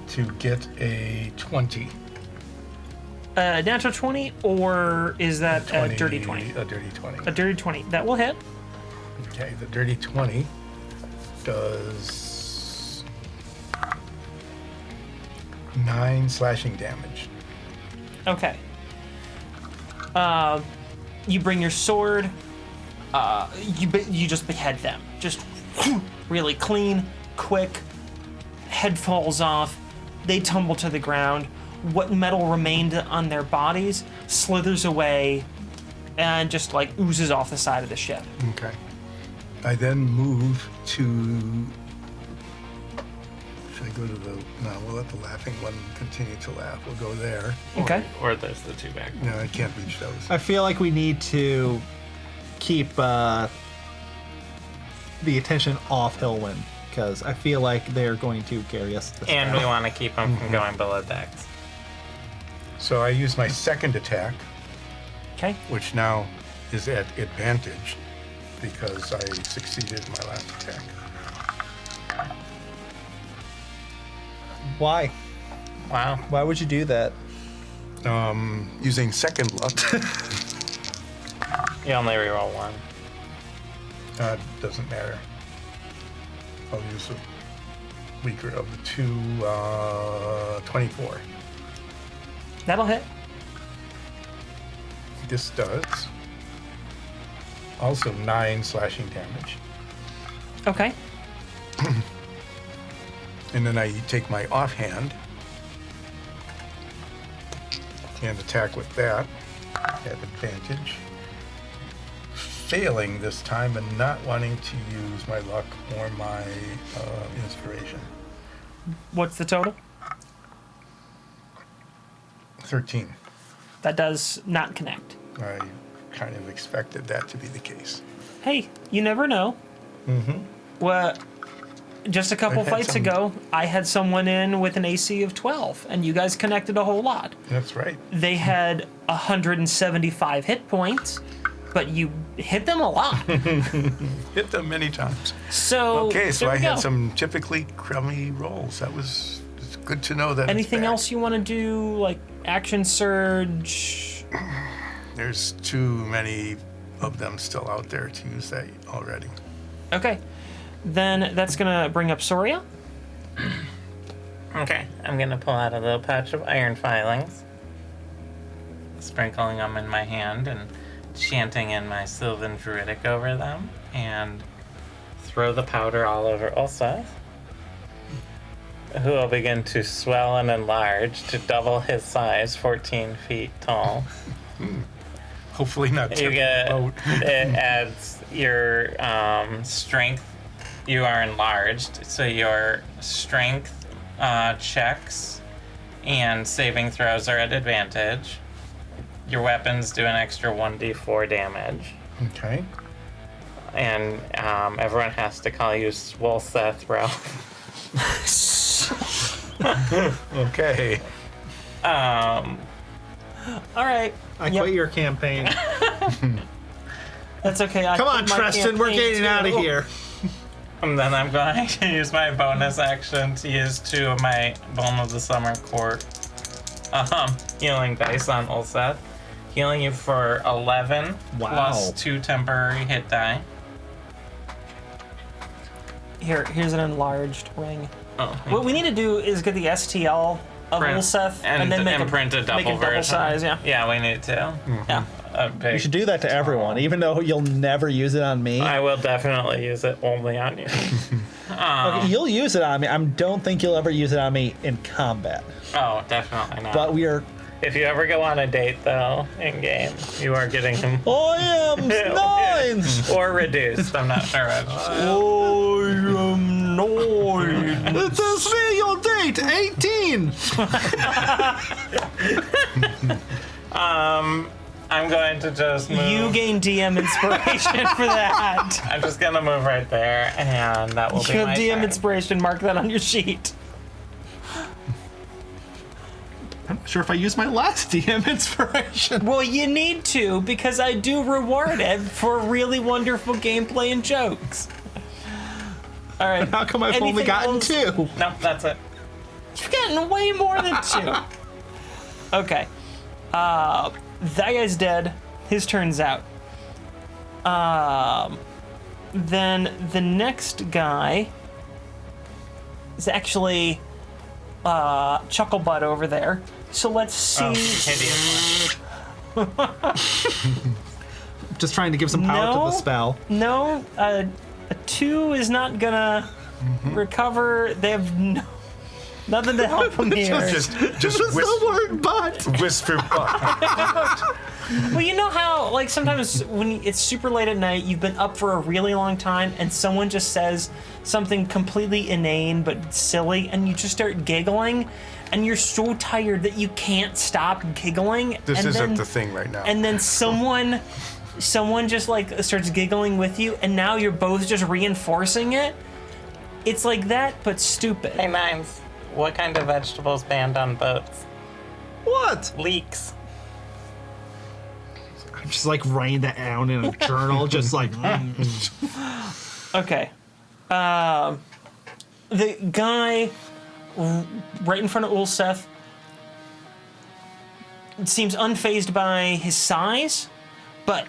to get a 20. Natural 20, or is that a dirty 20? A dirty 20. A dirty 20. That will hit. Okay, the dirty 20 does 9 slashing damage. Okay. You bring your sword. You just behead them. Just really clean, quick. Head falls off. They tumble to the ground. What metal remained on their bodies slithers away and just like oozes off the side of the ship. Okay. I then move to... Should I go to the... No, we'll let the laughing one continue to laugh. We'll go there. Okay. Or there's the two back. No, I can't reach those. I feel like we need to keep the attention off Hilwyn, because I feel like they're going to carry us this And battle. we want to keep them from going below decks. So I use my second attack, Okay. which now is at advantage because I succeeded my last attack. Why? Wow. Why would you do that? Using second luck. You only reroll one. Doesn't matter. I'll use the weaker of the two. 24. That'll hit. This does. Also 9 slashing damage. Okay. And then I take my offhand and attack with that at advantage. Failing this time and not wanting to use my luck or my inspiration. What's the total? 13. That does not connect. I kind of expected that to be the case. Hey, you never know. Mm-hmm. Well, just a couple I've had fights some- ago, I had someone in with an AC of 12, and you guys connected a whole lot. That's right. They had 175 hit points, but you hit them a lot. Hit them many times. So Okay, so there I we had go. some typically crummy rolls. It's good to know that. Anything it's bad. else you want to do, like action surge? There's too many of them still out there to use that already. Okay, then that's gonna bring up Soria. Okay, I'm gonna pull out a little patch of iron filings, sprinkling them in my hand and chanting in my Sylvan Druidic over them, and throw the powder all over Ulseth, who will begin to swell and enlarge to double his size, 14 feet tall. Hopefully not. You tip get the boat. it adds your strength. You are enlarged, so your strength checks and saving throws are at advantage. Your weapons do an extra 1d4 damage, Okay. and everyone has to call you Swolseth Ralph. Okay. All right, I Yep. quit your campaign. that's okay. I Come on, quit my Tristan, we're campaign getting out of too. here. And then I'm going to use my bonus action to use 2 of my Bone of the Summer Court healing dice on Ulseth. Healing you for 11 Wow. plus 2 temporary hit die. Here's an enlarged ring. Oh, What we need to do is get the STL of Ulseth and then make print a double make a double version. size. Yeah, Yeah, we need to. yeah. A big, You should do that to everyone, even though you'll never use it on me. I will definitely use it only on you. Okay, you'll use it on me. I don't think you'll ever use it on me in combat. Oh, definitely not. But we are. If you ever go on a date, though, in game, you are getting him. I am nines. Or reduced. I'm not sure which. I am nine. It says me your date 18. I'm going to just move. You gain DM inspiration for that. I'm just going to move right there, and that will be You my have DM turn. inspiration. Mark that on your sheet. I'm not sure if I used my last DM inspiration. Well, you need to because I do reward it for really wonderful gameplay and jokes. All right. How come I've only Anything gotten else? 2? No, that's it. You've gotten way more than 2. Okay. That guy's dead. His turn's out. Then the next guy is actually Chucklebutt over there. So let's see. Oh, hideous one. Just trying to give some power to the spell. No, a 2 is not gonna recover. They have nothing to help him here. Just Just the word but. whisper butt. Well, you know how, like, sometimes when it's super late at night, you've been up for a really long time, and someone just says something completely inane but silly, and you just start giggling, and you're so tired that you can't stop giggling. This and isn't then, the thing right now. And then someone just, like, starts giggling with you, and now you're both just reinforcing it. It's like that, but stupid. Hey, Nines. What kind of vegetables banned on boats? What? Leeks. I'm just like writing that down in a journal, just like. Okay. The guy right in front of Ulseth. It seems unfazed by his size, but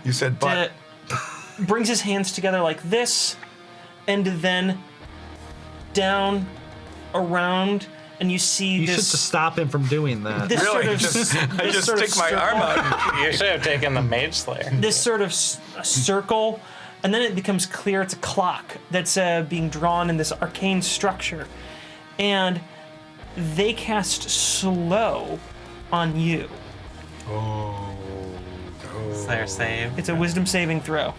You said but. brings his hands together like this, and then down, around, and you see You this. should just stop him from doing that. This Really? sort of, I just sort of stick my arm circle. out. You should have taken the Mage Slayer. This sort of circle, and then it becomes clear it's a clock that's being drawn in this arcane structure, and they cast slow on you. Oh, Is their save? It's a wisdom saving throw.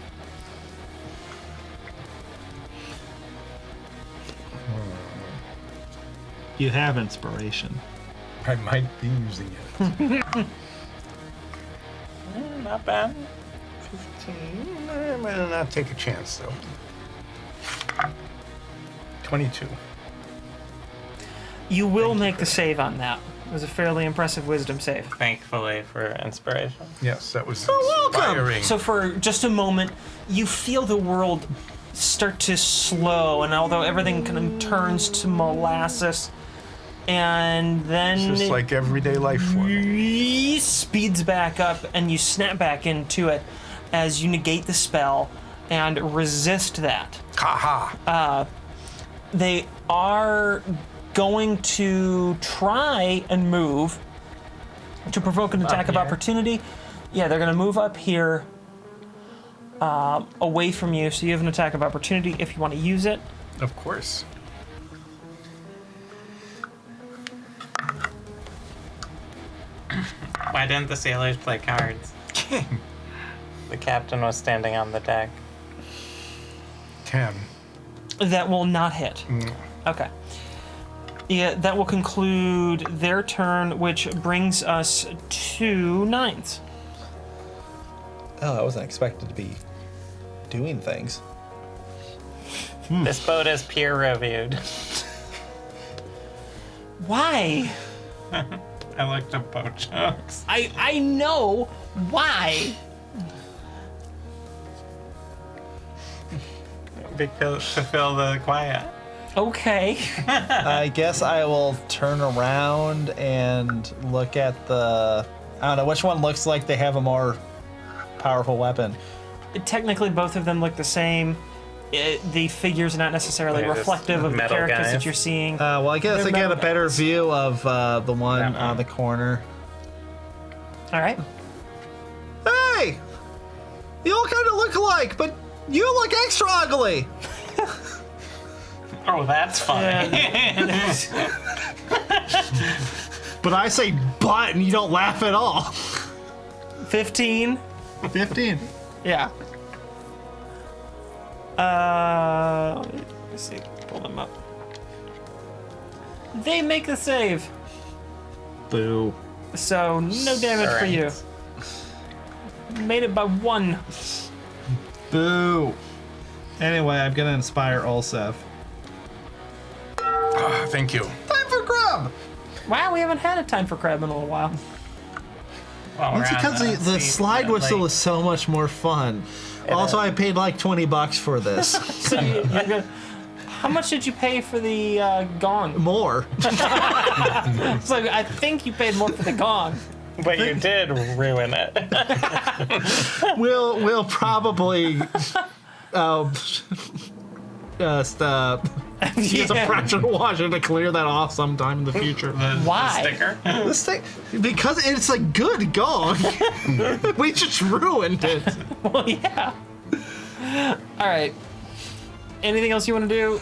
You have inspiration. I might be using it. Not bad. 15. I might not take a chance, though. 22. You will make the save on that. It was a fairly impressive wisdom save. Thankfully for inspiration. Yes, that was welcome. inspiring. So for just a moment, you feel the world start to slow, and although everything kind of turns to molasses, and then It's just like everyday life for me. speeds back up, and you snap back into it as you negate the spell and resist that. Ha They are going to try and move to provoke an attack of here? opportunity. Yeah, they're going to move up here away from you, so you have an attack of opportunity if you want to use it. Of course. Why didn't the sailors play cards? The captain was standing on the deck. 10. That will not hit. Okay. Yeah, that will conclude their turn, which brings us to ninth. Oh, I wasn't expected to be doing things. This boat is peer reviewed. Why? I looked up boat jokes. I know why. Because to fill the quiet. Okay. I guess I will turn around and look at the. I don't know which one looks like they have a more powerful weapon. Technically, both of them look the same. The figure's not necessarily They're just reflective of the metal characters guys. that you're seeing. Well, I guess They're I get a metal better guys. view of the one That on one. the corner. All right. Hey! You all kind of look alike, but you look extra ugly! Oh, that's funny. But I say butt and you don't laugh at all. 15. 15. Yeah. Let me see. Pull them up. They make the save. Boo. So no damage for you. Made it by 1. Boo. Anyway, I'm gonna inspire Olsef. Thank you. Time for grub! Wow, we haven't had a time for crab in a little while. Well, That's we're on because the seat, slide whistle like- is so much more fun. Also, I paid like $20 for this. So you're good. How much did you pay for the gong? More. It's like, I think you paid more for the gong. But you did ruin it. We'll probably use a Yeah. pressure washer to clear that off sometime in the future. Why? The sticker? This thing, because it's a good gong. We just ruined it. Well, yeah. All right. Anything else you want to do?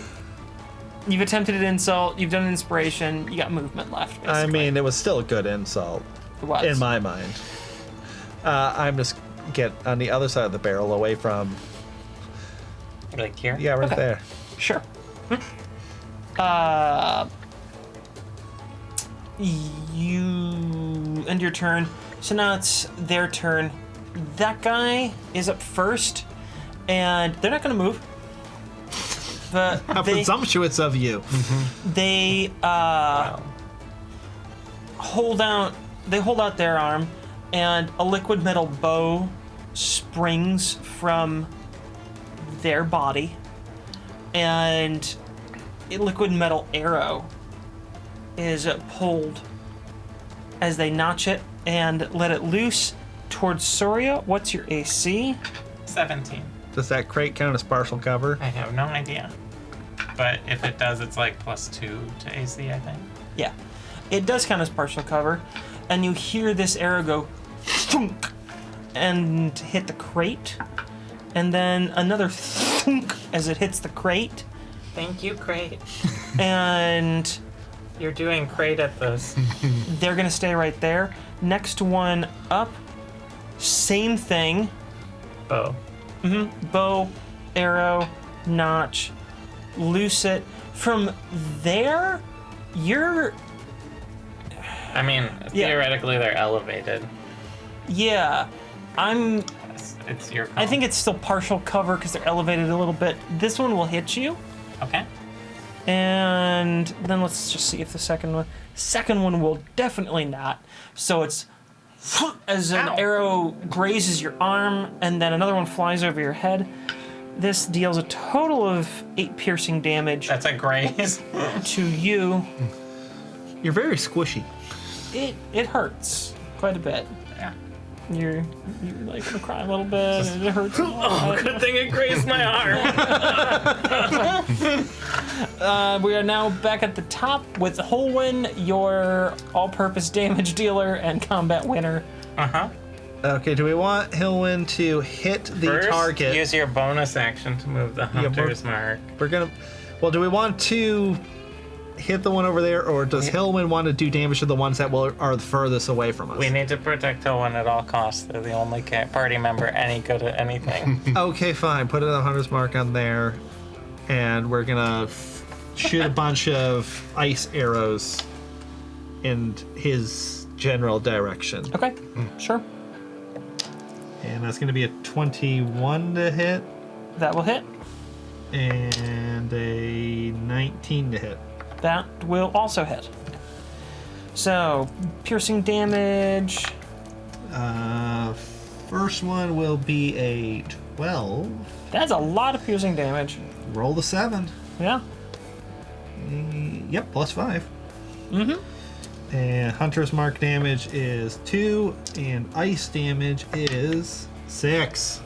You've attempted an insult. You've done an inspiration. You got movement left. Basically. I mean, it was still a good insult It was. in my mind. I'm just get on the other side of the barrel, away from. Like here? Yeah, right Okay. there. Sure. You end your turn. So now it's their turn. That guy is up first, and they're not going to move. But How they, presumptuous of you. they Wow. hold out their arm, and a liquid metal bow springs from their body, and liquid metal arrow is pulled as they notch it and let it loose towards Soria. What's your AC? 17. Does that crate count as partial cover? I have no idea. But if it does, it's like +2 to AC, I think. Yeah. It does count as partial cover. And you hear this arrow go thunk and hit the crate. And then another thunk as it hits the crate. Thank you, Crate. And You're doing great at this. they're going to stay right there. Next one up, same thing. Oh. Bow, arrow, notch, loose it. From there, you're... I mean, theoretically, they're elevated. Yeah. It's your call. I think it's still partial cover because they're elevated a little bit. This one will hit you. Okay. And then let's just see if the second one will definitely not. So it's as an arrow grazes your arm, and then another one flies over your head. This deals a total of 8 piercing damage That's a graze. to you. You're very squishy. It hurts quite a bit. Yeah. You're like gonna cry a little bit, and it hurts a lot. Good thing it grazed my arm. We are now back at the top with Holwyn, your all-purpose damage dealer and combat winner. Uh-huh. Okay, do we want Hilwyn to hit the First, target? use your bonus action to move the hunter's mark. We're gonna. Well, do we want to hit the one over there, or does Hilwyn want to do damage to the ones that are the furthest away from us? We need to protect Hilwyn at all costs. They're the only party member any good at anything. Okay, fine. Put a hunter's mark on there, and we're gonna shoot a bunch of ice arrows in his general direction. Okay, sure. And that's gonna be a 21 to hit, That will hit. and a 19 to hit. That will also hit. So, piercing damage. First one will be a 12. That's a lot of piercing damage. Roll the 7. Yeah. Yep, plus 5. And Hunter's Mark damage is 2, and ice damage is 6.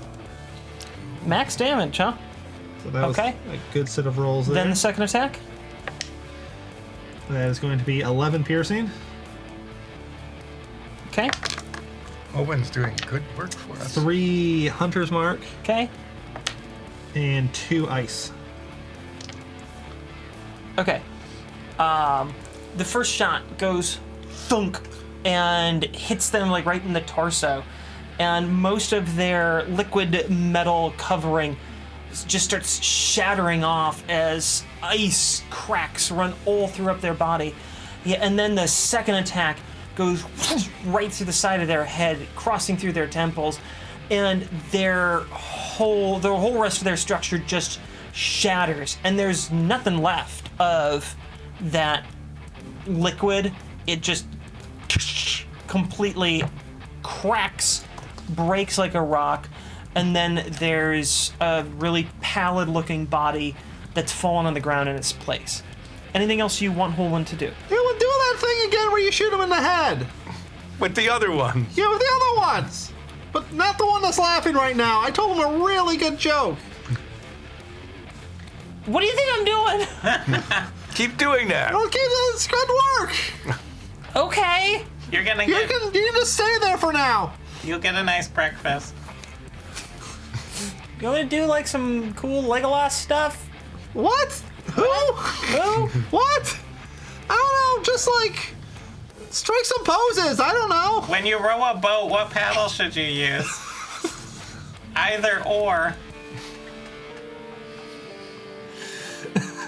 Max damage, huh? So that was Okay. a good set of rolls there. Then the second attack. That is going to be 11 piercing. Okay. Owen's doing good work for us. 3 Hunter's Mark, Okay. and 2 ice. Okay. The first shot goes thunk and hits them like right in the torso, and most of their liquid metal covering just starts shattering off as ice cracks run all throughout their body. Yeah, and then the second attack goes right through the side of their head, crossing through their temples, and the whole rest of their structure just shatters, and there's nothing left of that liquid. It just completely cracks, breaks like a rock, and then there's a really pallid looking body that's fallen on the ground in its place. Anything else you want Holwyn to do? Yeah, well, do that thing again where you shoot him in the head. With the other one. Yeah, with the other ones. But not the one that's laughing right now. I told him a really good joke. What do you think I'm doing? Keep doing that. Okay, it's good work. Okay. You're gonna You get. can just stay there for now. You'll get a nice breakfast. You want to do like some cool Legolas stuff? What? Who? No? What? I don't know. Just like strike some poses. I don't know. When you row a boat, what paddle should you use? Either or.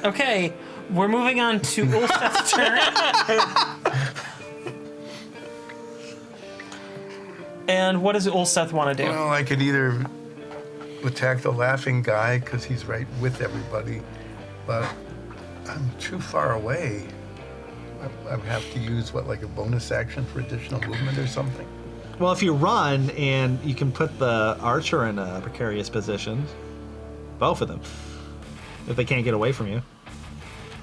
Okay, we're moving on to Ulfeth's turn. And what does Ulseth want to do? Well, I could either attack the laughing guy because he's right with everybody, but I'm too far away. I have to use like a bonus action for additional movement or something. Well, if you run and you can put the archer in a precarious position, both of them, if they can't get away from you.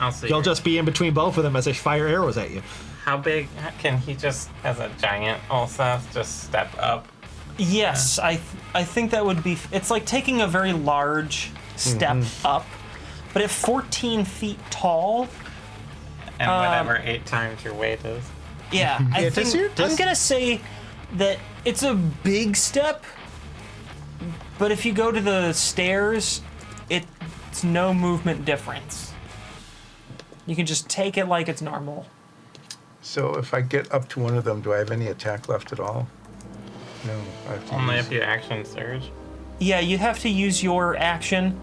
I'll see. You'll just be in between both of them as they fire arrows at you. How big can he just, as a giant Ulseth, just step up? Yes, I think that would be. It's like taking a very large step up, but at 14 feet tall. And whatever 8 times your weight is. Yeah, I think I'm gonna say that it's a big step, but if you go to the stairs, it's no movement difference. You can just take it like it's normal. So if I get up to one of them, do I have any attack left at all? No. I have to Only use- if you action surge. Yeah, you have to use your action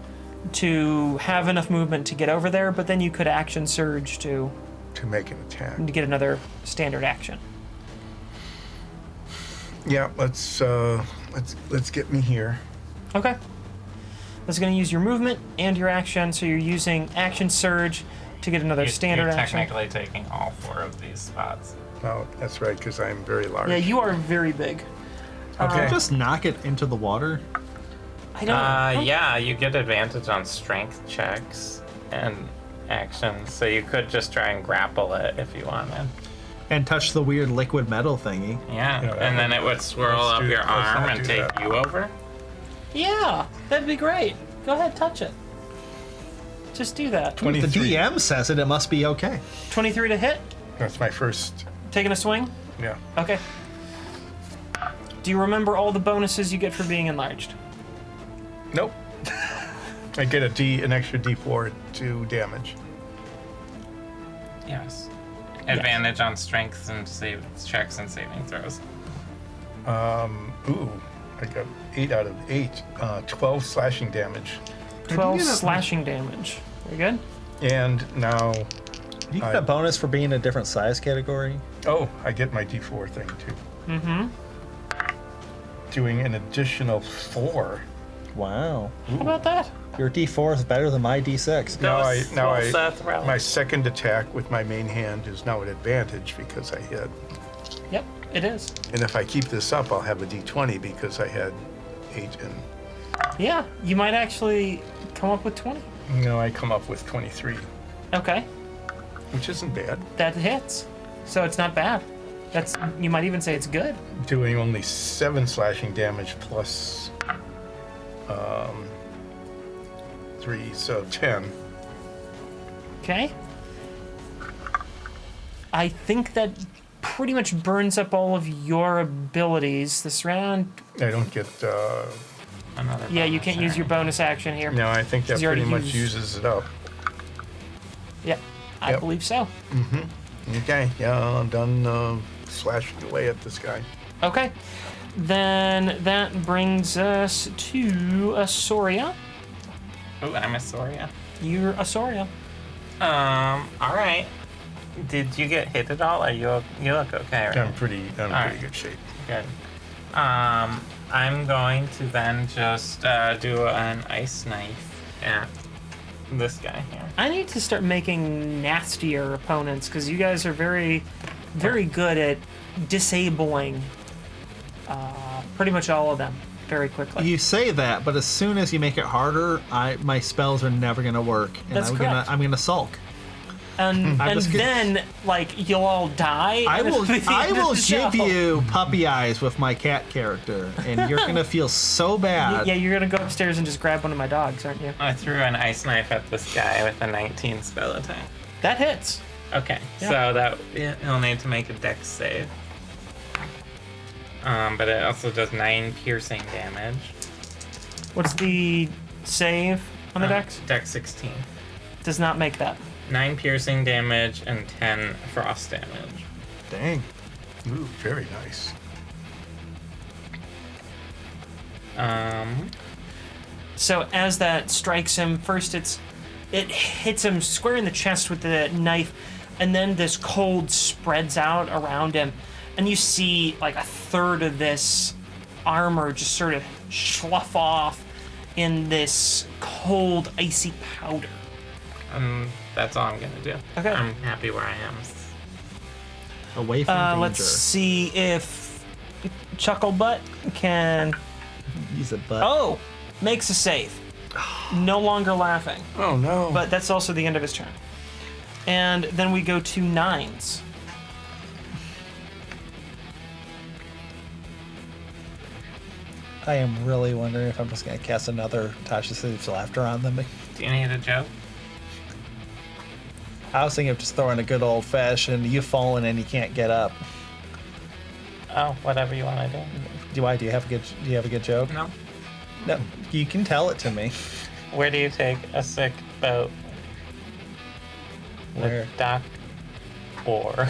to have enough movement to get over there, but then you could action surge to make an attack. get another standard action. Yeah, let's get me here. Okay. That's going to use your movement and your action, so you're using action surge to get another standard you're action. technically taking all 4 of these spots. Oh, that's right, because I'm very large. Yeah, you are very big. Okay. Just knock it into the water. I don't. Yeah, you get advantage on strength checks and actions, so you could just try and grapple it if you wanted. And touch the weird liquid metal thingy. Yeah, Yeah, that and then would- it would swirl let's up do- your let's not arm do and take that. you over. Yeah, that'd be great. Go ahead, touch it. Just do that. If 23. the DM says it, it must be okay. 23 to hit. That's my first. Taking a swing. Yeah. Okay. Do you remember all the bonuses you get for being enlarged? Nope. I get an extra D4 to damage. Yes. Advantage on strength and save checks and saving throws. Ooh, I got 8 out of 8. 12 slashing damage. 12 get a- slashing damage. Very good. And now, You get a bonus for being a different size category. I get my D4 thing too. Mm-hmm. Doing an additional 4. Wow. How about that? Your D4 is better than my D6. My second attack with my main hand is now an advantage because I hit. Yep, it is. And if I keep this up, I'll have a D20 because I had 8 and. Yeah, you might actually come up with 20. No, I come up with 23, Okay, which isn't bad. that hits. So it's not bad. You might even say it's good. Doing only 7 slashing damage plus 3, so 10. Okay. I think that pretty much burns up all of your abilities this round. I don't get. Another Yeah, you bonus can't use your action. bonus action here. No, I think that 'Cause you already pretty much used- uses it up. Yep, I Yep. believe so. Okay, yeah, I'm done slashing away at this guy. Okay. Then that brings us to Asoria. Ooh, I'm a Soria. You're Asoria. Alright. Did you get hit at all? You look okay, right? I'm pretty right. good shape. Good. I'm going to then just do an ice knife at this guy here. I need to start making nastier opponents because you guys are very, very good at disabling pretty much all of them very quickly. You say that, but as soon as you make it harder, my spells are never gonna work, and That's correct. I'm gonna sulk. and just gonna- then like you'll all die. I and it'll will be the I end of will the show. give you puppy eyes with my cat character, and you're gonna feel so bad. Yeah, you're gonna go upstairs and just grab one of my dogs, aren't you? I threw an ice knife at this guy with a 19 spell attack. That hits. Okay, Yeah. so he'll need to make a dex save. But it also does 9 piercing damage. What's the save on the dex? Dex 16. Does not make that. 9 piercing damage and 10 frost damage. Dang. Ooh, very nice. So as that strikes him, first it hits him square in the chest with the knife, and then this cold spreads out around him, and you see like a third of this armor just sort of slough off in this cold, icy powder. That's all I'm gonna do. Okay. I'm happy where I am. Away from danger. Let's see if Chucklebutt can. Use a butt. Oh, makes a save. No longer laughing, Oh no. but that's also the end of his turn. And then we go to 9s. I am really wondering if I'm just going to cast another Tasha City's Laughter on them. Do you need a joke? I was thinking of just throwing a good old fashioned, you've fallen and you can't get up. Oh, whatever you want to do. Do you have a good joke? No. No, you can tell it to me. Where do you take a sick boat? Where? The dock or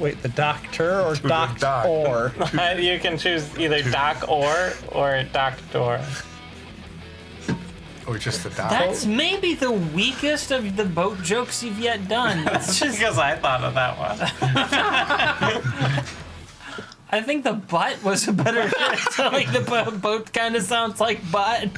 Wait, the doctor or the doc dock. or? you can choose either dock or doctor. Or just the dock. That's maybe the weakest of the boat jokes you've yet done. It's just, Because I thought of that one. I think the butt was a better hit. So like the boat kind of sounds like butt.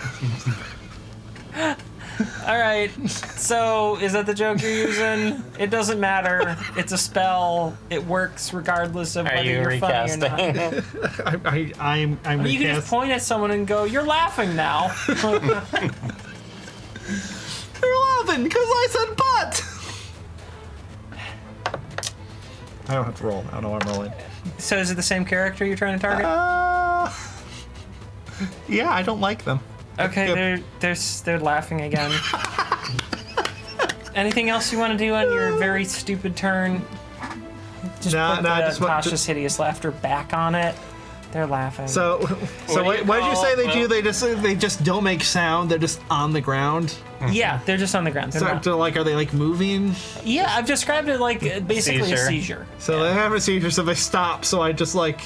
All right. So is that the joke you're using? It doesn't matter. It's a spell. It works regardless of Are whether you you're funny or not. recasting? I'm You can just point at someone and go, "You're laughing now." You're laughing because I said butt. I don't have to roll. I don't know what I'm rolling. So is it the same character you're trying to target? Yeah, I don't like them. Okay, they're laughing again. Anything else you want to do on your very stupid turn? Just put Tasha's hideous laughter back on it. They're laughing. So do you what did you call say they them? do? They just don't make sound. They're just on the ground. yeah, they're just on the ground. They're not- So like, are they like moving? Yeah, I've described it like basically a Seizure. seizure. So they have a seizure, so they stop. So I just like,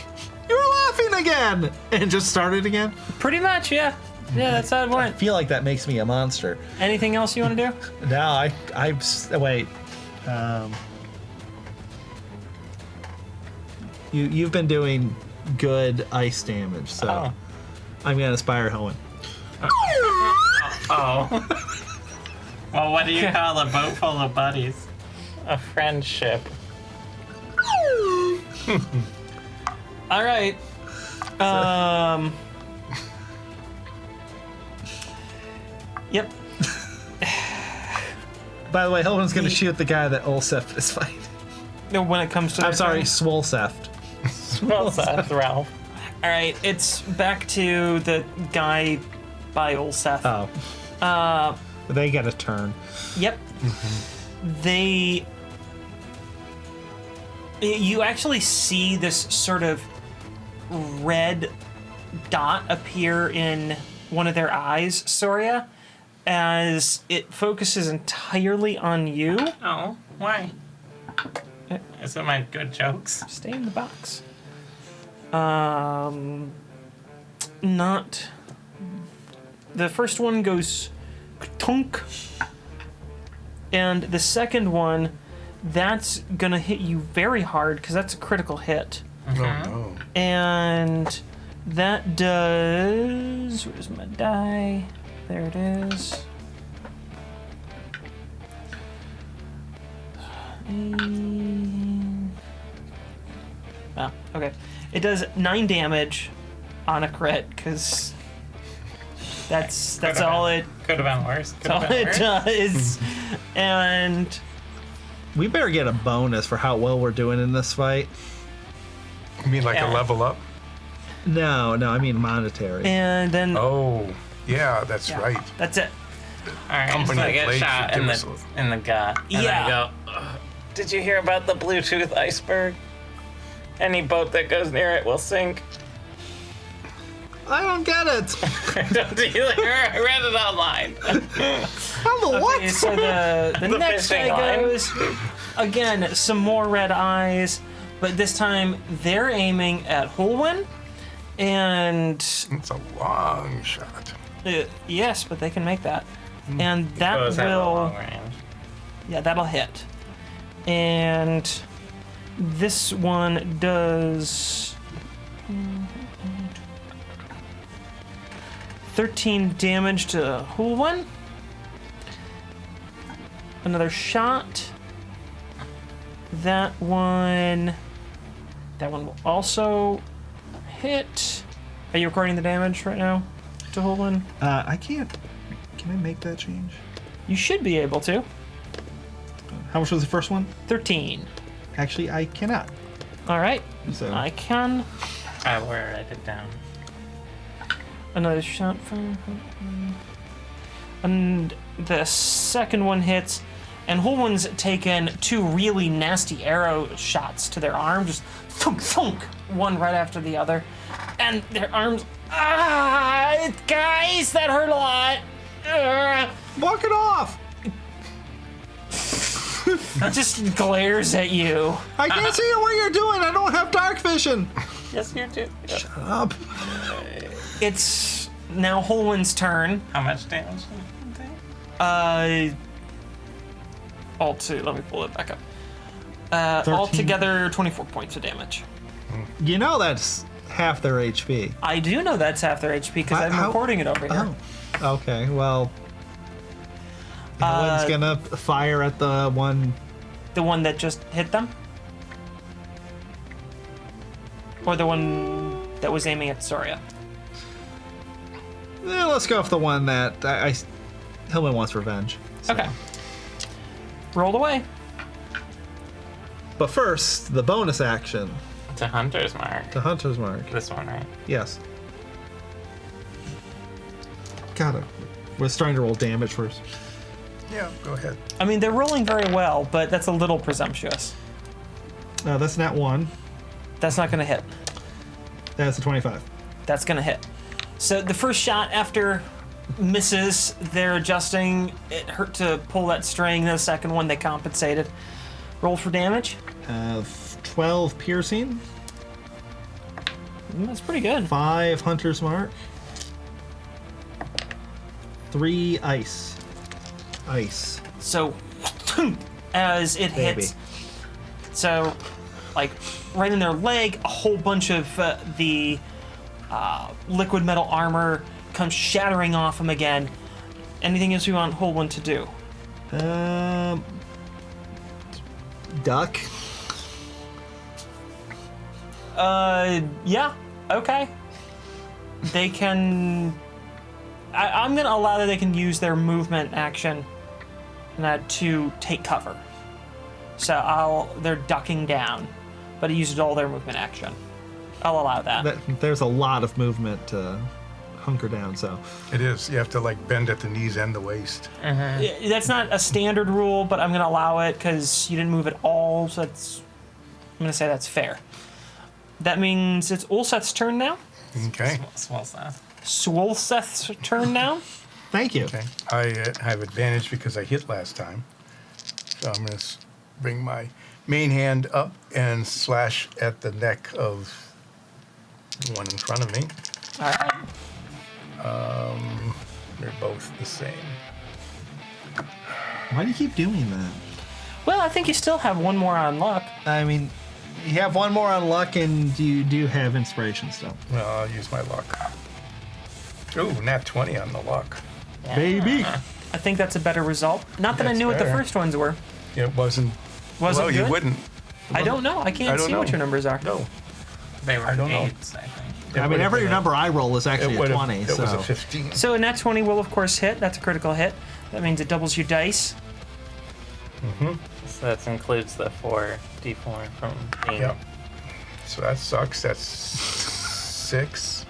you're laughing again, and just start it again. Pretty much, yeah. Yeah, that's how it I went. feel like that makes me a monster. Anything else you want to do? Now wait. You've been doing good ice damage, so Oh. I'm gonna Spire Hoenn. Oh. Well, what do you call a boat full of buddies? A friendship. All right. Yep. By the way, Hoenn's gonna shoot the guy that Olsef is fighting. No, when it comes to I'm their sorry, turn. Swolseft. Well said, Ralph. All right, it's back to the guy by Olseth. Oh. They get a turn. Yep. They. You actually see this sort of red dot appear in one of their eyes, Soria, as it focuses entirely on you. Oh, why? Is it my good jokes? Stay in the box. Not. The first one goes tunk, and the second one, that's gonna hit you very hard because that's a critical hit, Oh no. and that does. Where's my die? There it is. Oh, okay. It does 9 damage on a crit because that's all it. Could have been worse. Could All have been it worse. does, and We better get a bonus for how well we're doing in this fight. You mean like Yeah. a level up? No, I mean monetary. then Oh, yeah, that's yeah, right. That's it. All right, Company so I get blade shot should in do the us in the gut, and Yeah. I go. "Ugh, did you hear about the Bluetooth iceberg? Any boat that goes near it will sink. I don't get it. Don't either. I read it online. How the what? Okay, so the The next fishing guy line. goes again. Some more red eyes, but this time they're aiming at Holwyn, and It's a long shot. yes, but they can make that, and that Those have a will. long range. Yeah, that'll hit. And this one does 13 damage to Hulwan. Another shot. That one will also hit. Are you recording the damage right now to Hulwan? I can't. Can I make that change? You should be able to. How much was the first one? 13. Actually, I cannot. All right. So I can. I will write it down. Another shot from. And the second one hits, and Holwyn's taken 2 really nasty arrow shots to their arm, just thunk, thunk, one right after the other. And their arms. Guys, that hurt a lot. walk it off. Just glares at you. I can't see what you're doing. I don't have dark vision. Yes, you do. Shut up. It's now Holwyn's turn. How much damage did you take? Let me pull it back up. 13. Altogether, 24 points of damage. You know that's half their HP. I do know that's half their HP because I'm How- recording it over here. Oh. Okay, well. One's gonna fire at the one. The one that just hit them? Or the one that was aiming at Soria? Let's go with the one that Hillman wants revenge. So. Okay. Rolled away. But first, the bonus action. It's a hunter's mark. The Hunter's Mark. This one, right? Yes. Got it. We're starting to roll damage first. Yeah, go ahead. I mean, they're rolling very well, but that's a little presumptuous. That's not 1. That's not going to hit. That's a 25. That's going to hit. So the first shot after misses, they're adjusting. It hurt to pull that string. The second one, they compensated. Roll for damage. 12 piercing. That's pretty good. 5 Hunter's Mark. 3 ice. Ice. So as it Baby. hits, so like right in their leg, a whole bunch of the liquid metal armor comes shattering off them again. Anything else you want Holwyn to do? Duck. Yeah, okay. They can. I'm gonna allow that they can use their movement action to take cover. So they're ducking down, but he used all their movement action. I'll allow that. There's a lot of movement to hunker down, so. It is. You have to like bend at the knees and the waist. That's not a standard rule, but I'm gonna allow it because you didn't move at all. So I'm gonna say that's fair. That means it's Ulseth's turn now. Okay. Small stuff. Swolseth's turn now. Thank you. Okay. I have advantage because I hit last time. So I'm going to bring my main hand up and slash at the neck of the one in front of me. All right. They're both the same. Why do you keep doing that? Well, I think you still have one more on luck. I mean, you have one more on luck, and you do have inspiration still. Well, I'll use my luck. Ooh, nat 20 on the luck. Baby! I think that's a better result. Not that I That's knew what the better. first ones were. It wasn't. Was well, it good? you wouldn't. I don't know. I can't I don't see what know. your numbers are. No. They were I don't know. 8s, I think. I mean, every number I roll is actually a 20, It so. was a 15. So a nat 20 will, of course, hit. That's a critical hit. That means it doubles your dice. So that includes the 4d4 from being. Yep. So that sucks. That's 6.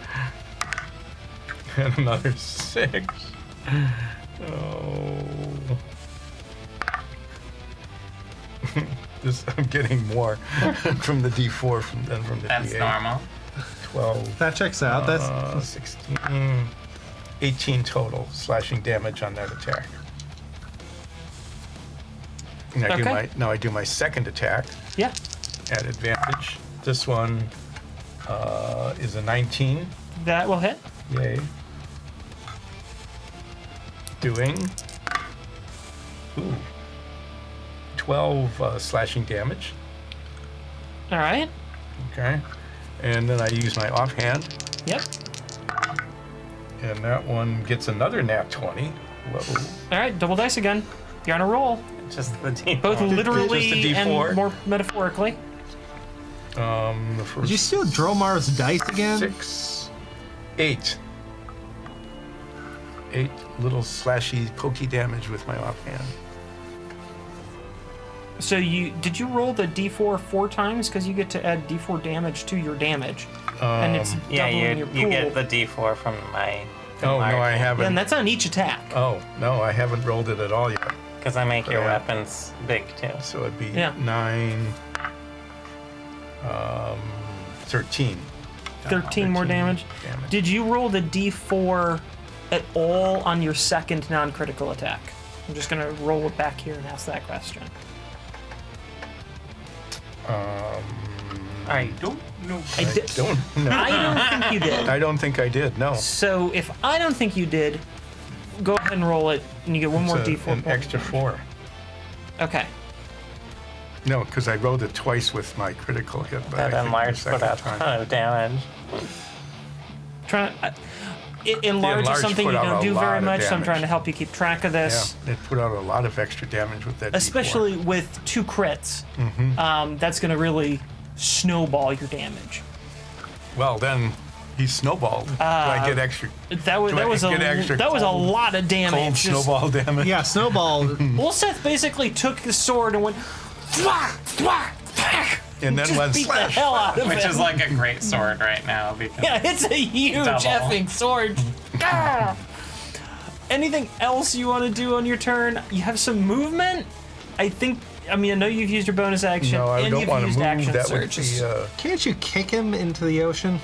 And another 6. Oh. I'm getting more from the D4 than from the That's D8. normal. 12. That checks out. That's 16. 18 total slashing damage on that attack. And I do my second attack Yeah. at advantage. This one is a 19. That will hit. Yay. Doing 12 slashing damage. All right. Okay. And then I use my offhand, Yep. and that one gets another nat 20. Whoa. All right. Double dice again. You're on a roll. Just the d4. Both literally Just a and D4. more metaphorically. The first Did you steal Drogmara's dice again? 6, 8. 8 little slashy, pokey damage with my offhand. So did you roll the d4 4 times? Because you get to add d4 damage to your damage, and it's Yeah, doubling your pool. you get the D4 from my. Oh, no, I Yeah, haven't. and that's on each attack. Oh, no, I haven't rolled it at all yet. Because I make your Yeah. weapons big too. So it'd be Yeah. 9, 13. 13 more damage. Did you roll the d4 at all on your second non-critical attack? I'm just gonna roll it back here and ask that question. I don't know. I Don't know. I don't think you did. I don't think I did, no. So if I don't think you did, go ahead and roll it, and you get one more It's d4 an point. extra 4. Okay. No, because I rolled it twice with my critical hit, but That I think the enlarged put second out a time. ton of damage. Enlarge is enlarge something you put out don't a do lot very of much, so I'm damage. trying to help you keep track of Yeah, this. it put out a lot of extra damage with that D4. Especially with 2 crits. That's going to really snowball your damage. Well, then he snowballed. Do I get extra That was Do I that was a get extra that was a cold- lot of damage. cold Just- snowball damage? Yeah, snowball. Ulseth basically took the sword and went thwack, thwack, thwack, And then just went beat the slash, hell out of Which him. is like a great sword right now because Yeah, it's a huge Double. effing sword. Ah. Anything else you want to do on your turn? You have some movement. I know you've used your bonus action, No, I and don't you've want to used move. action That would surge. be... Can't you kick him into the ocean?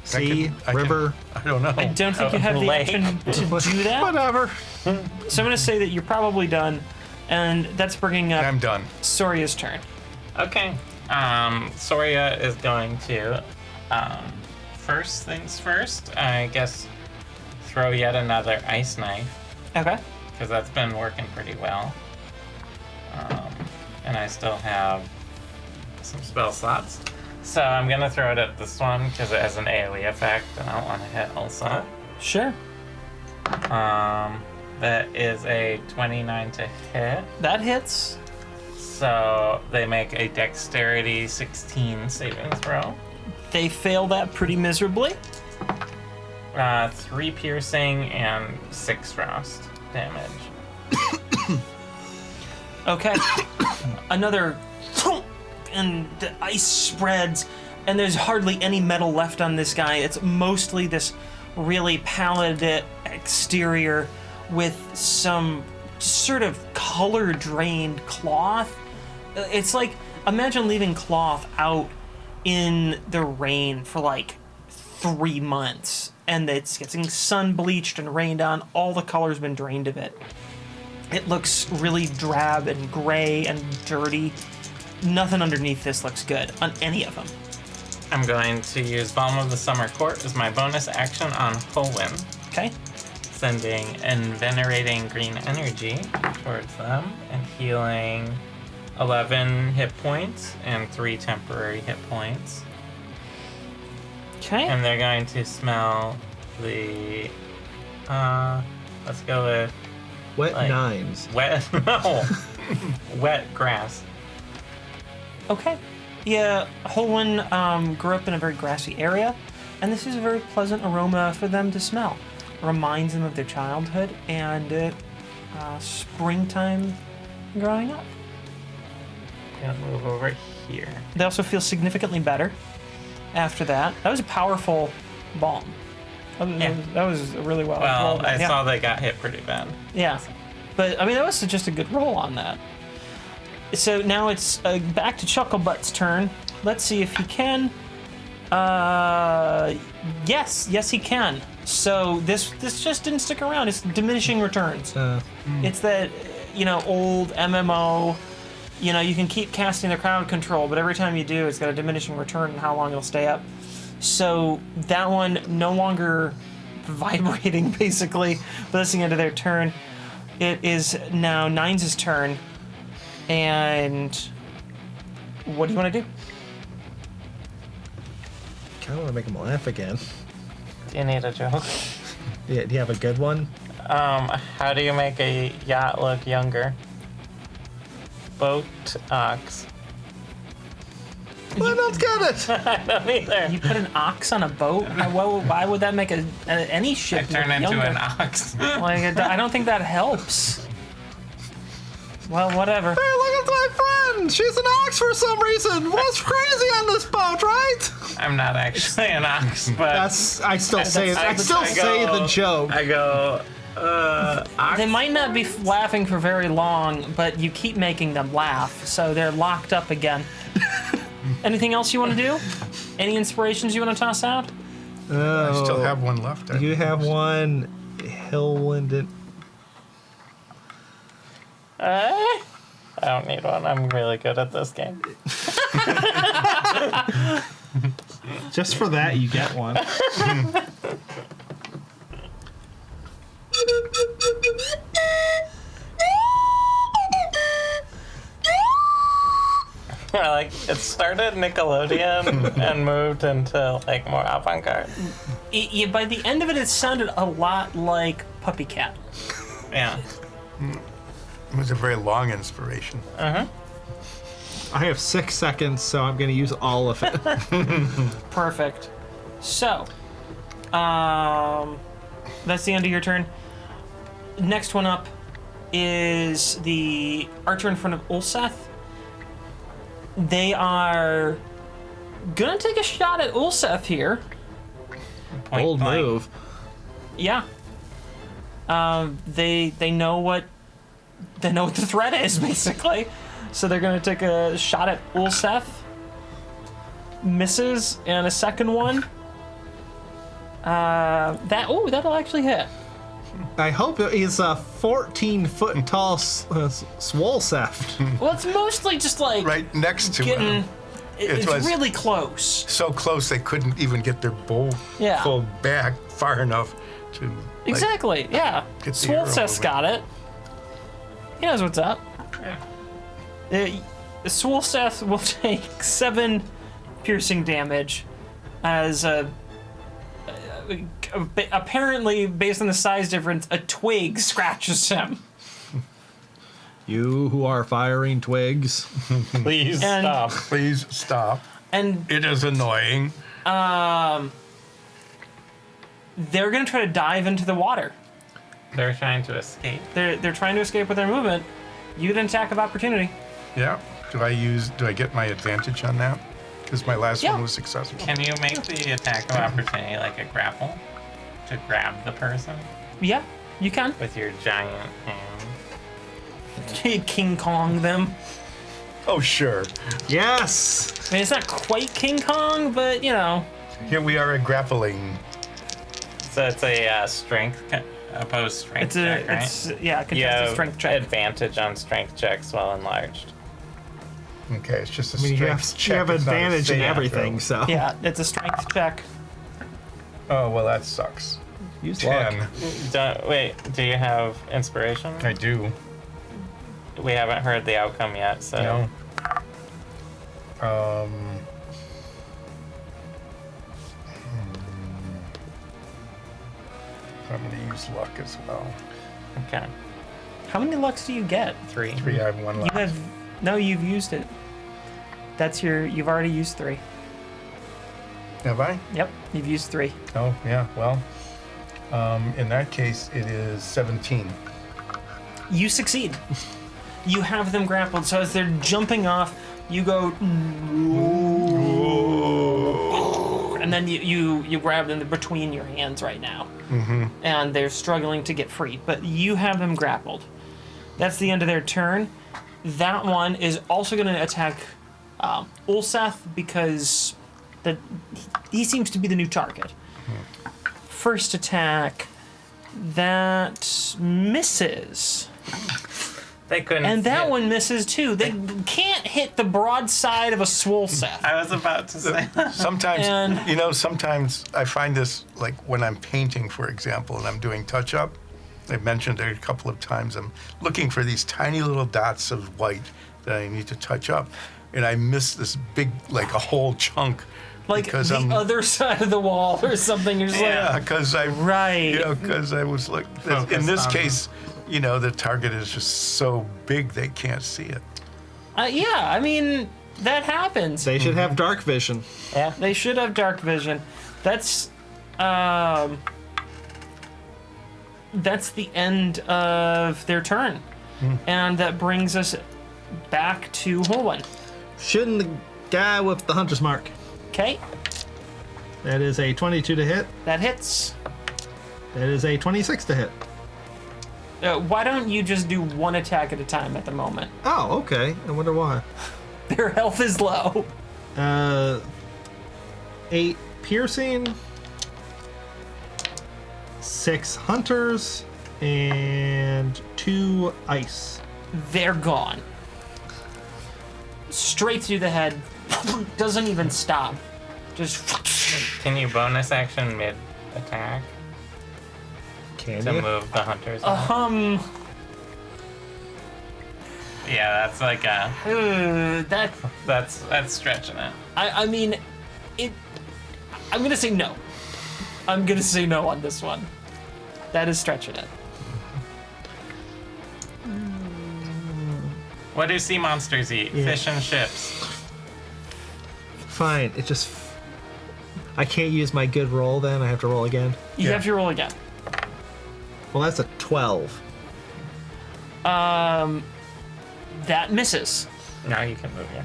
Sea, river, I don't know. I don't think you have the Lake. action to do that. whatever. So I'm going to say that you're probably done, and that's bringing up I'm done. Soria's turn. Okay. Soria is going to, first things first, I guess, throw yet another ice knife, Okay. because that's been working pretty well. And I still have some spell slots. So I'm going to throw it at this one, because it has an AoE effect, and I don't want to hit also. Sure. That is a 29 to hit. That hits. So they make a dexterity 16 saving throw. They fail that pretty miserably. 3 piercing and 6 frost damage. Okay. Another thump, and the ice spreads, and there's hardly any metal left on this guy. It's mostly this really pallid exterior with some sort of color drained cloth. It's like, imagine leaving cloth out in the rain for like 3 months, and it's getting sun bleached and rained on. All the color's been drained of it. It looks really drab and gray and dirty. Nothing underneath this looks good on any of them. I'm going to use Balm of the Summer Court as my bonus action on Holwyn, Okay? sending envenerating green energy towards them and healing 11 hit points and 3 temporary hit points. Okay. And they're going to smell the, let's go with Wet Like- nines. wet, no, wet grass. Okay. Yeah, Holwyn grew up in a very grassy area, and this is a very pleasant aroma for them to smell. Reminds them of their childhood and springtime growing up. Gonna move over here. They also feel significantly better after that. That was a powerful balm. Yeah. That was really well. Well, rolled. I Yeah. saw they got hit pretty bad. Yeah, but I mean that was just a good roll on that. So now it's back to Chucklebutt's turn. Let's see if he can. Yes, he can. So this just didn't stick around. It's diminishing returns. It's that old MMO. You can keep casting the crowd control, but every time you do, it's got a diminishing return on how long it'll stay up. So that one no longer vibrating, basically, blessing into their turn. It is now Nines' turn. And what do you want to do? Kind of want to make him laugh again. Do you need a joke? Yeah, do you have a good one? How do you make a yacht look younger? Boat ox. Well, don't get it. I don't either. You put an ox on a boat? Why would that make any I ship turn look into younger? an ox. Like, I don't think that helps. Well, whatever. Hey, look at my friend. She's an ox for some reason. What's crazy on this boat, right? I'm not actually an ox, but I still say the joke. I go, ox. They might not be laughing for very long, but you keep making them laugh, so they're locked up again. Anything else you want to do? Any inspirations you want to toss out? I still have one left. You have one. Hillwind. I don't need one. I'm really good at this game. Just for that, you get one. Like, it started Nickelodeon and moved into, like, more avant-garde. By the end of it, it sounded a lot like Puppy Cat. Yeah. It was a very long inspiration. I have 6 seconds, so I'm going to use all of it. Perfect. So, that's the end of your turn. Next one up is the archer in front of Ulseth. They are gonna take a shot at Ulseth here. Point Bold blank. move. Yeah. They know what the threat is, basically. So they're gonna take a shot at Ulseth. Misses, and a second one. That'll actually hit. I hope he's a 14-foot tall Swolseft. Well, it's mostly just like Right next to getting. him. It's was- really close. So close they couldn't even get their bow Yeah. pulled back far enough to. like, Exactly. Yeah. get the arrow Swolseth's moving. got it. He knows what's up. Swolseth will take 7 piercing damage as apparently, based on the size difference, a twig scratches him. You who are firing twigs. Please And- stop. Please stop. And It is annoying. they're gonna try to dive into the water. They're trying to escape. They're trying to escape with their movement. You get an attack of opportunity. Yeah. Do I get my advantage on that? Because my last Yeah. one was successful. Can you make the attack of opportunity like a grapple to grab the person Yeah, you can. with your giant hand? King Kong them. Oh, sure. Yes! I mean, it's not quite King Kong, but you know. Here we are at grappling. So it's a opposed strength It's a check, right? yeah, You contested have strength check. advantage on strength checks while enlarged. Okay, it's just a I mean, you strength have, check. you have it's not a advantage in save everything, throw. so. Yeah, it's a strength check. Oh, well, that sucks. Use luck. 10. Wait, do you have inspiration? I do. We haven't heard the outcome yet, so No. I'm going to use luck as well. okay. How many lucks do you get? 3. 3, I have 1 You left. have no. You've used it. You've already used 3. Have I? Yep, you've used 3. Oh, yeah, well, in that case, it is 17. You succeed. You have them grappled, so as they're jumping off, you go, and then you grab them between your hands right now, and they're struggling to get free. But you have them grappled. That's the end of their turn. That one is also going to attack Ulseth because he seems to be the new target. First attack, that misses. They couldn't. And that hit. one misses too. They can't hit the broad side of a Swolseth. I was about to say. Sometimes, And- sometimes I find this, like when I'm painting, for example, and I'm doing touch-up, I've mentioned it a couple of times, I'm looking for these tiny little dots of white that I need to touch up, and I miss this big, like a whole chunk. Like because the I'm, other side of the wall or something. You're just yeah, like, because I, right. because I was like, in Focused this on case, the target is just so big they can't see it. Yeah, I mean, that happens. They should have dark vision. Yeah. They should have dark vision. That's the end of their turn. And that brings us back to Holwyn. Shooting the guy with the hunter's mark. Okay, That is a 22 to hit. that hits. That is a 26 to hit. Why don't you just do one attack at a time at the moment? Oh, okay. I wonder why. Their health is low. 8 piercing, 6 hunters, and 2 ice. They're gone. Straight through the head. Doesn't even stop. Just Can you bonus action mid attack Can to you? move the hunters? Yeah, that's like a that. that's stretching it. I mean, it. I'm gonna say no. I'm gonna say no on this one. That is stretching it. What do sea monsters eat? Yeah. Fish and ships. Fine. It just. I can't use my good roll then. I have to roll again. You Yeah. have to roll again. Well, that's a 12. That misses. Now you can move your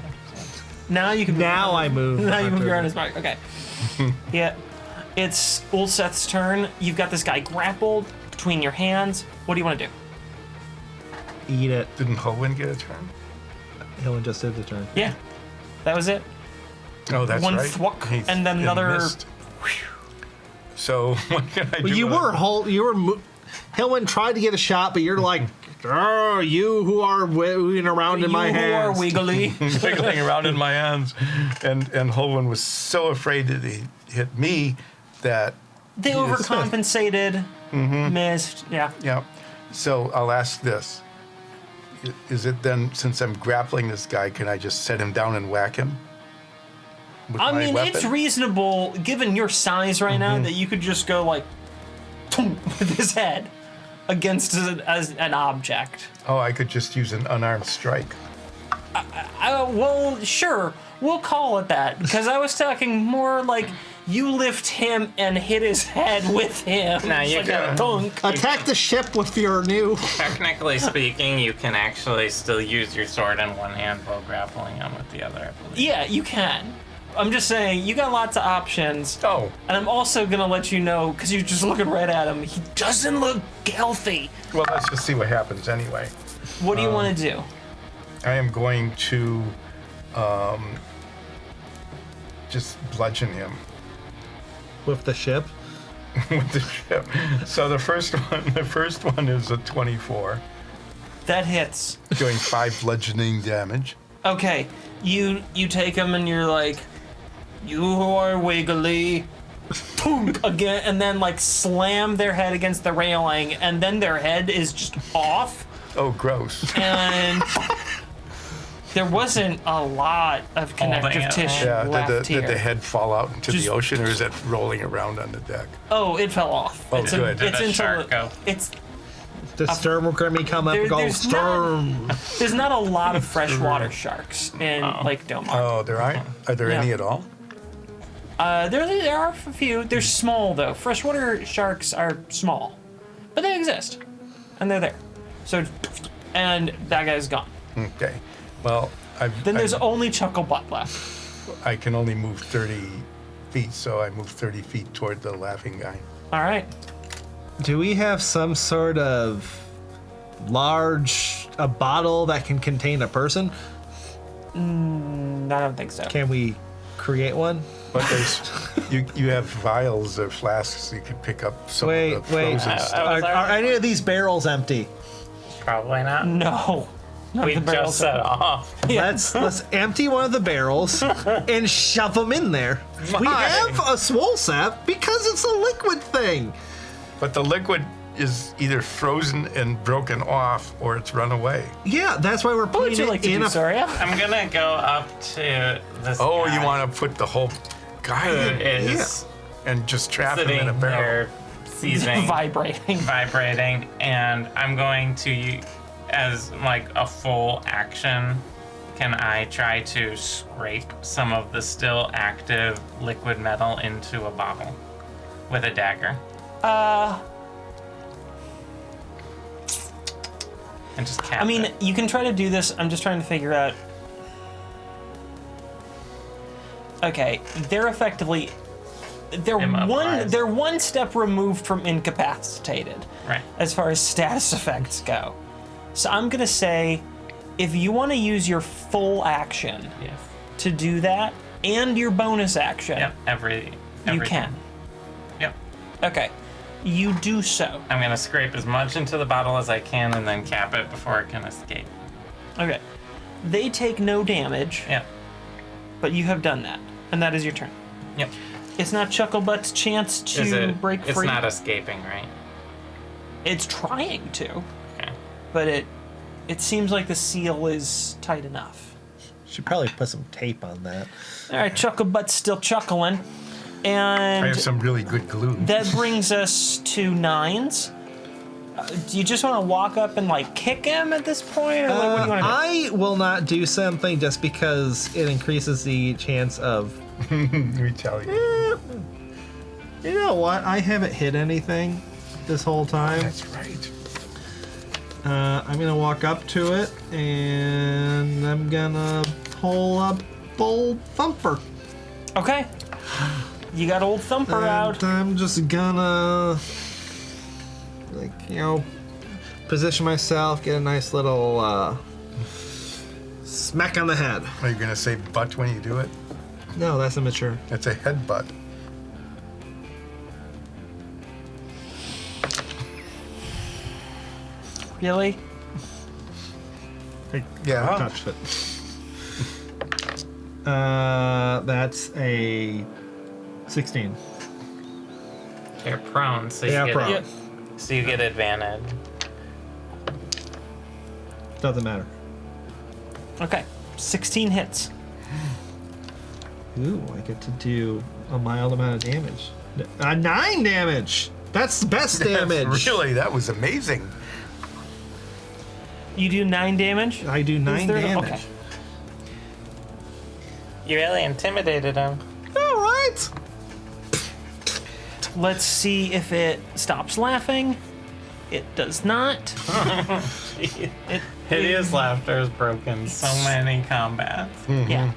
Now you can. Now I move. Now you move hunter. your honest mark. Okay. Yeah. It's Ulseth's turn. You've got this guy grappled between your hands. What do you want to do? Eat it. Didn't Holwyn get a turn? Helen just did the turn. Yeah. That was it. Oh, that's One right. thwack, He- and then another- missed. So what can I do? Well, you with were it? Helen tried to get a shot, but you're like, oh, you who are wiggling around in my you hands. who are wiggly. wiggling around in my hands, and Holwyn was so afraid that he hit me that They overcompensated. Missed. Yeah. yeah. So I'll ask this: is it then, since I'm grappling this guy, can I just set him down and whack him? With I my mean, weapon? it's reasonable, given your size right now, that you could just go like, with his head against as an object. Oh, I could just use an unarmed strike. Well, sure, we'll call it that, because I was talking more like you lift him and hit his head with him. Nah, It's you like can- a dunk. Attack the ship with your new. Technically speaking, you can actually still use your sword in one hand while grappling him with the other, I believe. Yeah, you can. I'm just saying, you got lots of options. Oh, And I'm also gonna let you know, because you're just looking right at him, he doesn't look healthy. well, let's just see what happens anyway. What do you want to do? I am going to just bludgeon him With the ship. with the ship. So the first one is a 24, That hits. doing 5 bludgeoning damage. Okay, you take him and you're like, you who are wiggly, boom, again, and then like slam their head against the railing, and then their head is just off, Oh, gross. and there wasn't a lot of connective it. tissue Yeah, left did here. the head fall out into Just- the ocean, or is it rolling around on the deck? Oh, it fell off. Oh, it's good. Did it's a into shark go? it's The stern will come up and go, there's stern. there's not a lot of freshwater sharks in Lake Domar. Oh, there aren't? Are there Yeah. any at all? There are a few. They're small though. Freshwater sharks are small, but they exist, and they're there. So, and that guy's gone. Okay. Well, Then there's only Chucklebutt left. I can only move 30 feet, so I move 30 feet toward the laughing guy. All right. Do we have some sort of a bottle that can contain a person? I don't think so. Can we create one? But there's you have vials or flasks you can pick up some Wait, of the wait. frozen stuff. Are any of these barrels empty? Probably not. No. Not We the barrels just set off. Yeah. Let's empty one of the barrels and shove them in there. We Why? have a swole sap because it's a liquid thing. But the liquid is either frozen and broken off, or it's run away. Yeah, that's why we're What would putting you it like to in do, a. Soria? I'm gonna go up to this Oh, guy you want to put the whole guy who in is and just trap him sitting in a barrel. there, seizing, Vibrating. vibrating, and I'm going to, as like a full action, can I try to scrape some of the still active liquid metal into a bottle with a dagger? and just cap I mean, it. you can try to do this. I'm just trying to figure out. Okay, they're effectively Immobilized. they're one step removed from incapacitated Right. as far as status effects go. So I'm gonna say, if you want to use your full action Yes. to do that and your bonus action, Yep. you Everything. can. Yep. Okay, you do so. I'm gonna scrape as much into the bottle as I can and then cap it before it can escape. Okay, they take no damage, Yep. but you have done that, and that is your turn. Yep. It's not Chucklebutt's chance Is to it? break It's free. not escaping, right? It's trying to, Okay. but it seems like the seal is tight enough. Should probably put some tape on that. All right, Chucklebutt's still chuckling, I and have some really good glue. that brings us to 9s. Do you just want to walk up and like kick him at this point, or like, what do you want to do? I will not do something just because it increases the chance of. Retaliate. You know what? I haven't hit anything this whole time. That's right. I'm gonna walk up to it and I'm gonna pull up Old Thumper. Okay, you got old Thumper out. And I'm just gonna, like, position myself, get a nice little smack on the head. Are you going to say butt when you do it? No, that's immature. It's a headbutt. Really? Yeah. I touched it. That's a 16. You're prone, so you Yeah, get prone. Yep. So you get advantage. Doesn't matter. Okay, 16 hits. Ooh, I get to do a mild amount of damage. 9 damage! That's the best damage! Really, that was amazing. You do 9 damage. I do 9 there- damage. okay. You really intimidated him. Alright! Let's see if it stops laughing. It does not. It, Hideous laughter has broken so many combats. yeah.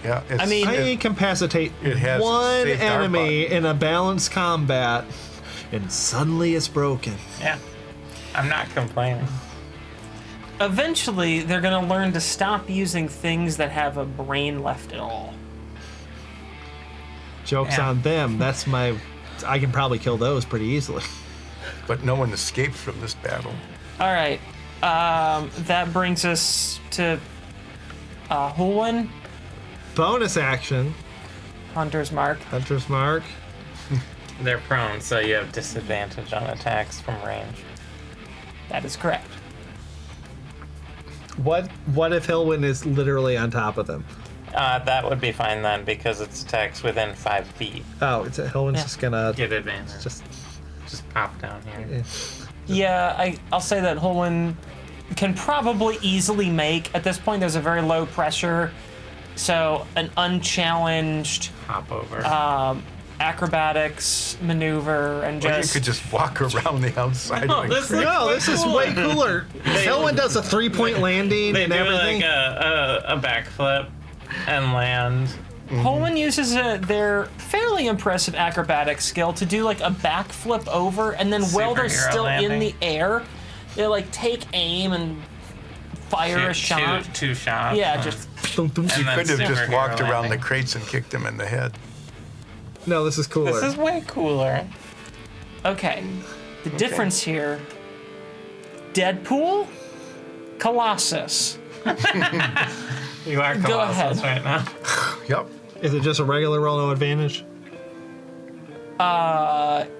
Yeah. It's, I mean- I incapacitate It has one saved our enemy in a balanced combat, and suddenly it's broken. Yeah. I'm not complaining. Eventually, they're gonna learn to stop using things that have a brain left at all. Joke's Yeah. on them. That's my. I can probably kill those pretty easily. but no one escaped from this battle. All right. That brings us to Hulwin, Bonus action. Hunter's Mark. Hunter's Mark. They're prone, so you have disadvantage on attacks from range. That is correct. What if Hilwin is literally on top of them? That would be fine then, because it's attacks within 5 feet. Oh, it's Hilwin's Yeah. just gonna Get advantage. just. Just pop down here. Yeah, I'll say that Hulwin can probably easily make, at this point, there's a very low pressure, so an unchallenged Hop over. acrobatics maneuver and Or you just could just walk around the outside. No, like this crazy. No, this is way cooler. Hilwin does a 3-point landing they and do everything. like a backflip and land. Holman uses their fairly impressive acrobatic skill to do like a backflip over, and then while they're Superhero still in landing. the air, they like take aim and fire a shot. Two shots. Yeah, just Dum, dum. And You then could have just superhero walked around the landing. crates and kicked him in the head. No, this is cooler. This is way cooler. okay. The difference here: Deadpool, Colossus. You are Go Colossus ahead. right now. Yep. Is it just a regular roll, no advantage?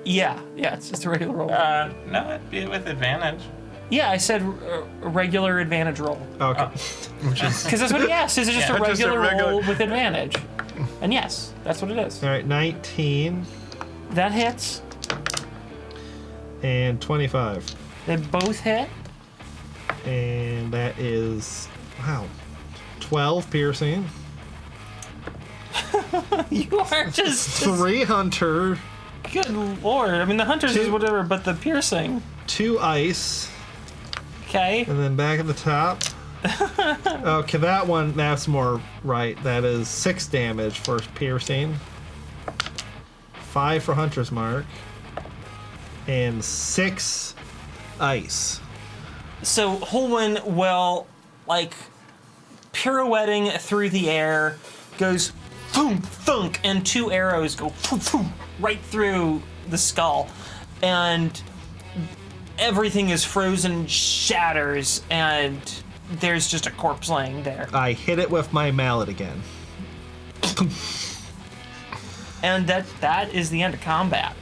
Yeah, it's just a regular roll. No, it'd be with advantage. Yeah, I said a regular advantage roll. Okay. Which is Because that's what he asked. Is it just Yeah, a just a regular regular- roll with advantage? And yes, that's what it is. All right, 19 That hits. and 25. They both hit. And that is, wow, 12 piercing. You are just 3 hunter, good lord. I mean, the hunters is whatever, but the piercing. 2 ice, Okay. And then back at the top. Okay, that one, that's more right. That is 6 damage for piercing, 5 for Hunter's Mark, and 6 ice. So Holwyn will, like, pirouetting through the air, goes boom, thunk, and 2 arrows go right through the skull. And everything is frozen, shatters, and there's just a corpse laying there. I hit it with my mallet again. And that is the end of combat.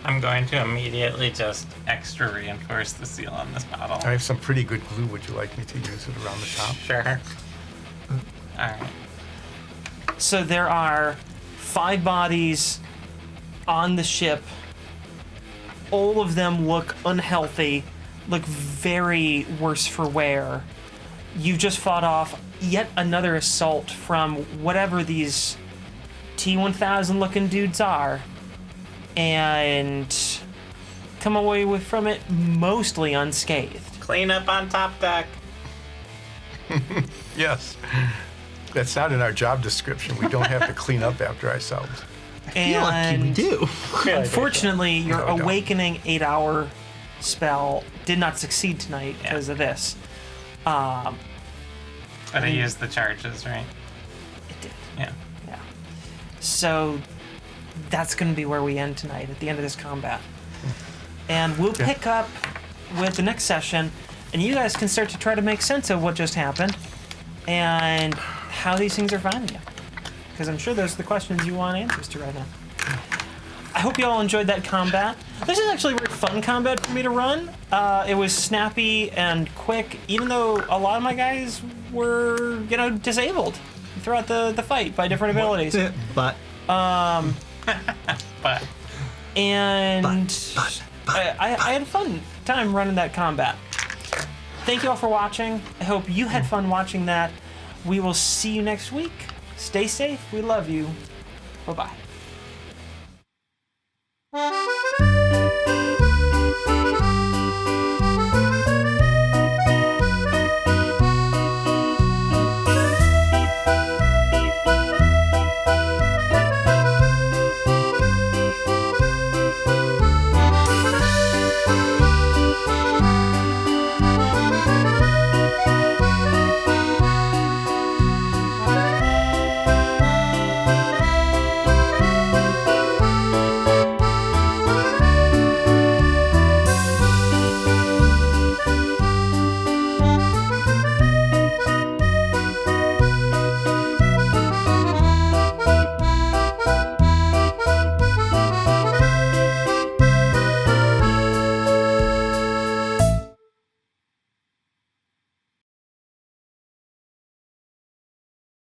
I'm going to immediately just extra reinforce the seal on this bottle. I have some pretty good glue. Would you like me to use it around the top? Sure. Alright. So there are 5 bodies on the ship. All of them look unhealthy, look very worse for wear. You've just fought off yet another assault from whatever these T-1000 looking dudes are, and come away from it mostly unscathed. Clean up on top deck. Yes. That's not in our job description. We don't have to clean up after ourselves. I feel like we do. Unfortunately, your No, don't. awakening 8-hour spell did not succeed tonight because of this. But I used the charges, right? It did. Yeah. Yeah. So that's going to be where we end tonight, at the end of this combat. And we'll pick up with the next session, and you guys can start to try to make sense of what just happened and how these things are finding you. Because I'm sure those are the questions you want answers to right now. I hope you all enjoyed that combat. This is actually a very fun combat for me to run. It was snappy and quick, even though a lot of my guys were, disabled throughout the fight by different abilities. But But And I had a fun time running that combat. Thank you all for watching. I hope you had fun watching that. We will see you next week. Stay safe. We love you. Bye-bye.